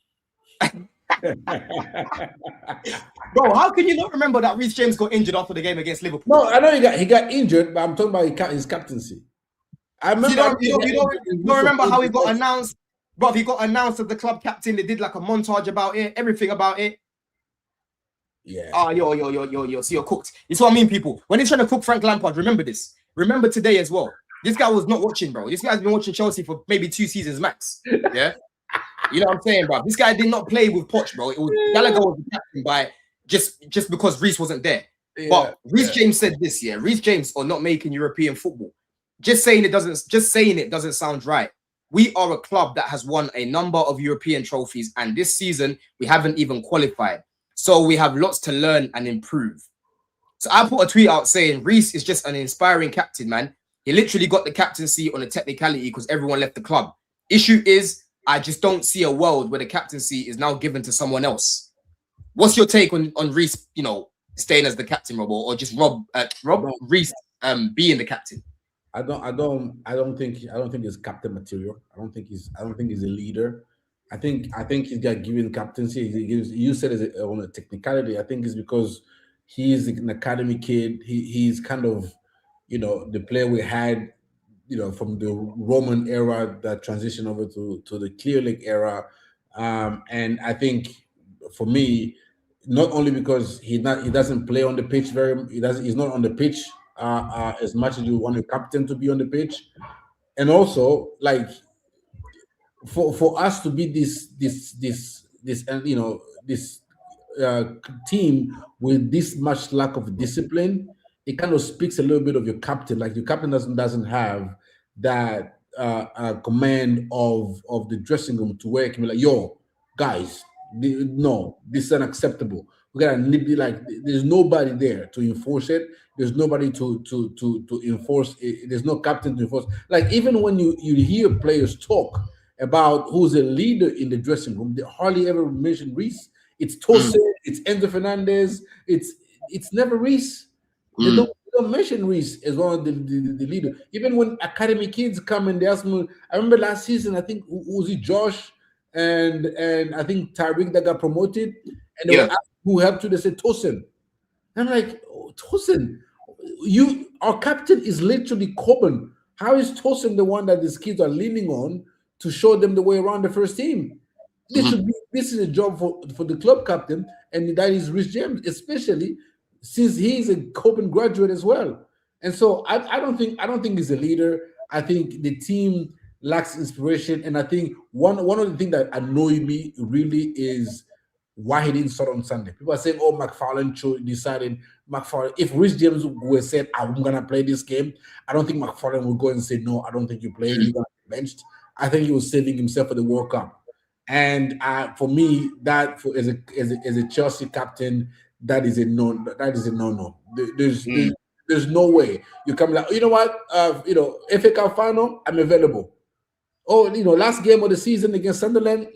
[SPEAKER 1] Bro, how can you not remember that Reece James got injured after the game against Liverpool?
[SPEAKER 4] No, I know he got injured, but I'm talking about his captaincy. I remember. You
[SPEAKER 1] don't remember how he got announced? Bro, he got announced as the club captain. They did like a montage about it, everything about it.
[SPEAKER 4] Yeah.
[SPEAKER 1] Oh, yo. So you're cooked. It's what I mean, people. When he's trying to cook Frank Lampard, remember this. Remember today as well. This guy was not watching, bro. This guy's been watching Chelsea for maybe 2 seasons max. Yeah. You know what I'm saying, bro? This guy did not play with Poch, bro. It was Gallagher was the captain by just because Reece wasn't there. Yeah, but Reece James said this, yeah. Reece James are not making European football. Just saying it doesn't sound right. We are a club that has won a number of European trophies, and this season we haven't even qualified. So we have lots to learn and improve. So I put a tweet out saying Reece is just an inspiring captain, man. He literally got the captaincy on a technicality because everyone left the club. Issue is, I just don't see a world where the captaincy is now given to someone else. What's your take on Reece, staying as the captain, Rob, or just Reece being the captain?
[SPEAKER 4] I don't think he's captain material. I don't think he's a leader. I think he's got given captaincy. You said it on a technicality. I think it's because he's an academy kid. He's kind of, the player we had, from the Roman era that transitioned over to the Clear Lake era. And I think for me, not only because he doesn't play on the pitch he's not on the pitch as much as you want your captain to be on the pitch, and also like for us to be this and this team with this much lack of discipline, it kind of speaks a little bit of your captain. Like your captain doesn't have that command of the dressing room to where it can be like, yo, guys, no, this is unacceptable. We gotta be like, there's nobody there to enforce it. There's nobody to enforce it. There's no captain to enforce. Like even when you hear players talk about who's a leader in the dressing room, they hardly ever mention Reece. It's Tosin, it's Enzo Fernandez, it's never Reece. They don't mention Reece as one of the leader. Even when academy kids come and they ask me, I remember last season, I think was it Josh and I think Tyreek that got promoted, and they were asking who helped you. They said Tosin. I'm like, oh, Tosin, our captain is literally Coben. How is Tosin the one that these kids are leaning on to show them the way around the first team? This is a job for the club captain, and that is Reece James, especially since he's a Coben graduate as well. And so I don't think he's a leader. I think the team lacks inspiration, and I think one of the things that annoy me really is why he didn't start on Sunday. People are saying, "Oh, McFarlane decided." McFarlane, if Reece James would said, "I'm gonna play this game," I don't think McFarlane would go and say, "No, I don't think you play. You're gonna be benched." I think he was saving himself for the World Cup. And for me, that as a Chelsea captain, that is a no. That is a no. There's no way you come like, you know what, FA Cup final, I'm available. Oh, last game of the season against Sunderland,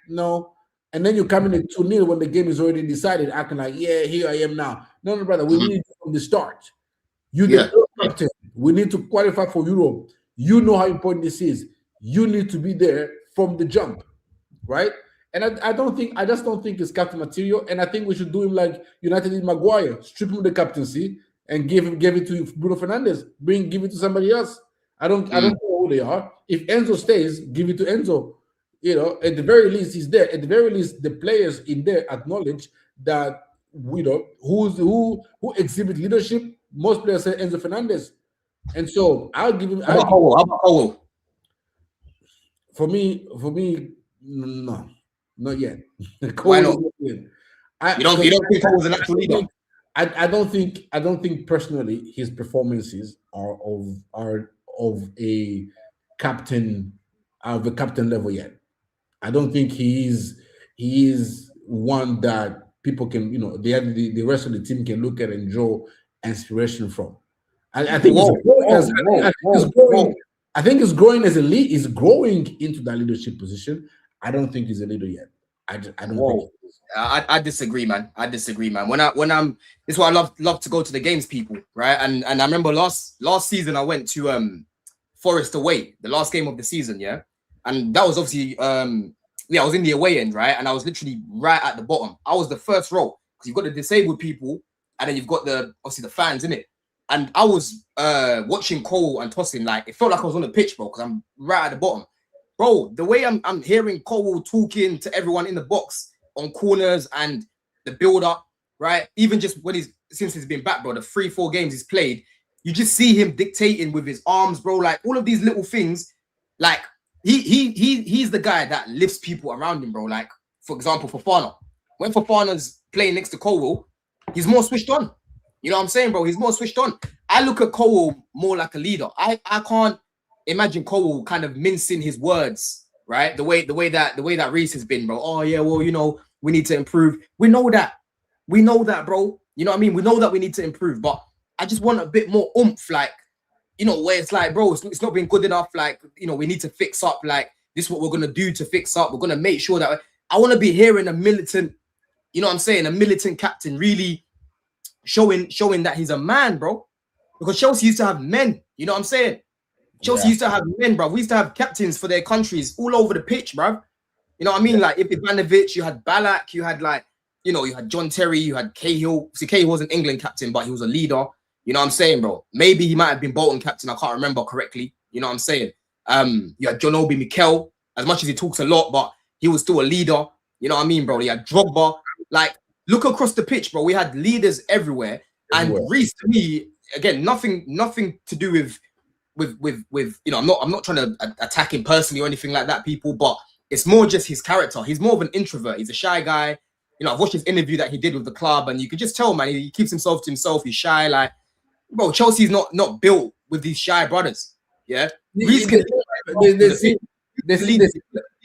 [SPEAKER 4] no. And then you come in at 2-0 when the game is already decided, acting like, yeah, here I am now. No, brother, we need you from the start. You the captain. We need to qualify for Europe. You know how important this is. You need to be there from the jump, right? And I just don't think it's captain material. And I think we should do him like United did Maguire, strip him the captaincy and give it to Bruno Fernandes. Give it to somebody else. I don't know who they are. If Enzo stays, give it to Enzo. At the very least, he's there. At the very least, the players in there acknowledge that who exhibit leadership. Most players say Enzo Fernandez, and so I'll give him. How about Cole? For me, no, not yet.
[SPEAKER 1] Why not? You don't think Cole was an actual leader?
[SPEAKER 4] I don't think personally his performances are of a captain level yet. I don't think he is one that people can, the rest of the team can look at and draw inspiration from. I think he's growing as a lead. He's growing into that leadership position. I don't think he's a leader yet. I don't think.
[SPEAKER 1] I disagree, man. When I'm this is why I love to go to the games, people, right? And I remember last season I went to Forest away, the last game of the season, yeah. And that was obviously, I was in the away end, right? And I was literally right at the bottom. I was the first row because you've got the disabled people, and then you've got the fans in it. And I was watching Cole and Tosin, like it felt like I was on the pitch, bro, because I'm right at the bottom, bro. The way I'm hearing Cole talking to everyone in the box on corners and the build up, right? Even just since he's been back, bro, the 3-4 games he's played, you just see him dictating with his arms, bro. Like all of these little things, like. He's the guy that lifts people around him, bro. Like, for example, Fofana. When Fofana's playing next to Cole, he's more switched on. You know what I'm saying, bro? He's more switched on. I look at Cole more like a leader. I can't imagine Cole kind of mincing his words, right? The way that Reece has been, bro. Oh yeah, well, we need to improve. We know that, bro. You know what I mean? We know that we need to improve, but I just want a bit more oomph, like. Where it's like, bro, it's not been good enough. Like, we need to fix up. Like, this is what we're going to do to fix up. We're going to make sure that I want to be hearing a militant, a militant captain really showing that he's a man, bro. Because Chelsea used to have men. You know what I'm saying? Chelsea used to have men, bro. We used to have captains for their countries all over the pitch, bro. You know what I mean? Like, if Ivanovic, you had Ballack, you had you had John Terry, you had Cahill. See, Cahill wasn't England captain, but he was a leader. You know what I'm saying, bro? Maybe he might have been Bolton captain. I can't remember correctly. You know what I'm saying? You had John Obi Mikel. As much as he talks a lot, but he was still a leader. You know what I mean, bro? He had Drogba. Like, look across the pitch, bro. We had leaders everywhere. And Reece, to me, again, nothing to do with you know, I'm not trying to attack him personally or anything like that, people, but it's more just his character. He's more of an introvert. He's a shy guy. You know, I've watched his interview that he did with the club, and you could just tell, man, he keeps himself to himself. He's shy. Like, bro, Chelsea's not built with these shy brothers. Yeah, Reece can lead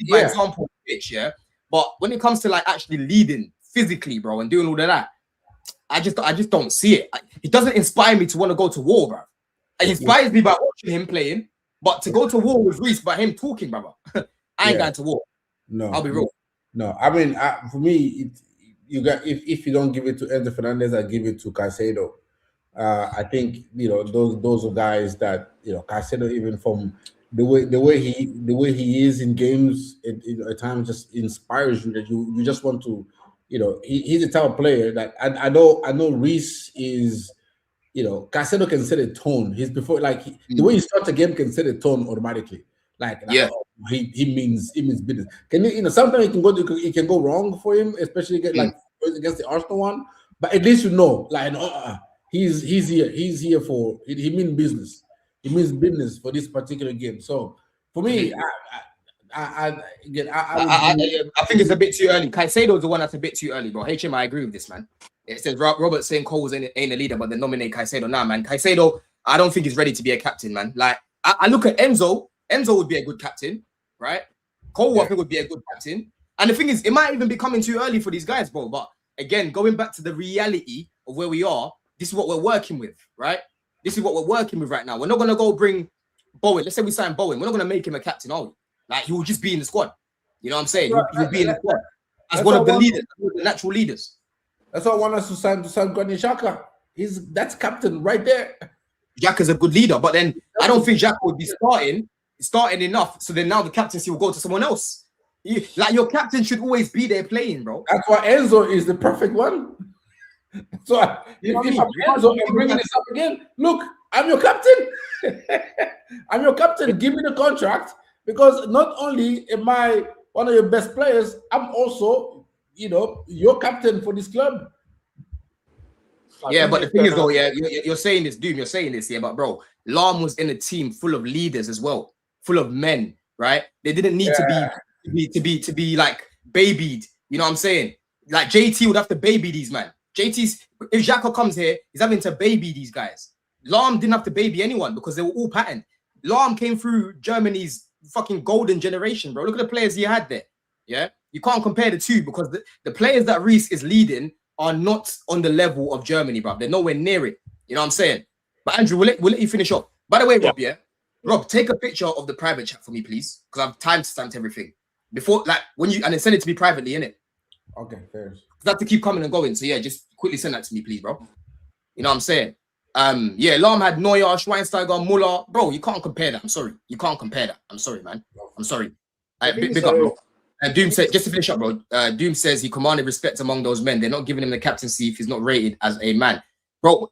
[SPEAKER 1] by example, bitch. Yeah, but when it comes to like actually leading physically, bro, and doing all of that, I just don't see it. It doesn't inspire me to want to go to war, bro. It inspires me by watching him playing, but to go to war with Reece by him talking, brother, I ain't going to war.
[SPEAKER 4] No,
[SPEAKER 1] I'll be real.
[SPEAKER 4] No, I mean, for me, you got if you don't give it to Enzo Fernandez, I give it to Caicedo. I think, you know, those are guys that, you know, Caicedo, even from the way he is in games, it at times just inspires you that you just want to, you know, he's the type of player that I know Reece is. You know, Caicedo can set a tone. He's before, like, the way he starts a game can set a tone automatically. Like
[SPEAKER 1] yeah,
[SPEAKER 4] he means business. Can you know, sometimes it can go wrong for him, especially against the Arsenal one. But at least you know, like, he's here for he means business. He means business for this particular game. So for me, I
[SPEAKER 1] think it's a bit too early. Caicedo's the one that's a bit too early, bro. HM, I agree with this, man. It says Robert saying Cole's ain't a leader, but they nominate Caicedo now, man. Caicedo, I don't think he's ready to be a captain, man. Like, I look at Enzo. Enzo would be a good captain, right? Cole, I think, would be a good captain. And the thing is, it might even be coming too early for these guys, bro. But again, going back to the reality of where we are, this is what we're working with, right? This is what we're working with right now. We're not going to go bring Bowen. Let's say we sign Bowen. We're not going to make him a captain, are we? Like, he will just be in the squad. You know what I'm saying? He'll be in the squad as one of the leaders, the natural leaders.
[SPEAKER 4] That's why I want us to sign Granit Xhaka. That's captain right there.
[SPEAKER 1] Xhaka's a good leader, but then I don't think Xhaka would be starting enough. So then now the captaincy will go to someone else. Like, your captain should always be there playing, bro.
[SPEAKER 4] That's why Enzo is the perfect one. So if I'm Enzo, I'm bringing this up again. Look, I'm your captain. I'm your captain. Give me the contract, because not only am I one of your best players, I'm also, you know, your captain for this club.
[SPEAKER 1] Yeah, but the thing is, though, yeah, you're saying this, Doom. You're saying this, yeah, but bro, Lam was in a team full of leaders as well, full of men, right? They didn't need to be like babied. You know what I'm saying? Like, JT would have to baby these man. If Xhaka comes here, he's having to baby these guys. Lam didn't have to baby anyone because they were all patterned. Lam came through Germany's fucking golden generation, bro. Look at the players he had there. Yeah, you can't compare the two, because the players that Reece is leading are not on the level of Germany, bro. They're nowhere near it. You know what I'm saying? But Andrew, we'll let you finish up. By the way, Rob, Rob, take a picture of the private chat for me, please, because I've time-stamped everything before, like, when you, and then send it to me privately, innit?
[SPEAKER 4] Okay, fair.
[SPEAKER 1] Because I have to keep coming and going. So yeah, just quickly send that to me, please, bro. You know what I'm saying? Yeah, Lam had Neuer, Schweinsteiger, Muller. Bro, you can't compare that. I'm sorry. You can't compare that. I'm sorry, man. I'm sorry. Big up, bro. Doom said, just to finish up, bro. Doom says he commanded respect among those men. They're not giving him the captaincy if he's not rated as a man. Bro,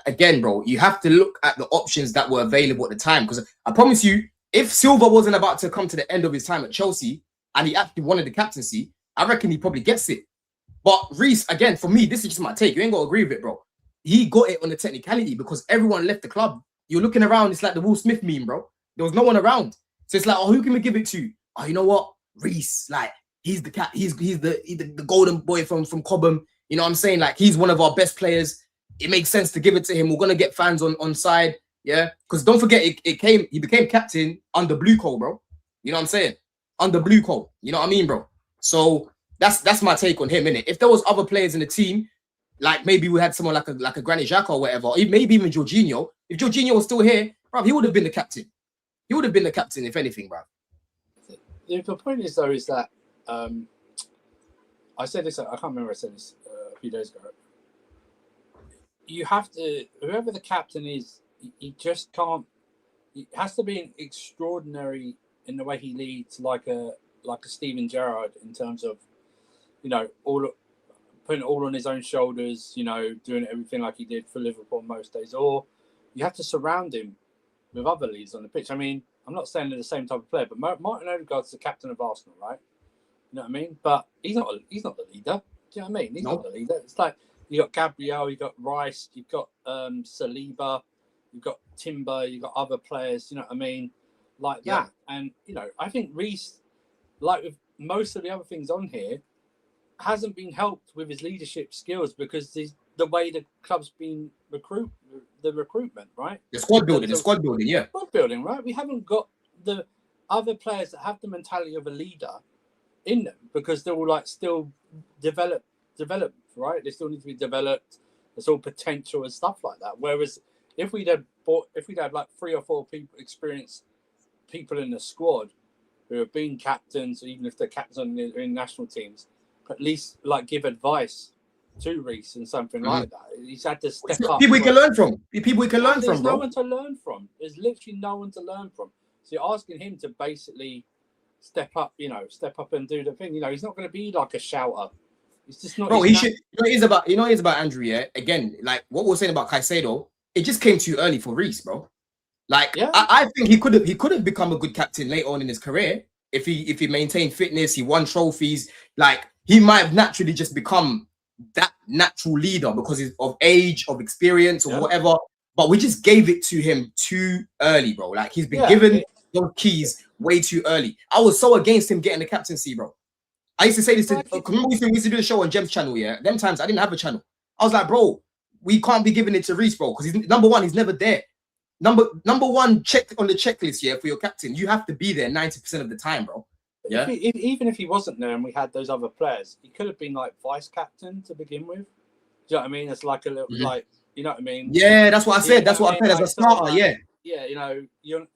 [SPEAKER 1] again, bro, you have to look at the options that were available at the time. Because I promise you, if Silva wasn't about to come to the end of his time at Chelsea and he actually wanted the captaincy, I reckon he probably gets it. But Reece, again, for me, this is just my take. You ain't got to agree with it, bro. He got it on the technicality because everyone left the club. You're looking around, it's like the Will Smith meme, bro. There was no one around. So it's like, oh, who can we give it to? Oh, you know what? Reece, like, he's the cat, he's the golden boy from Cobham. You know what I'm saying? Like, he's one of our best players. It makes sense to give it to him. We're gonna get fans on side, yeah. Because don't forget, he became captain under Blue Coal, bro. You know what I'm saying? Under Blue Coal. You know what I mean, bro? So that's my take on him, innit? If there was other players in the team, like maybe we had someone like a Granit Xhaka or whatever, or maybe even Jorginho. If Jorginho was still here, bro, he would have been the captain. He would have been the captain, if anything, bro.
[SPEAKER 2] The point is, though, is that I said this, I can't remember, I said this a few days ago. You have to, whoever the captain is, he just can't, it has to be extraordinary in the way he leads, like a Steven Gerrard, in terms of, you know, putting it all on his own shoulders, you know, doing everything like he did for Liverpool most days. Or you have to surround him with other leaders on the pitch. I mean, I'm not saying they're the same type of player, but Martin Odegaard's the captain of Arsenal, right? You know what I mean? But he's not the leader. Do you know what I mean? He's not the leader. It's like, You got Gabriel, you got Rice, you've got Saliba, you've got Timber, you've got other players. You know what I mean, like that. And I think Reece, like with most of the other things on here, hasn't been helped with his leadership skills because the way the club's been recruitment, right?
[SPEAKER 1] The squad building, yeah.
[SPEAKER 2] Squad building, right? We haven't got the other players that have the mentality of a leader in them because they're all like still developed, right? They still need to be developed. There's all potential and stuff like that. Whereas if we'd had like 3 or 4 experienced people in the squad who have been captains, or even if they're captains in national teams, at least like give advice to Reece and something like that. He's had to step up.
[SPEAKER 1] People we can learn from. People we can learn from, bro.
[SPEAKER 2] There's no one to learn from. There's literally no one to learn from. So you're asking him to basically step up and do the thing. He's not going to be like a shouter. He's just not.
[SPEAKER 1] Bro, he should. It's about Andrew. Yeah. Again, like what we're saying about Caicedo, it just came too early for Reece, bro. Like I think he could have become a good captain later on in his career if he maintained fitness. He won trophies. Like he might have naturally just become that natural leader because of age, of experience, or whatever. But we just gave it to him too early, bro. Like he's been given those keys way too early. I was so against him getting the captaincy, bro. I used to say this to we used to do a show on Jem's channel, yeah. Them times I didn't have a channel. I was like, bro, we can't be giving it to Reece, bro, because he's number one, he's never there. Number one check on the checklist, yeah, for your captain, you have to be there 90% of the time, bro. Yeah.
[SPEAKER 2] Even if he wasn't there and we had those other players, he could have been like vice captain to begin with. Do you know what I mean? It's like a little like, you know what I mean?
[SPEAKER 1] Yeah, that's what I said. That's what I said as a starter. Yeah.
[SPEAKER 2] Yeah, you're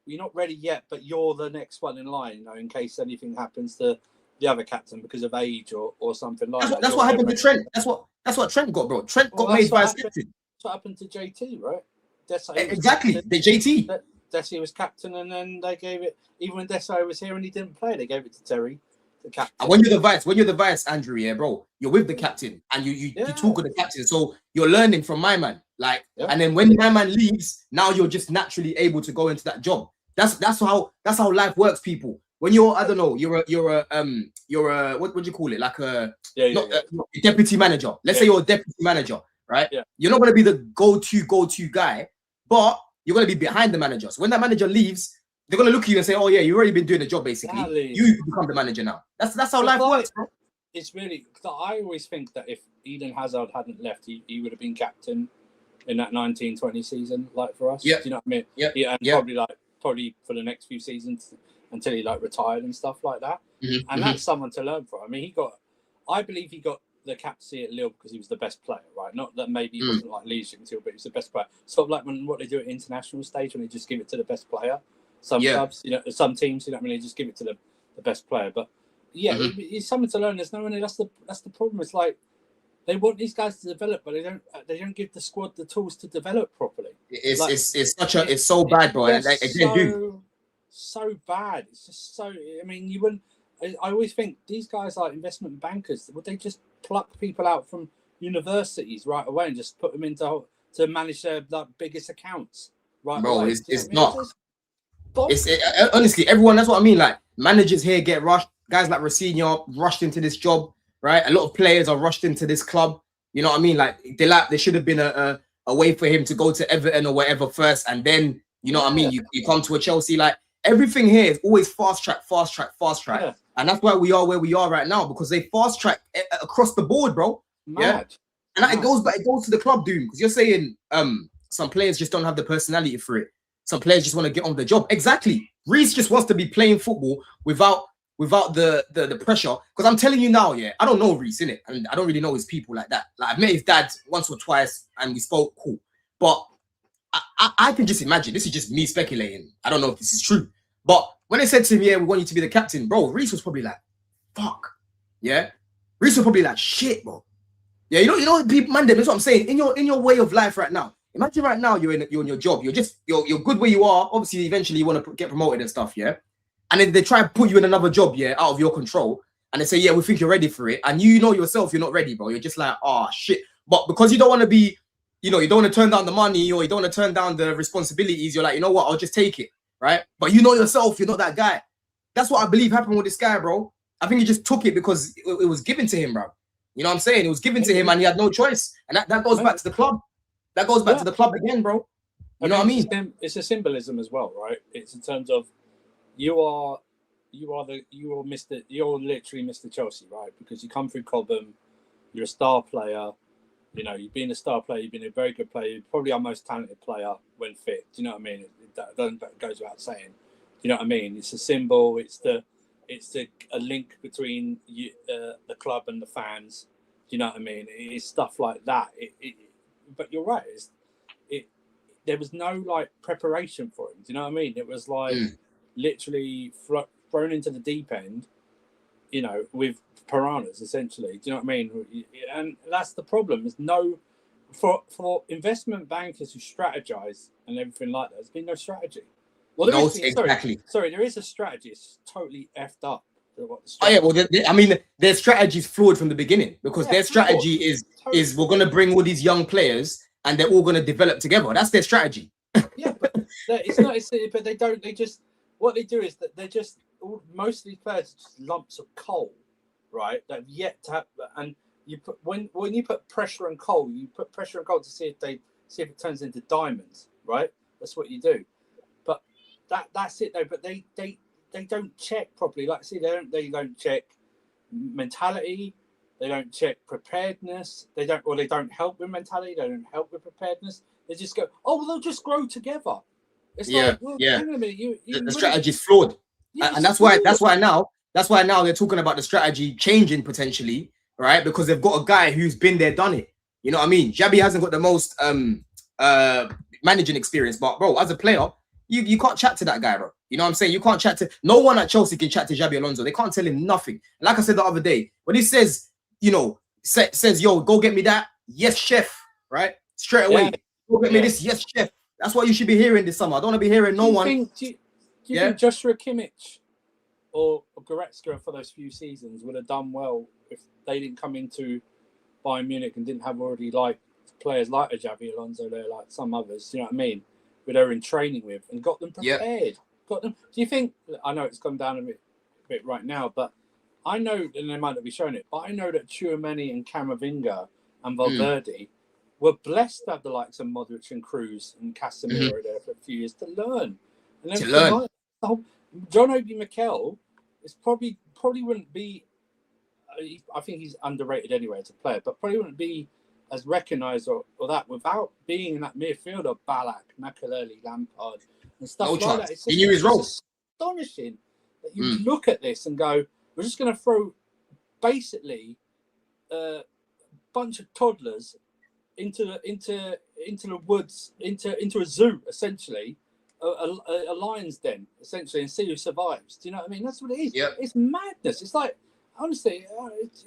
[SPEAKER 2] not ready yet, but you're the next one in line. In case anything happens to the other captain because of age or something like that.
[SPEAKER 1] That's what happened to Trent. That's what Trent got, bro. Trent got made vice captain.
[SPEAKER 2] That's what happened to JT, right?
[SPEAKER 1] Exactly. The JT.
[SPEAKER 2] Desi was captain, and then they gave it. Even when Desi was here and he didn't play, they gave it to Terry, the captain.
[SPEAKER 1] And when you're the vice, Andrew, yeah, bro, you're with the captain, and you talk with the captain, so you're learning from my man, like. And then when my man leaves, now you're just naturally able to go into that job. That's how life works, people. When you're, I don't know, you're a what do you call it? Like a deputy manager. Let's say you're a deputy manager, right? Yeah. You're not gonna be the go-to guy, but you're gonna be behind the manager. So when that manager leaves, they're gonna look at you and say, "Oh yeah, you've already been doing the job. Basically, you become the manager now." That's how life works, bro.
[SPEAKER 2] It's really. I always think that if Eden Hazard hadn't left, he would have been captain in that 1920 season, like for us.
[SPEAKER 1] Yeah.
[SPEAKER 2] Do you know what I mean? Yeah. Probably for the next few seasons until he retired and stuff like that. And that's someone to learn from. I mean, I believe he got the captaincy at Lille because he was the best player, right? Not that maybe he wasn't like leadership until, but he was the best player. Sort of like what they do at international stage when they just give it to the best player. Some clubs, some teams, they just give it to the best player. But it's something to learn. There's no one. That's the problem. It's like they want these guys to develop, but they don't give the squad the tools to develop properly.
[SPEAKER 1] It's so bad, bro. And
[SPEAKER 2] so bad. It's just so. I mean, you wouldn't. I always think these guys are investment bankers. Would they just pluck people out from universities right away and just put them into to manage their biggest accounts right
[SPEAKER 1] bro,
[SPEAKER 2] away?
[SPEAKER 1] It's not. Honestly, everyone. That's what I mean. Like managers here get rushed. Guys like Rosinha rushed into this job, right? A lot of players are rushed into this club. You know what I mean? Like there should have been a way for him to go to Everton or whatever first, and then you know what I mean. You come to a Chelsea. Like everything here is always fast track. Yeah. And that's why we are where we are right now, because they fast track across the board, bro.
[SPEAKER 2] Mad.
[SPEAKER 1] And it goes to the club, dude. Because you're saying some players just don't have the personality for it. Some players just want to get on the job. Exactly. Reece just wants to be playing football without the pressure. Because I'm telling you now, I don't know Reece, innit? And I don't really know his people like that. Like I've met his dad once or twice and we spoke, cool. But I can just imagine, this is just me speculating. I don't know if this is true. But when they said to him, we want you to be the captain, bro, Reece was probably like, fuck. Yeah? Reece was probably like, shit, bro. Yeah, you know, people, man, that's what I'm saying. In your way of life right now, imagine right now you're in your job. You're good where you are. Obviously, eventually you want to get promoted and stuff, yeah? And then they try to put you in another job, out of your control. And they say, we think you're ready for it. And you know yourself, you're not ready, bro. You're just like, shit. But because you don't want to be, you don't want to turn down the money or you don't want to turn down the responsibilities, you're like, you know what, I'll just take it. Right? But you know yourself, you're not that guy. That's what I believe happened with this guy, bro. I think he just took it because it was given to him, bro. You know what I'm saying? It was given to him and he had no choice. And that goes back to the club. That goes back to the club again, bro. You know what I mean?
[SPEAKER 2] It's a symbolism as well, right? It's in terms of you're literally Mr. Chelsea, right? Because you come through Cobham, you're a star player. You know, you've been a star player. You've been a very good player. You're probably our most talented player when fit. Do you know what I mean? That goes without saying. Do you know what I mean? It's a symbol. It's a link between you, the club and the fans. Do you know what I mean? It's stuff like that. But you're right. There was no like preparation for him. Do you know what I mean? It was like literally thrown into the deep end. You know, with piranhas essentially. Do you know what I mean? And that's the problem. There's no for investment bankers who strategize and everything like that. There's been no strategy. Well, there is, sorry, there is a strategy. It's totally effed up.
[SPEAKER 1] Oh yeah, well, I mean, their strategy is flawed from the beginning because their strategy is we're gonna bring all these young players and they're all gonna develop together. That's their strategy.
[SPEAKER 2] Yeah, but it's not. But they don't. They just what they do is that they just most of these players are just lumps of coal, right? That have yet to have, and you put when you put pressure on coal, you put pressure on coal to see if it turns into diamonds, right? That's what you do. But that's it though. But they don't check properly. Like, see, they don't check mentality. They don't check preparedness. They don't help with mentality. They don't help with preparedness. They just go, oh, well, they'll just grow together. It's like, well, hang on a minute,
[SPEAKER 1] the strategy is flawed, and that's why now they're talking about the strategy changing potentially, right? Because they've got a guy who's been there, done it. You know what I mean? Xabi hasn't got the most managing experience, but bro, as a player, you can't chat to that guy, bro. You know what I'm saying? You can't chat to no one at Chelsea can chat to Xabi Alonso. They can't tell him nothing. Like I said the other day, when he says, you know, says, yo, go get me that, yes, chef, right? Straight away. Yeah. Go get me this, yes, chef. That's what you should be hearing this summer. I don't want to be hearing no one.
[SPEAKER 2] Do you think Joshua Kimmich or Goretzka for those few seasons would have done well if they didn't come into Bayern Munich and didn't have already like players like a Xabi Alonso there, like some others, you know what I mean? Who they were in training with and got them prepared. Yep. Got them. Do you think? I know it's gone down a bit right now, but I know, and they might not be showing it, but I know that Tchouaméni and Camavinga and Valverde were blessed to have the likes of Modric and Kroos and Casemiro there for a few years to learn. And then John Obi Mikel is probably wouldn't be. I think he's underrated anyway as a player, but probably wouldn't be as recognised or that without being in that midfield of Ballack, Makelele, Lampard, and stuff like that. It's
[SPEAKER 1] he knew his role.
[SPEAKER 2] Astonishing that you look at this and go, we're just going to throw basically a bunch of toddlers into the woods, into a zoo, essentially, a lion's den, essentially, and see who survives. Do you know what I mean? That's what it is. Yep. It's madness. It's like, honestly,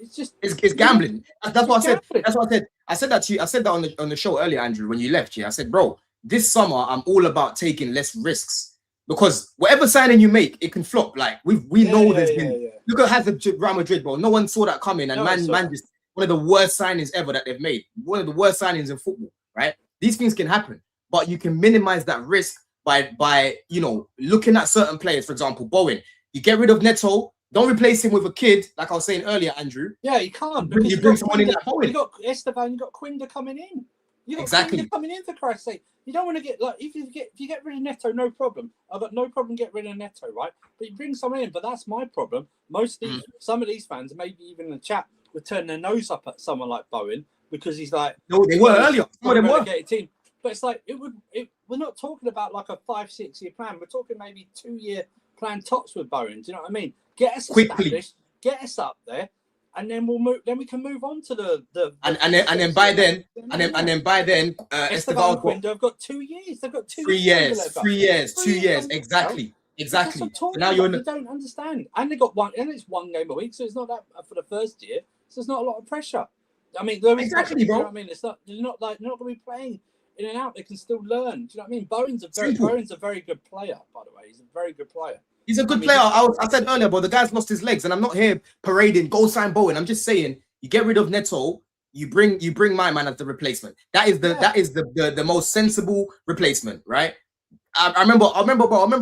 [SPEAKER 2] it's just it's gambling.
[SPEAKER 1] That's what I said. That's what I said. I said that to you. I said that on the show earlier, Andrew, when you left. Yeah, I said, bro, this summer I'm all about taking less risks because whatever signing you make, it can flop. Like we know there's been. Look at Hazard, Real Madrid, bro. No one saw that coming, and man, just one of the worst signings ever that they've made. One of the worst signings in football, right? These things can happen, but you can minimize that risk by you know looking at certain players. For example, Bowen. You get rid of Neto. Don't replace him with a kid, like I was saying earlier, Andrew.
[SPEAKER 2] Yeah, you can't.
[SPEAKER 1] You bring someone in like Bowen.
[SPEAKER 2] You got Esteban, you got Quinda coming in. You got Quinda coming in, for Christ's sake. You don't want to get like if you get rid of Neto, no problem. I've got no problem getting rid of Neto, right? But you bring someone in, but that's my problem. Some of these fans, maybe even in the chat, would turn their nose up at someone like Bowen because he's like
[SPEAKER 1] no, they were earlier. Some of them were.
[SPEAKER 2] Team. But it's like we're not talking about like a 5-6 year plan. We're talking maybe 2-year plan tops with Bowen. Do you know what I mean? Get us established, get us up there, and then we'll move. Then we can move on to the
[SPEAKER 1] and then by then
[SPEAKER 2] Esteban Quinda have got 2 years. They've got 2
[SPEAKER 1] years. 3 years, 2 years, exactly. So
[SPEAKER 2] now you don't understand, and they got one, and it's one game a week, so it's not that for the first year. So there's not a lot of pressure. I mean, there is
[SPEAKER 1] exactly, bro.
[SPEAKER 2] You know what I mean, it's not. They're not like they're not going to be playing in and out. They can still learn. Do you know what I mean? Bowen's a very good player, by the way. He's a very good player.
[SPEAKER 1] He's a good player. I said earlier, but the guy's lost his legs, and I'm not here parading go sign Bowen. I'm just saying, you get rid of Neto, you bring my man as the replacement. That is the most sensible replacement, right? I remember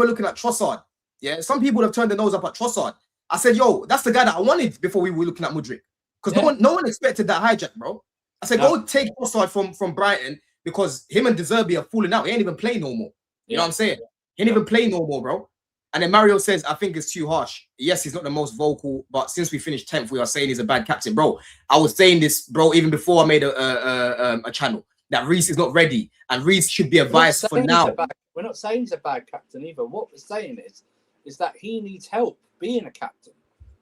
[SPEAKER 1] looking at Trossard. Yeah, some people have turned their nose up at Trossard. I said, yo, that's the guy that I wanted before we were looking at Mudryk. because no one expected that hijack, bro. I said, go take Trossard from Brighton because him and De Zerbi are falling out. He ain't even play no more. You know what I'm saying? He ain't even play no more, bro. And then Mario says, I think it's too harsh. Yes, he's not the most vocal, but since we finished 10th, we are saying he's a bad captain, bro. I was saying this, bro, even before I made a channel, that Reece is not ready, and Reece should be advised for now.
[SPEAKER 2] We're not saying he's a bad captain either. What we're saying is that he needs help being a captain.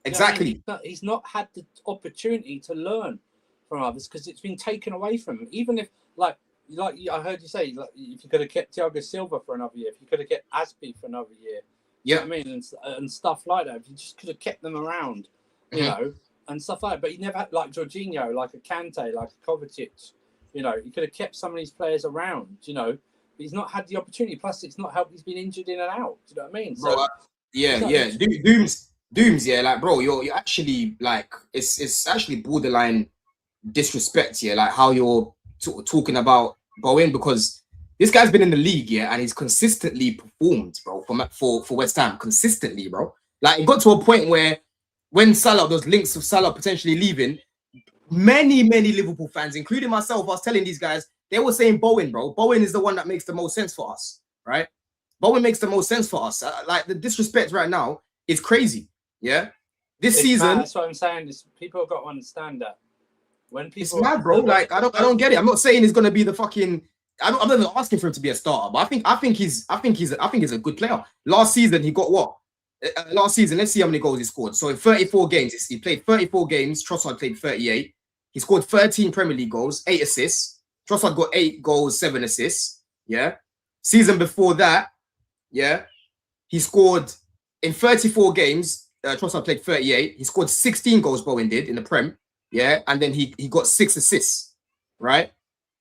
[SPEAKER 1] Exactly.
[SPEAKER 2] You know, he's not had the opportunity to learn from others because it's been taken away from him. Even if, like I heard you say, like, if you could have kept Thiago Silva for another year, if you could have kept Aspie for another year, you know what I mean, and stuff like that. If you just could have kept them around, you know, and stuff like that. But you never had, like Jorginho, like a Kante, like a Kovacic. You know, you could have kept some of these players around. You know, but he's not had the opportunity. Plus, it's not helped. He's been injured in and out. Do you know what I mean? So,
[SPEAKER 1] bro, Dooms, yeah, like, bro, you're actually like, it's actually borderline disrespect, yeah, like how you're talking about Bowen, because this guy's been in the league, yeah, and he's consistently performed, bro, for West Ham, consistently, bro. Like, it got to a point where when Salah, those links of Salah potentially leaving, many Liverpool fans, including myself, I was telling these guys, they were saying Bowen, bro. Bowen is the one that makes the most sense for us, right? Bowen makes the most sense for us. Like, the disrespect right now is crazy, yeah? This season...
[SPEAKER 2] That's what I'm saying. People have got to understand that. When people,
[SPEAKER 1] it's mad, bro. Like, I don't get it. I'm not saying he's gonna be the fucking. I'm not even asking for him to be a starter, but I think he's a good player. Last season he got what? Last season, let's see how many goals he scored. So in 34 games, he played 34 games. Trossard played 38. He scored 13 Premier League goals, 8 assists. Trossard got 8 goals, 7 assists. Yeah. Season before that, yeah, he scored in 34 games. Trossard played 38. He scored 16 goals. Bowen did in the Prem. Yeah, and then he got 6 assists, right?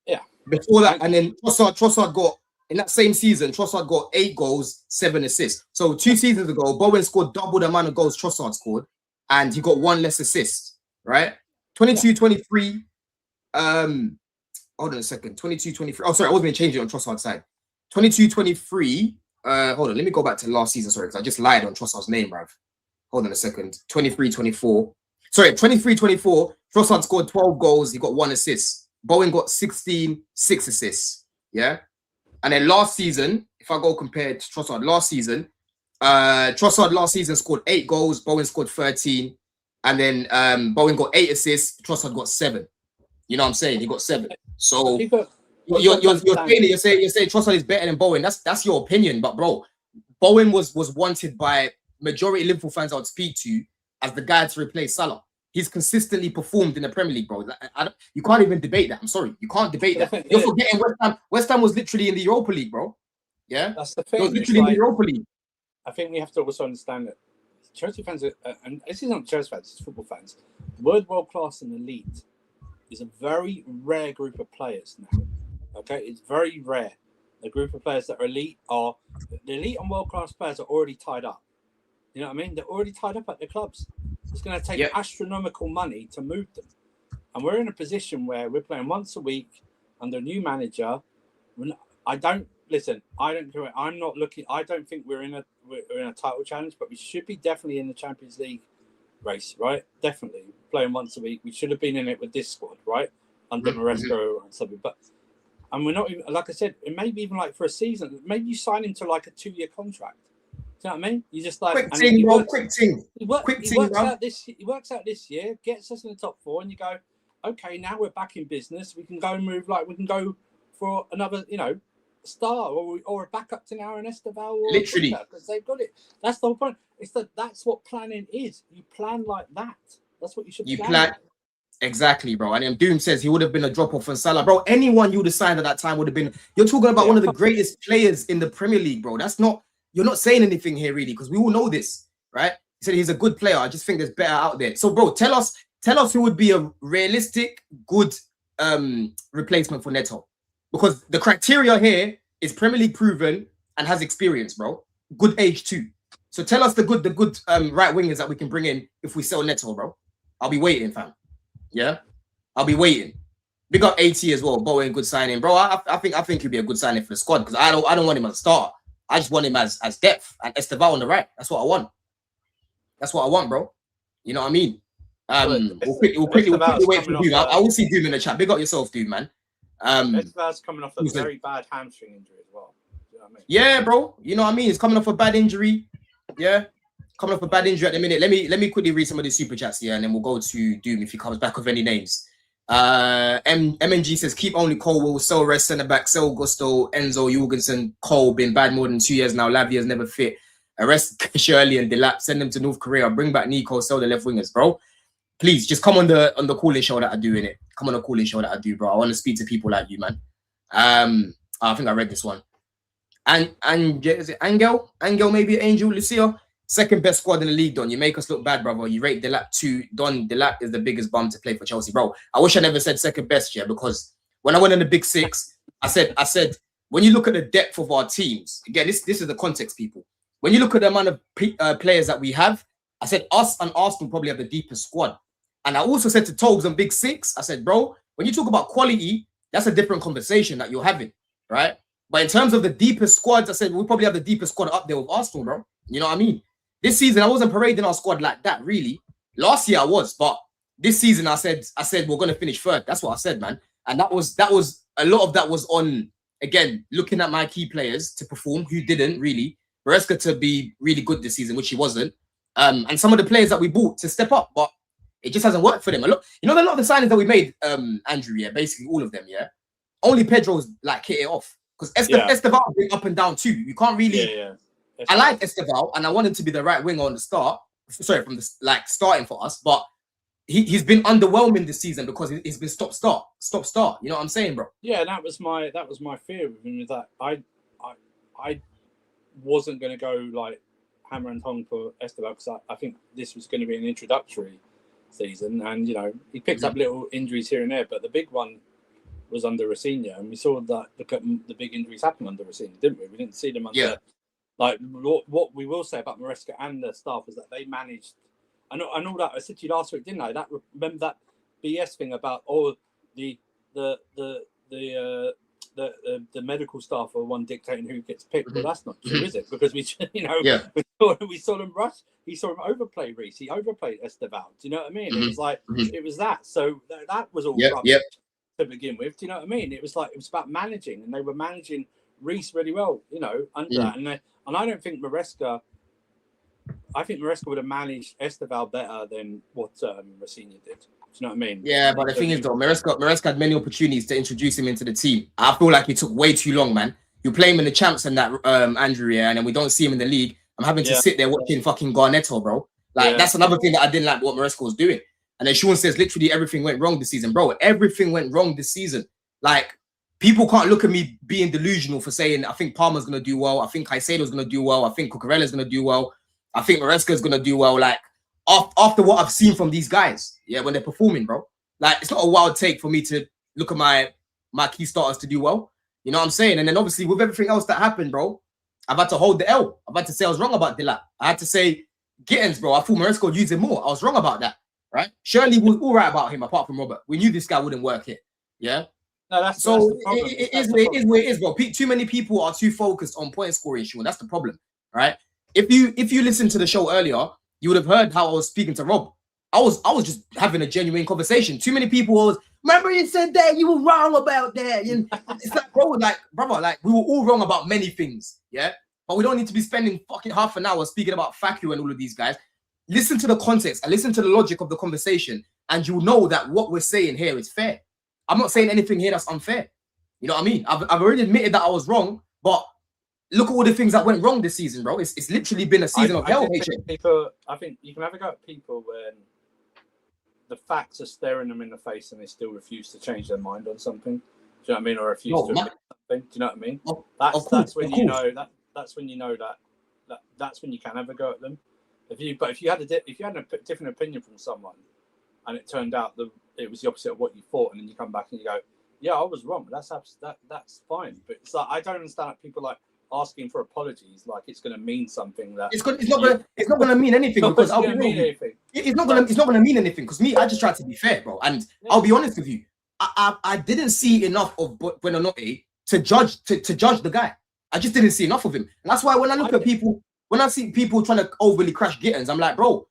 [SPEAKER 2] Yeah.
[SPEAKER 1] Before that, and then Trossard got, in that same season, Trossard got 8 goals, 7 assists. So 2 seasons ago, Bowen scored double the amount of goals Trossard scored, and he got 1 less assist, right? 22-23, hold on a second, 22-23. Oh, sorry, I wasn't changing on Trossard's side. 22-23, hold on, let me go back to last season, sorry, because I just lied on Trossard's name, bruv. Hold on a second, 23-24. Sorry, 23-24, Trossard scored 12 goals. He got 1 assist. Bowen got 16, 6 assists. Yeah. And then last season, if I go compared to Trossard last season, Trossard last season scored 8 goals. Bowen scored 13. And then Bowen got 8 assists. Trossard got 7. You know what I'm saying? He got 7. So you're saying Trossard is better than Bowen. That's your opinion. But bro, Bowen was wanted by majority of Liverpool fans I would speak to as the guy to replace Salah. He's consistently performed in the Premier League, bro. You can't even debate that. I'm sorry. You can't debate that. You're forgetting West Ham. West Ham was literally in the Europa League, bro. Yeah?
[SPEAKER 2] That's the thing.
[SPEAKER 1] It was literally in the Europa League.
[SPEAKER 2] I think we have to also understand that Chelsea fans, and this is not Chelsea fans, it's football fans. The word world-class and elite is a very rare group of players now. Okay? It's very rare. The group of players that are elite are... The elite and world-class players are already tied up. You know what I mean? They're already tied up at their clubs. It's going to take astronomical money to move them. And we're in a position where we're playing once a week under a new manager. I don't think we're in a title challenge, but we should be definitely in the Champions League race, right? Definitely. Playing once a week. We should have been in it with this squad, right? Under Maresco and something. And we're not even, like I said, it may be even like for a season. Maybe you sign him to like a 2-year contract. Do you know what I mean? You just like
[SPEAKER 1] quick thing, bro. Quick thing.
[SPEAKER 2] He works out this year, gets us in the top 4, and you go, okay, now we're back in business. We can go and move. Like we can go for another, star or a backup to now an Esteval.
[SPEAKER 1] Literally,
[SPEAKER 2] because they've got it. That's the whole point. That's what planning is. You plan like that. That's what you should.
[SPEAKER 1] You plan. Exactly, bro. And then Doom says he would have been a drop-off on Salah. Bro, anyone you would have signed at that time would have been... You're talking about one of the greatest players in the Premier League, bro. That's not... You're not saying anything here, really, because we all know this, right? He said he's a good player. I just think there's better out there. So, bro, tell us who would be a realistic, good replacement for Neto. Because the criteria here is Premier League proven and has experience, bro. Good age, too. So tell us the good right wingers that we can bring in if we sell Neto, bro. I'll be waiting, fam. Yeah? I'll be waiting. Big up AT as well. Bowen, good signing. Bro, I think he'll be a good signing for the squad because I don't want him as a starter. I just want him as depth and Esteval on the right. That's what I want. That's what I want, bro. You know what I mean? We'll quickly wait for Doom. I will see Doom in the chat. Big up yourself, Doom, man.
[SPEAKER 2] Esteval's coming off a very bad hamstring injury as well. You know what I mean?
[SPEAKER 1] Yeah, bro. You know what I mean? He's coming off a bad injury. Yeah, coming off a bad injury at the minute. Let me quickly read some of the super chats here, and then we'll go to Doom if he comes back with any names. MNG says keep only Colwell, sell rest centre back, sell Gusto, Enzo, Jorgensen, Cole been bad more than 2 years now. Lavia's never fit. Arrest Shirley and Delap, send them to North Korea, bring back Nico, sell the left wingers, bro. Please just come on the calling show that I do in it. Come on the calling show that I do, bro. I want to speak to people like you, man. I think I read this one. And is it Angel? Angel, maybe Angel, Lucia. Second best squad in the league, Don. You make us look bad, brother. You rate Delap 2. Don, Delap is the biggest bum to play for Chelsea, bro. I wish I never said second best, yeah, because when I went in the big six, I said when you look at the depth of our teams, again, this is the context, people. When you look at the amount of players that we have, I said us and Arsenal probably have the deepest squad. And I also said to Tobes on Big Six, I said, bro, when you talk about quality, that's a different conversation that you're having, right? But in terms of the deepest squads, I said we probably have the deepest squad up there with Arsenal, bro. You know what I mean? This season, I wasn't parading our squad like that, really. Last year I was, but this season I said we're gonna finish third. That's what I said, man. And that was a lot of that was on, again, looking at my key players to perform who didn't really. Maresca to be really good this season, which he wasn't. And some of the players that we bought to step up, but it just hasn't worked for them. A lot of the signings that we made, Andrew, yeah, basically all of them, yeah. Only Pedro's like hit it off. Because Esteval been up and down too. You can't really. Yeah. I like Esteval, and I want him to be the right winger on the start. Sorry, from the starting for us, but he's been underwhelming this season because he's been stop start. You know what I'm saying, bro?
[SPEAKER 2] Yeah, that was my fear with him. Is that I wasn't going to go like hammer and tongue for Esteval because I think this was going to be an introductory season, and he picked up little injuries here and there, but the big one was under Rosinha, and we saw that the big injuries happen under Rosinha, didn't we? We didn't see them under. Yeah. Like what we will say about Maresca and the staff is that they managed. I know that I said to you last week, didn't I? Remember that BS thing about the medical staff are one dictating who gets picked. Well, that's not true, is it? Because we saw them rush. He saw him overplay Reece. He overplayed Esteval. Do you know what I mean? It was like it was that. So that was all rubbish to begin with. Do you know what I mean? It was about managing, and they were managing Reece really well. Under that, and I don't think Maresca. I think Maresca would have managed Esteval better than what Rosinha did. Do you know what I mean?
[SPEAKER 1] Yeah, but the thing is, though, Maresca had many opportunities to introduce him into the team. I feel like it took way too long, man. You play him in the champs and that, Andrew, yeah, and then we don't see him in the league. I'm having to sit there watching fucking Garnetto, bro. That's another thing that I didn't like what Maresca was doing. And then Sean says, literally everything went wrong this season, bro. Everything went wrong this season. Like, people can't look at me being delusional for saying, I think Palmer's going to do well. I think Caicedo's going to do well. I think Cucurella's going to do well. I think Maresca's going to do well. Like, after what I've seen from these guys, yeah, when they're performing, bro. Like, it's not a wild take for me to look at my key starters to do well. You know what I'm saying? And then, obviously, with everything else that happened, bro, I've had to hold the L. I've had to say I was wrong about Delap. I had to say Gittins, bro. I thought Maresca would use him more. I was wrong about that, right? Shirley was all right about him, apart from Robert. We knew this guy wouldn't work here, yeah?
[SPEAKER 2] No, that's
[SPEAKER 1] it is where it is, bro. Too many people are too focused on point scoring, Sean. That's the problem, right? If you listened to the show earlier, you would have heard how I was speaking to Rob. I was just having a genuine conversation. Too many people was, remember you said that you were wrong about that. And it's like, brother, we were all wrong about many things, yeah? But we don't need to be spending fucking half an hour speaking about Facu and all of these guys. Listen to the context and listen to the logic of the conversation, and you'll know that what we're saying here is fair. I'm not saying anything here that's unfair. You know what I mean? I've already admitted that I was wrong, but look at all the things that went wrong this season, bro. It's literally been a season of hell.
[SPEAKER 2] I think you can have a go at people when the facts are staring them in the face and they still refuse to change their mind on something. Do you know what I mean? Or refuse to admit something. Do you know what I mean? That's when you know that's when you can have a go at them. If you had a different opinion from someone, and it turned out that it was the opposite of what you thought, and then you come back and you go, "Yeah, I was wrong." That's fine. But it's like I don't understand people like asking for apologies like it's going to mean something that
[SPEAKER 1] it's not going to mean anything because it's not going to mean anything because I just tried to be fair, bro. And I'll be honest with you, I didn't see enough of Buonanotte to judge the guy. I just didn't see enough of him, and that's why when I look at people, when I see people trying to overly crash Gittins, I'm like, bro,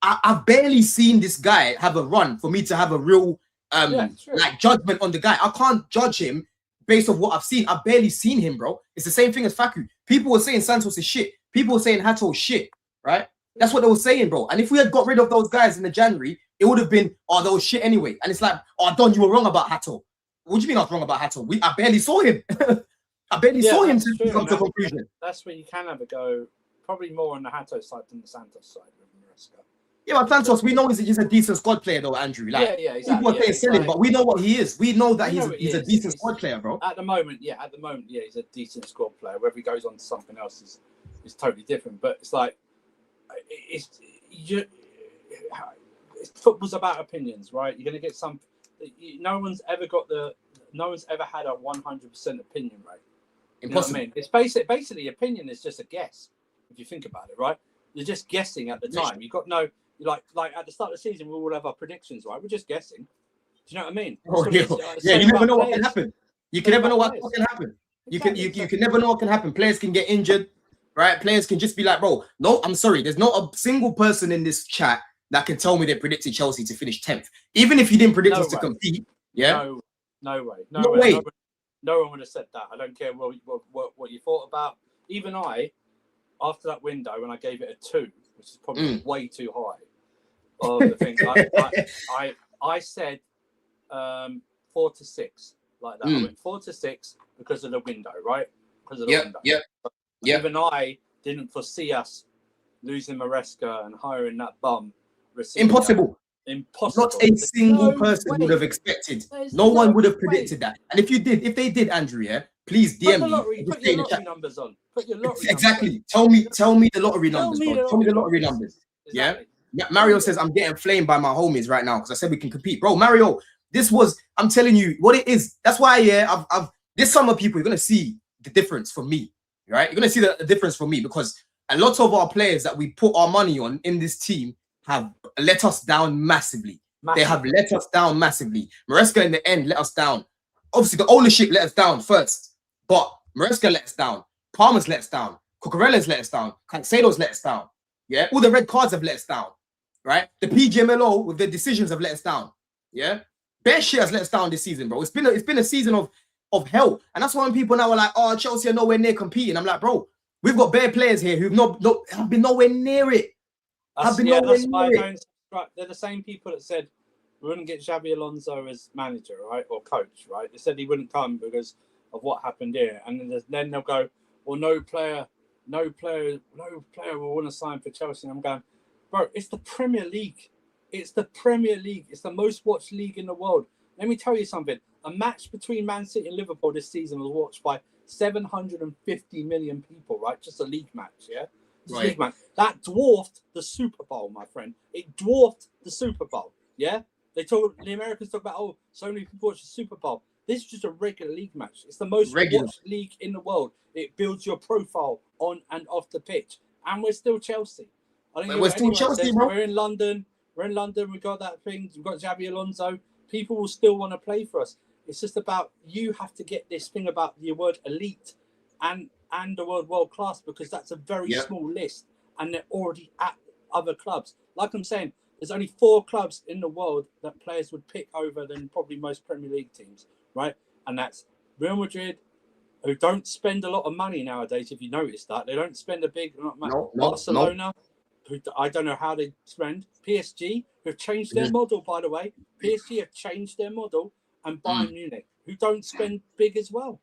[SPEAKER 1] I've barely seen this guy have a run for me to have a real like judgment on the guy. I can't judge him based on what I've seen. I've barely seen him, bro. It's the same thing as Faku. People were saying Santos is shit. People were saying Hato's shit, right? That's what they were saying, bro. And if we had got rid of those guys in the January, it would have been, oh, they were shit anyway. And it's like, oh, Don, you were wrong about Hato. What do you mean I was wrong about Hato? I barely saw him. I barely saw him to come to a conclusion.
[SPEAKER 2] That's where you can have a go, probably more on the Hato side than the Santos side with Maresca.
[SPEAKER 1] Yeah, but Santos, we know he's a decent squad player, though, Andrew. Like,
[SPEAKER 2] exactly.
[SPEAKER 1] People are saying but we know what he is. We know that he's a decent squad player, bro.
[SPEAKER 2] At the moment, he's a decent squad player. Whether he goes on to something else is totally different. But it's like, football's about opinions, right? You're going to get some. No one's ever had a 100% opinion rate.
[SPEAKER 1] Impossible.
[SPEAKER 2] You know what I mean? It's basically opinion is just a guess if you think about it, right? You're just guessing at the time. You've got no like at the start of the season we all have our predictions, right? We're just guessing. Do you know what I mean?
[SPEAKER 1] You never know what can happen. You can never know what can happen. You can never know what can happen. Players can get injured, right? Players can just be like, bro, no, I'm sorry. There's not a single person in this chat that can tell me they predicted Chelsea to finish 10th. Even if you didn't predict us to compete, yeah?
[SPEAKER 2] No way. No one would have said that. I don't care what you thought about. Even I, after that window, when I gave it a 2, which is probably way too high, of the thing, I said 4 to 6, like that. I went 4 to 6 because of the window, right? Because of the window. Yeah. Even I didn't foresee us losing Maresca and hiring that bum.
[SPEAKER 1] Impossible.
[SPEAKER 2] Impossible.
[SPEAKER 1] Not a single person would have expected. No one would have predicted that. And if they did, Andrew, yeah, please DM me.
[SPEAKER 2] Put your lottery numbers on. Put your lottery
[SPEAKER 1] exactly. Numbers. Tell me the lottery numbers, bro. Tell me the lottery numbers. Exactly. Yeah. Mario says I'm getting flamed by my homies right now because I said we can compete, bro. Mario, I'm telling you what it is. That's why, I've this summer, people, you're gonna see the difference from me, right? You're gonna see the difference from me because a lot of our players that we put our money on in this team have let us down massively. They have let us down massively. Maresca in the end let us down. Obviously, the ownership let us down first, but Maresca let us down. Palmer's let us down. Cucurella's let us down. Cancelo's let us down. Yeah, all the red cards have let us down. Right? The PGMLO with their decisions have let us down. Yeah, bare shit has let us down this season, bro. It's been a season of hell, and that's why when people now are like, "Oh, Chelsea are nowhere near competing." I'm like, bro, we've got bare players here who've have been nowhere near it.
[SPEAKER 2] They're the same people that said we wouldn't get Xabi Alonso as manager, right, or coach, right? They said he wouldn't come because of what happened here, and then they'll go, well, no player will want to sign for Chelsea. And I'm going, bro, it's the Premier League. It's the Premier League. It's the most watched league in the world. Let me tell you something. A match between Man City and Liverpool this season was watched by 750 million people, right? Just a league match, yeah? Right. League match. That dwarfed the Super Bowl, my friend. It dwarfed the Super Bowl, yeah? The Americans talk about, so many people watch the Super Bowl. This is just a regular league match. It's the most watched league in the world. It builds your profile on and off the pitch. And we're still Chelsea.
[SPEAKER 1] We're still Chelsea, bro.
[SPEAKER 2] We're in London. We got that thing. We've got Xabi Alonso. People will still want to play for us. It's just about you have to get this thing about the word elite and the word world class because that's a very small list. And they're already at other clubs. Like I'm saying, there's only 4 clubs in the world that players would pick over than probably most Premier League teams, right? And that's Real Madrid, who don't spend a lot of money nowadays, if you notice that. They don't spend a big amount. Barcelona, who I don't know how they spend. PSG, who have changed their model, by the way. PSG have changed their model. And Bayern Munich, who don't spend big as well.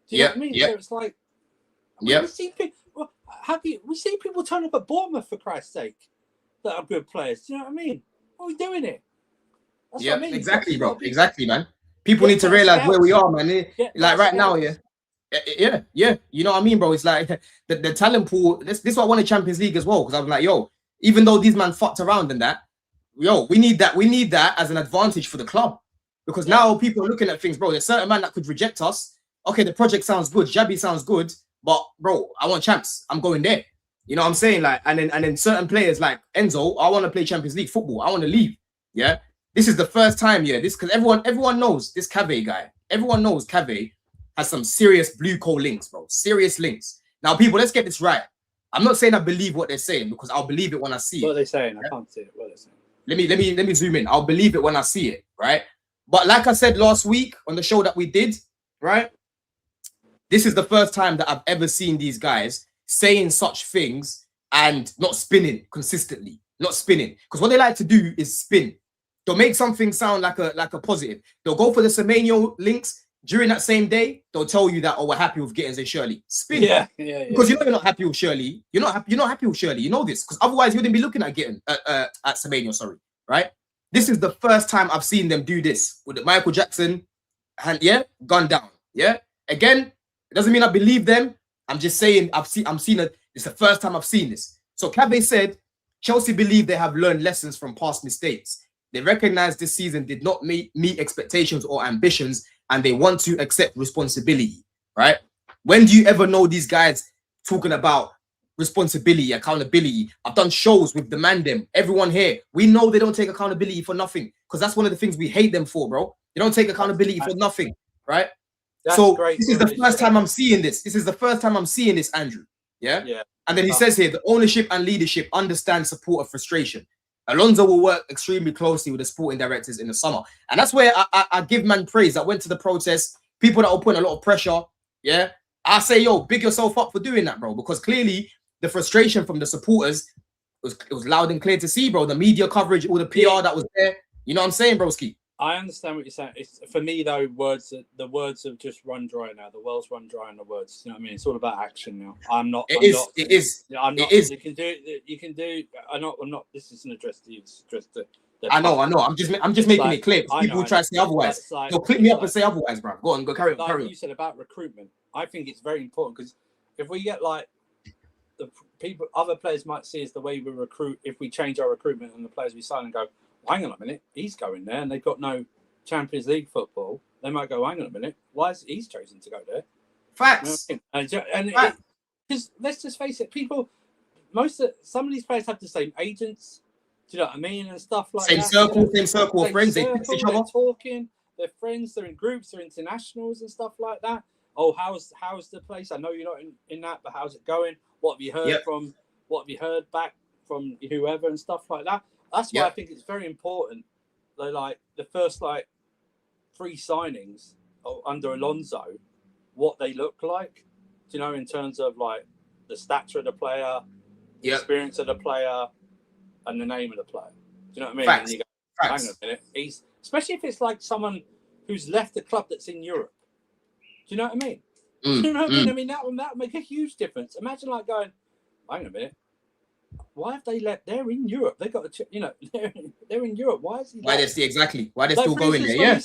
[SPEAKER 2] Do you know what I mean? So it's like, we see people turn up at Bournemouth, for Christ's sake, that are good players. Do you know what I mean? What are we doing it? That's what I mean.
[SPEAKER 1] Exactly, bro. Exactly, man. People need to realize where we are, man. Like right now, yeah. You know what I mean, bro? It's like the talent pool. This is why I wanted Champions League as well, because I was like, yo, even though these man fucked around and that, yo, we need that as an advantage for the club. Because now people are looking at things, bro. There's certain man that could reject us. Okay, the project sounds good, Xabi sounds good, but bro, I want champs. I'm going there. You know what I'm saying? Like, and then certain players like Enzo, I want to play Champions League football. I want to leave. Yeah. This is the first time, this because everyone knows this Cave guy. Everyone knows Cave has some serious blue coal links, bro. Serious links. Now, people, let's get this right. I'm not saying I believe what they're saying because I'll believe it when I see
[SPEAKER 2] What
[SPEAKER 1] it.
[SPEAKER 2] are they saying? I can't see it. What are they saying?
[SPEAKER 1] Let me zoom in. I'll believe it when I see it, right? But like I said last week on the show that we did, right? This is the first time that I've ever seen these guys saying such things and not spinning consistently. Not spinning. Because what they like to do is spin. They'll make something sound like a positive. They'll go for the Semenyo links during that same day. They'll tell you that, oh, we're happy with Gittins and Shirley. Spin.
[SPEAKER 2] Yeah.
[SPEAKER 1] Because you know you're not happy with Shirley. You're not happy with Shirley. You know this. Because otherwise you wouldn't be looking at Gittin at Semenyo, sorry. Right? This is the first time I've seen them do this with the Michael Jackson and gone down. Yeah. Again, it doesn't mean I believe them. I'm just saying I'm seeing it. It's the first time I've seen this. So Cabe said Chelsea believe they have learned lessons from past mistakes. They recognize this season did not meet expectations or ambitions, and they want to accept responsibility. Right? When do you ever know these guys talking about responsibility, accountability? I've done shows with the Mandem. Everyone here, we know they don't take accountability for nothing because that's one of the things we hate them for, bro. They don't take accountability for nothing, right?
[SPEAKER 2] That's
[SPEAKER 1] so
[SPEAKER 2] great.
[SPEAKER 1] This is the first time I'm seeing this. This is the first time I'm seeing this, Andrew. Yeah. And then he says here, the ownership and leadership understand support of frustration. Alonso will work extremely closely with the sporting directors in the summer. And that's where I give man praise. I went to the protest, people that were putting a lot of pressure. Yeah. I say, yo, big yourself up for doing that, bro. Because clearly the frustration from the supporters was loud and clear to see, bro. The media coverage, all the PR that was there. You know what I'm saying, broski?
[SPEAKER 2] I understand what you're saying. It's, for me, though, the words have just run dry now. The well's run dry in the words. You know what I mean? It's all about action now. It is. You can do. I'm not. This isn't addressed to you. It's addressed to.
[SPEAKER 1] I know. I'm just making it clear. People try to say otherwise. They'll click me up and say otherwise, bro. Go on, carry on.
[SPEAKER 2] Like you said about recruitment, I think it's very important because if we get like the people, other players might see as the way we recruit. If we change our recruitment and the players we sign and go, hang on a minute, he's going there and they've got no Champions League football. They might go, hang on a minute, why is he's chosen to go there?
[SPEAKER 1] Facts.
[SPEAKER 2] You know, and because let's just face it, some of these players have the same agents. Do you know what I mean? And stuff like
[SPEAKER 1] same
[SPEAKER 2] that.
[SPEAKER 1] Same circle of friends. They fix each other.
[SPEAKER 2] They're talking. They're friends. They're in groups. They're internationals and stuff like that. Oh, how's the place? I know you're not in that, but how's it going? What have you heard from? What have you heard back from whoever and stuff like that? That's why I think it's very important. They like the first 3 signings under Alonso, what they look like. Do you know, in terms of like the stature of the player, the experience of the player, and the name of the player. Do you know what I mean?
[SPEAKER 1] Facts.
[SPEAKER 2] And you go, hang on a minute. He's especially if it's like someone who's left the club that's in Europe. Do you know what I mean? Do you know what I mean? I mean that would make a huge difference. Imagine like going, hang on a minute. Why have they left? They're in Europe. They got to, they're in Europe. Why is he?
[SPEAKER 1] Why
[SPEAKER 2] left?
[SPEAKER 1] Why they're still going there?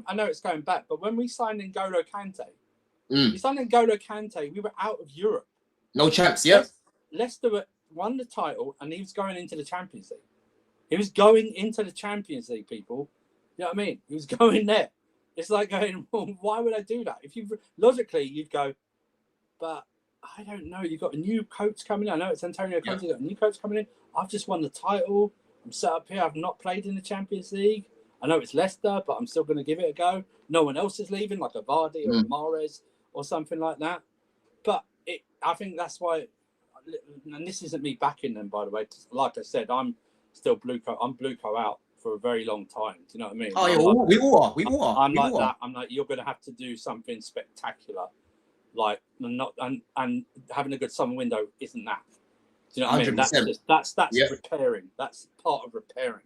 [SPEAKER 2] I know it's going back, but when we signed N'Golo Kante, we signed N'Golo Kante. We were out of Europe.
[SPEAKER 1] No champs. Yeah.
[SPEAKER 2] Leicester won the title, and he was going into the Champions League. He was going into the Champions League, people. You know what I mean? He was going there. It's like going, well, why would I do that? If you logically, you'd go, but I don't know. You've got a new coach coming in. I know it's Antonio Conte. You've got a new coach coming in. I've just won the title. I'm set up here. I've not played in the Champions League. I know it's Leicester, but I'm still going to give it a go. No one else is leaving, like a Vardy or a Mahrez or something like that. But I think that's why, and this isn't me backing them, by the way. Like I said, I'm still Blueco. I'm Blueco out for a very long time. Do you know what I mean?
[SPEAKER 1] Oh, yeah, we all are.
[SPEAKER 2] I'm like that. I'm like, you're going to have to do something spectacular. Like and having a good summer window isn't that. Do you know what I mean? That's repairing. That's part of repairing.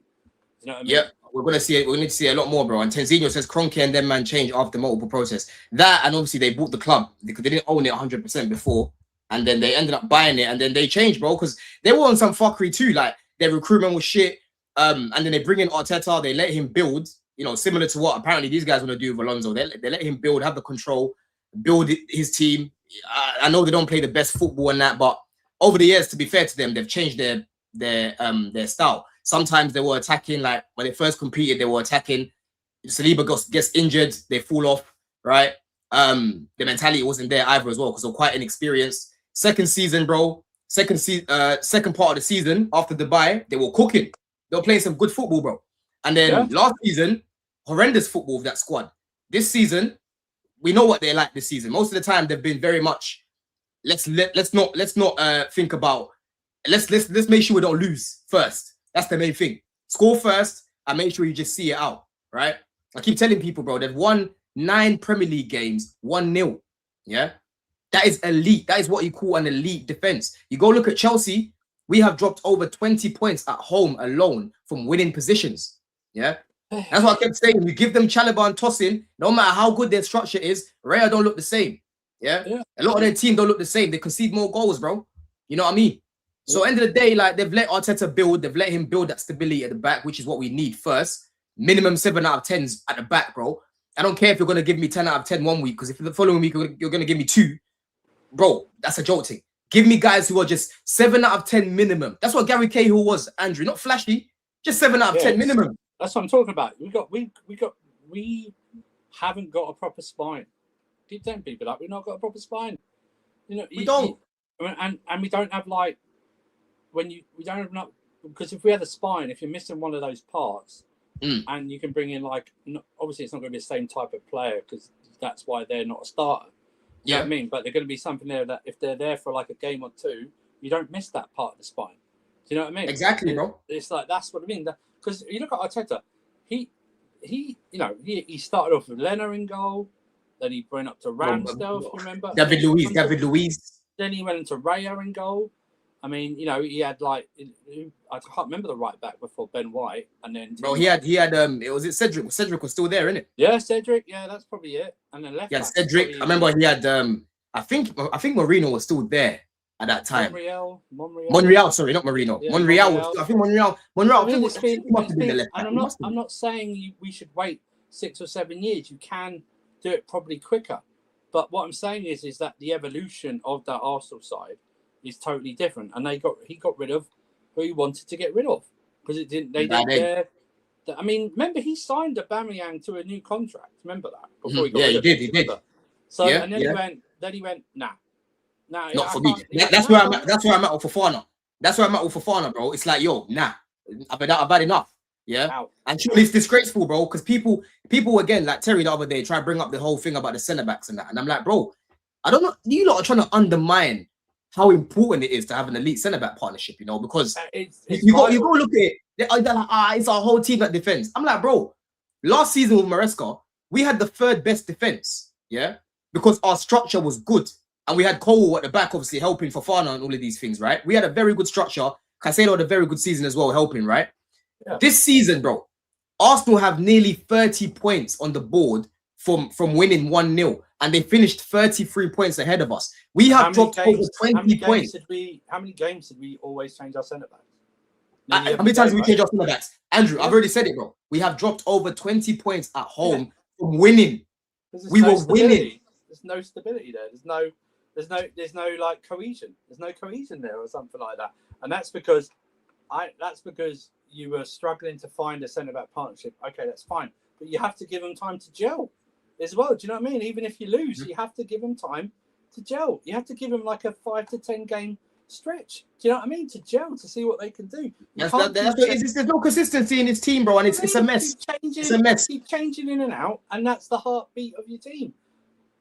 [SPEAKER 2] Do you know what I mean? Yeah,
[SPEAKER 1] we're gonna see it. We're going to see a lot more, bro. And Tenzino says Kroenke and them man changed after multiple protests. That and obviously they bought the club because they didn't own it 100% before, and then they ended up buying it, and then they changed, bro, because they were on some fuckery too. Like their recruitment was shit. And then they bring in Arteta. They let him build. Similar to what apparently these guys want to do with Alonso. They let him build, have the control. Build his team. I know they don't play the best football and that, but over the years, to be fair to them, they've changed their style. Sometimes they were attacking, like when they first competed, they were attacking. Saliba gets injured, they fall off, right? The mentality wasn't there either as well because they're quite inexperienced. Second season, bro. Second part of the season after Dubai, they were cooking. They were playing some good football, bro. And then last season, horrendous football with that squad. This season, we know what they're like this season. Most of the time, they've been very much let's not think about. Let's make sure we don't lose first. That's the main thing. Score first and make sure you just see it out, right? I keep telling people, bro, they've won 9 Premier League games, 1-0. Yeah, that is elite. That is what you call an elite defense. You go look at Chelsea. We have dropped over 20 points at home alone from winning positions. Yeah, that's what I kept saying. You give them Chalobah and Tosin, no matter how good their structure is, Raya don't look the same. Yeah, a lot of their team don't look the same. They concede more goals, bro. You know what I mean? So end of the day, like they've let Arteta build, they've let him build that stability at the back, which is what we need first. Minimum 7 out of 10s at the back, bro. I don't care if you're gonna give me 10 out of 10 one week, because if the following week you're gonna give me 2, bro, that's a joke thing. Give me guys who are just 7 out of 10 minimum. That's what Gary Cahill was, Andrew. Not flashy, just 7 out of 10 minimum.
[SPEAKER 2] That's what I'm talking about. We haven't got a proper spine. Keep telling people that we've not got a proper spine. You know,
[SPEAKER 1] we don't.
[SPEAKER 2] And we don't have like we don't have enough, because if we had a spine, if you're missing one of those parts, and you can bring in like, obviously it's not going to be the same type of player because that's why they're not a starter. You know what I mean? But they're going to be something there that if they're there for like a game or 2, you don't miss that part of the spine. Do you know what I mean?
[SPEAKER 1] Exactly, bro.
[SPEAKER 2] It's like, that's what I mean. Because you look at Arteta, he started off with Leno in goal, then he went up to Ramsdale, if you remember.
[SPEAKER 1] David Luiz.
[SPEAKER 2] Then he went into Raya in goal. I mean, you know, he had like, I can't remember the right back before Ben White, and then
[SPEAKER 1] he had was it Cedric? Cedric was still there, innit?
[SPEAKER 2] Yeah, Cedric. Yeah, that's probably it. And then left.
[SPEAKER 1] Yeah, Cedric. I remember he had I think Marino was still there at that time. Monreal, sorry, not Marino. Yeah, Monreal. I think Monreal. Must have been the left back.
[SPEAKER 2] And I'm not saying we should wait 6 or 7 years. You can do it probably quicker. But what I'm saying is that the evolution of that Arsenal side is totally different, and he got rid of who he wanted to get rid of because it didn't. They didn't care. I mean, remember he signed Aubameyang to a new contract. Remember that before he got rid of him. He did. So and then he went, nah,
[SPEAKER 1] not for me. That's where I'm at. That's where I'm at with Fofana. That's where I'm at with Fofana, bro. It's like, yo, nah, I've had enough. Yeah, and surely it's disgraceful, bro, because people again, like Terry the other day, try to bring up the whole thing about the centre backs and that, and I'm like, bro, I don't know. You lot are trying to undermine how important it is to have an elite centre back partnership, you know, because you go look at it. They're like, it's our whole team that defends. I'm like, bro, last season with Maresca, we had the 3rd best defense, yeah, because our structure was good, and we had Cole at the back, obviously helping Fofana and all of these things, right? We had a very good structure. Caicedo had a very good season as well, helping, right? Yeah. This season, bro, Arsenal have nearly 30 points on the board from winning 1-0, and they finished 33 points ahead of us. We have dropped over 20 points.
[SPEAKER 2] How many games did we always change our centre backs?
[SPEAKER 1] How many times did we change our centre backs? Andrew, I've already said it, bro. We have dropped over 20 points at home from winning. We were winning.
[SPEAKER 2] There's no stability there. There's no like cohesion. There's no cohesion there or something like that. And that's because you were struggling to find a centre back partnership. Okay, that's fine, but you have to give them time to gel as well. Do you know what I mean? Even if you lose, you have to give them time to gel. You have to give them like a 5 to 10 game stretch. Do you know what I mean? To gel, to see what they can do.
[SPEAKER 1] There's no consistency in his team, bro, and it's a mess. It's a mess.
[SPEAKER 2] Keep changing in and out, and that's the heartbeat of your team.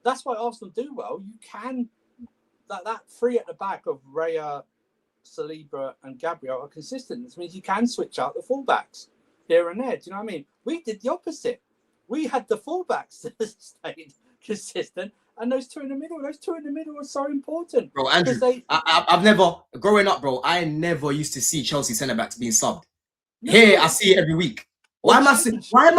[SPEAKER 2] That's why Arsenal do well. You can that 3 at the back of Raya, Saliba and Gabriel are consistent. This means you can switch out the fullbacks here and there. Do you know what I mean? We did the opposite. We had the fullbacks that stayed consistent, and those 2 in the middle. Those 2 in the middle are so important,
[SPEAKER 1] bro. Andrew, I've never growing up, bro. I never used to see Chelsea centre backs being subbed. Here, I see it every week. Why am I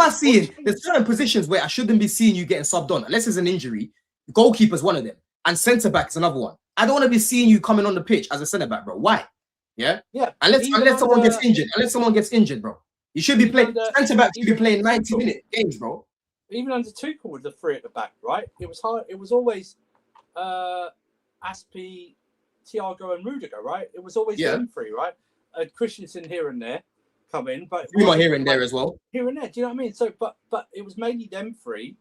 [SPEAKER 1] seeing? There's certain positions where I shouldn't be seeing you getting subbed on, unless it's an injury. Goalkeeper's one of them, and centre back is another one. I don't want to be seeing you coming on the pitch as a centre back, bro. Why? Yeah. Unless someone gets injured. Unless someone gets injured, bro. You should be playing centre back. You should be playing 90-minute games, bro.
[SPEAKER 2] Even under Tuchel with the 3 at the back, right? It was hard. It was always Aspi, Thiago, and Rudiger, right? It was always them 3, right? Christensen here and there come in, but
[SPEAKER 1] we were here and there as well.
[SPEAKER 2] Here and there. Do you know what I mean? So, but it was mainly them 3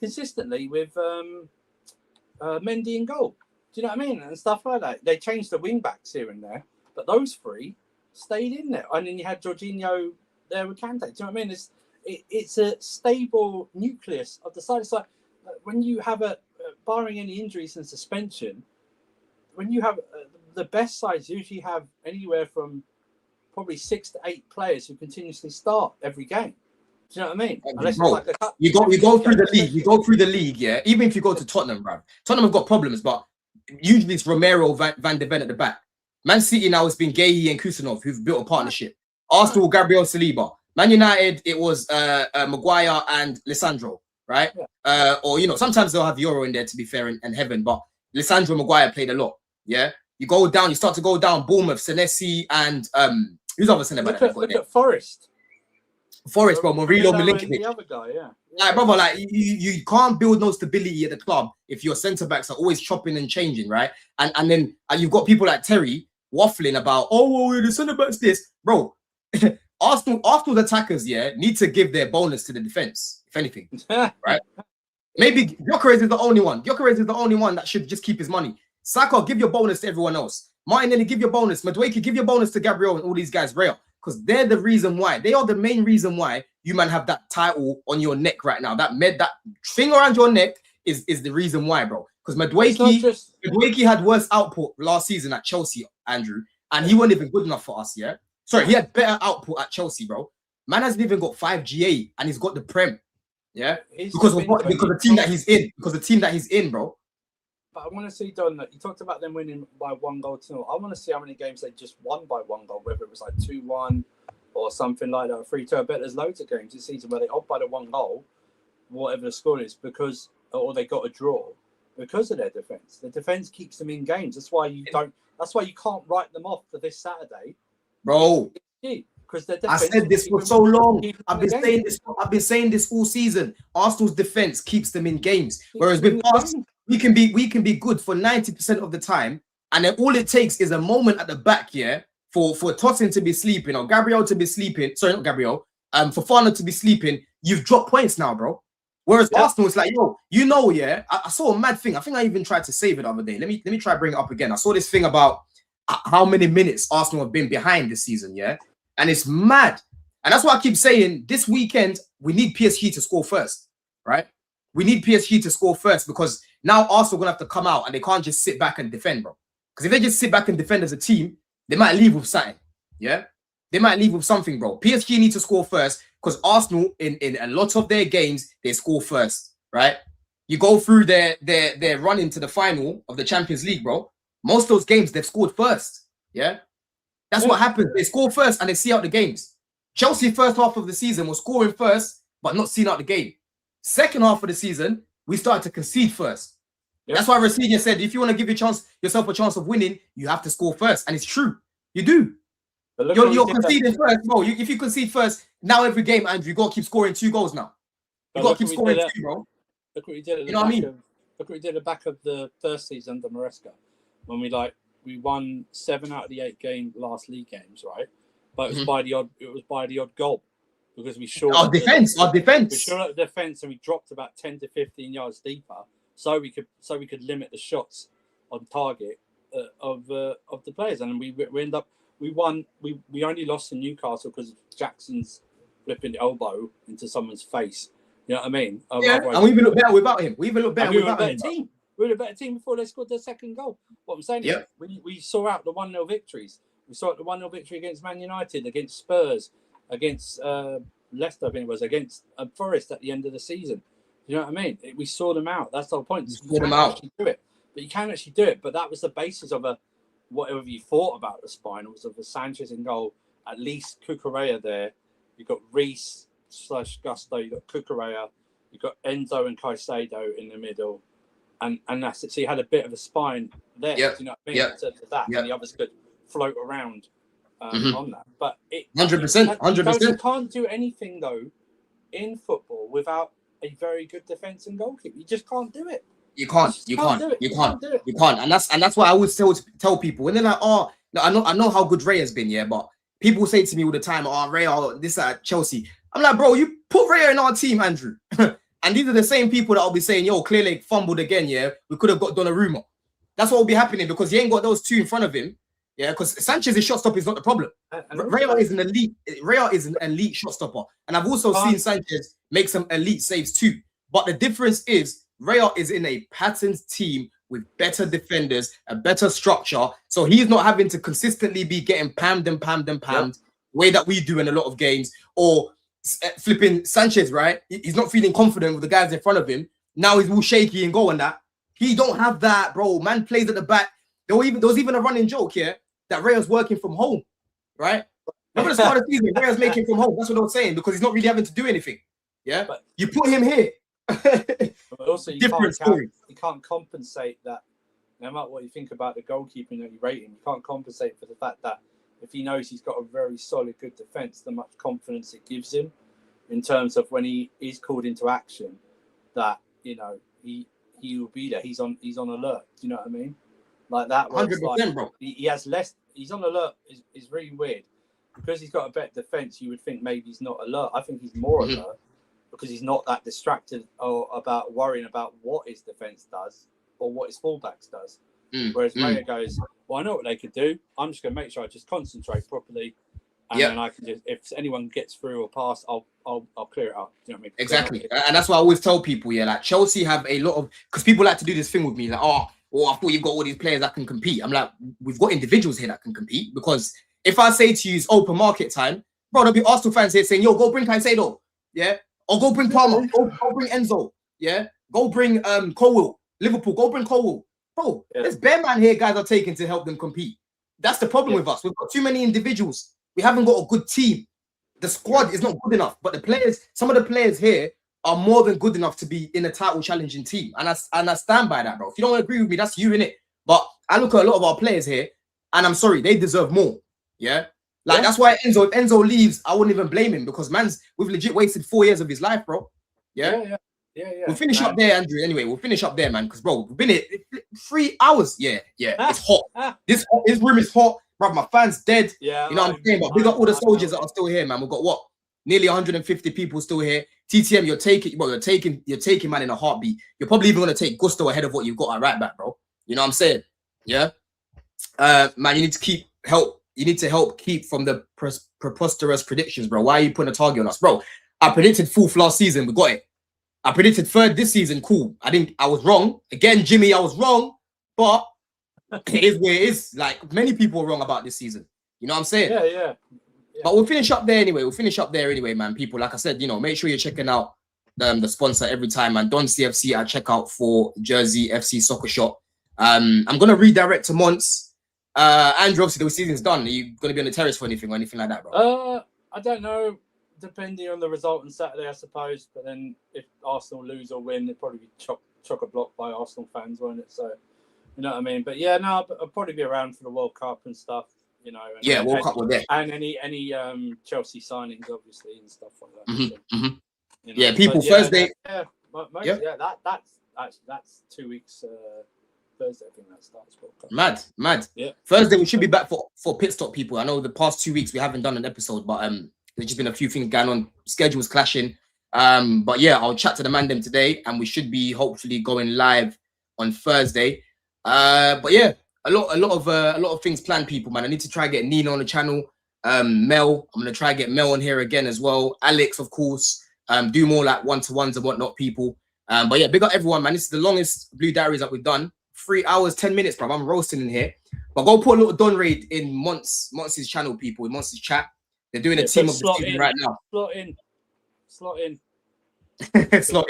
[SPEAKER 2] consistently with Mendy in goal. Do you know what I mean? And stuff like that. They changed the wing backs here and there, but those 3 stayed in there. And then you had Jorginho there with Kante. Do you know what I mean? It's a stable nucleus of the side. It's like when you have barring any injuries and suspension, when you have the best sides usually have anywhere from probably 6 to 8 players who continuously start every game. Do you know what I mean? Unless
[SPEAKER 1] Bro,
[SPEAKER 2] it's like
[SPEAKER 1] you go through the league. You go through the league, yeah. Even if you go to Tottenham, bro. Tottenham have got problems, but usually it's Romero, Van de Ven at the back. Man City now it's been Guehi and Kusanov who've built a partnership. Arsenal, Gabriel Saliba. Man United, it was Maguire and Lisandro, right? Yeah. Or sometimes they'll have Euro in there to be fair and Heaven, but Lisandro Maguire played a lot. Yeah, you go down, you start to go down. Bournemouth, Senesi, and who's other centre back?
[SPEAKER 2] Look at Forest.
[SPEAKER 1] Forest, bro, Murilo Milinkovic.
[SPEAKER 2] The other guy, yeah.
[SPEAKER 1] Like, brother, like you can't build no stability at the club if your centre backs are always chopping and changing, right? And then you've got people like Terry waffling about, oh, well, the centre backs this, bro. Arsenal's attackers, yeah, need to give their bonus to the defense, if anything, right? Maybe Gyökeres is the only one. Gyökeres is the only one that should just keep his money. Saka, give your bonus to everyone else. Martinelli, give your bonus. Madueke, give your bonus to Gabriel and all these guys, Real. Because they're the reason why. They are the main reason why you man have that title on your neck right now. That thing around your neck is the reason why, bro. Because Madueke had worse output last season at Chelsea, Andrew, and he wasn't even good enough for us, yeah? Sorry, he had better output at Chelsea, bro. Man hasn't even got 5 GA and he's got the Prem, yeah? Because the team that he's in. Because the team that he's in, bro.
[SPEAKER 2] But I want to see, Don, you talked about them winning by 1 goal to 0. I want to see how many games they just won by 1 goal, whether it was like 2-1 or something like that, 3-2. I bet there's loads of games this season where they up by the 1 goal, whatever the score is, or they got a draw because of their defense. The defense keeps them in games. That's why you can't write them off for this Saturday,
[SPEAKER 1] bro.
[SPEAKER 2] Because
[SPEAKER 1] I said this for so long. I've been saying this all season. Arsenal's defense keeps them in games, whereas with us, we can be good for 90% of the time, and then all it takes is a moment at the back, yeah, for Tosin to be sleeping or Gabriel to be sleeping. Sorry, not Gabriel. For Fana to be sleeping. You've dropped points now, bro. Whereas Arsenal, it's like, yo, yeah. I saw a mad thing. I think I even tried to save it the other day. Let me try to bring it up again. I saw this thing about how many minutes Arsenal have been behind this season, yeah, and it's mad. And that's why I keep saying this weekend we need PSG to score first, right? We need PSG to score first because now Arsenal gonna have to come out and they can't just sit back and defend, bro. Because if they just sit back and defend as a team, they might leave with something. Yeah, they might leave with something, bro. PSG need to score first because Arsenal in a lot of their games they score first, right? You go through their run into the final of the Champions League, bro. Most of those games they've scored first. Yeah, that's what happens. They score first and they see out the games. Chelsea first half of the season was scoring first but not seeing out the game. Second half of the season, we started to concede first. Yep. That's why Rasinia said, if you want to give yourself a chance of winning, you have to score first. And it's true. You do. You're conceding first. No, if you concede first, now every game, Andrew, you got to keep scoring 2 goals now. You got to keep scoring 2, bro.
[SPEAKER 2] Look what you did at the back look what you did at the back of the first season under Maresca. When we won 7 out of the 8 last league games, right? But it was by the odd goal. Because we short
[SPEAKER 1] our defense.
[SPEAKER 2] We short up the defense and we dropped about 10 to 15 yards deeper, so we could limit the shots on target of the players. And we won. We only lost to Newcastle because Jackson's flipping the elbow into someone's face. You know what I mean?
[SPEAKER 1] Yeah, and we even look better without him. We even look better without him.
[SPEAKER 2] Team. We were a better team before they scored their second goal. What I'm saying is, we saw out the 1-0 victories. We saw out the 1-0 victory against Man United, against Spurs, against Leicester, I think it was, against Forest at the end of the season. You know what I mean? We saw them out. That's the whole point. You can actually do it. But you can actually do it. But that was the basis of whatever you thought about the spine. Was of a Sanchez in goal, at least Cucurella there. You've got Reece / Gusto. You've got Cucurella. You've got Enzo and Caicedo in the middle. And that's it. So you had a bit of a spine there.
[SPEAKER 1] Yep.
[SPEAKER 2] You know what I mean? In terms of that. And the others could float around on that. But
[SPEAKER 1] 100%.
[SPEAKER 2] You can't do anything, though, in football without a very good defense and goalkeeper. You just can't do it. You can't.
[SPEAKER 1] And that's why I always tell people. And they're like, oh, no, I know how good Ray has been, yeah, but people say to me all the time, oh, Ray, this at Chelsea. I'm like, bro, you put Ray in our team, Andrew. And these are the same people that will be saying, yo, clearly fumbled again, yeah. We could have got Donnarumma. That's what will be happening because he ain't got those 2 in front of him. Yeah, because Sanchez's shot stopper is not the problem. Real is an elite shot stopper. And I've also seen Sanchez make some elite saves too. But the difference is Real is in a patterned team with better defenders, a better structure. So he's not having to consistently be getting pammed and pammed and pammed, the way that we do in a lot of games, or flipping Sanchez, right? He's not feeling confident with the guys in front of him. Now he's all shaky and go on that. He don't have that, bro. Man plays at the back. There was even a running joke here that Ray's working from home, right? Remember the start of the season, Ray's making from home. That's what I was saying, because he's not really having to do anything. Yeah, but you put him here.
[SPEAKER 2] But also, you can't compensate that. No matter what you think about the goalkeeping that you rate him, you can't compensate for the fact that if he knows he's got a very solid, good defense, the much confidence it gives him in terms of when he is called into action, that he will be there. He's on alert. Do you know what I mean? Like that.
[SPEAKER 1] 100%,
[SPEAKER 2] like,
[SPEAKER 1] bro.
[SPEAKER 2] He has less. He's on alert. Is really weird because he's got a better defense. You would think maybe he's not alert. I think he's more alert because he's not that distracted or about worrying about what his defense does or what his fullbacks does. Whereas Raya goes, well, I know what they could do. I'm just going to make sure I just concentrate properly, and then I can just, if anyone gets through or past, I'll clear it up. Do you know what I mean?
[SPEAKER 1] Exactly, and that's why I always tell people, like Chelsea have a lot of, because people like to do this thing with me, like, I thought you've got all these players that can compete. I'm like, we've got individuals here that can compete, because if I say to you it's open market time, bro, there'll be Arsenal fans here saying, yo, go bring Caicedo, yeah, or go bring Palmer, go bring Enzo, yeah, go bring Colwill, Liverpool, go bring Colwill. Bro, there's bare man here guys are taking to help them compete. That's the problem with us. We've got too many individuals. We haven't got a good team. The squad is not good enough. But the players, some of the players here are more than good enough to be in a title challenging team. And I stand by that, bro. If you don't agree with me, that's you, innit? But I look at a lot of our players here, and I'm sorry, they deserve more. Yeah? Like, that's why if Enzo leaves, I wouldn't even blame him, because we've legit wasted 4 years of his life, bro. Yeah. We'll finish up there, Andrew. Anyway, we'll finish up there, man. Because, bro, we've been here 3 hours. Yeah. It's hot. This room is hot, bro. My fans dead. Yeah, you know what I'm saying? But we got all the soldiers that are still here, man. We've got what? Nearly 150 people still here. TTM, you're taking man in a heartbeat. You're probably even gonna take Gusto ahead of what you've got at right back, bro. You know what I'm saying? Yeah. Man, you need to help keep from the preposterous predictions, bro. Why are you putting a target on us, bro? I predicted 4th last season. We got it. I predicted 3rd this season. Cool. I was wrong. Again, Jimmy, I was wrong. But it is where it is. Like, many people were wrong about this season. You know what I'm saying? Yeah. But we'll finish up there anyway. Man. People, like I said, make sure you're checking out the sponsor every time, man. Don CFC, I check out for Jersey FC Soccer Shop. I'm going to redirect to Mons. Andrew, obviously, the season's done. Are you going to be on the terrace for anything or anything like that, bro?
[SPEAKER 2] I don't know. Depending on the result on Saturday, I suppose. But then if Arsenal lose or win, it'd probably be chock-a-block by Arsenal fans, won't it? So, you know what I mean? But yeah, no, I'll probably be around for the World Cup and stuff, And,
[SPEAKER 1] World Cup will there.
[SPEAKER 2] And any Chelsea signings, obviously, and stuff like that.
[SPEAKER 1] People, Thursday.
[SPEAKER 2] That's 2 weeks. Thursday, I think that starts.
[SPEAKER 1] Mad. Yeah. Thursday, we should be back for pit stop, people. I know the past 2 weeks we haven't done an episode, but there's just been a few things going on, schedules clashing. But yeah, I'll chat to the man them today, and we should be hopefully going live on Thursday. But yeah, a lot of things planned, people, man. I need to try and get Nina on the channel. Mel, I'm gonna try and get Mel on here again as well. Alex, of course. Do more like one-to-ones and whatnot, people. But yeah, big up everyone, man. This is the longest Blue Diaries that we've done. 3 hours, 10 minutes, bro. I'm roasting in here. But go put a little Don raid in Monts' channel, people, in Monts' chat. They're doing a team of the season right now.
[SPEAKER 2] Slot in.
[SPEAKER 1] Slot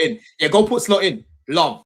[SPEAKER 1] in. Yeah, go put slot in. Love.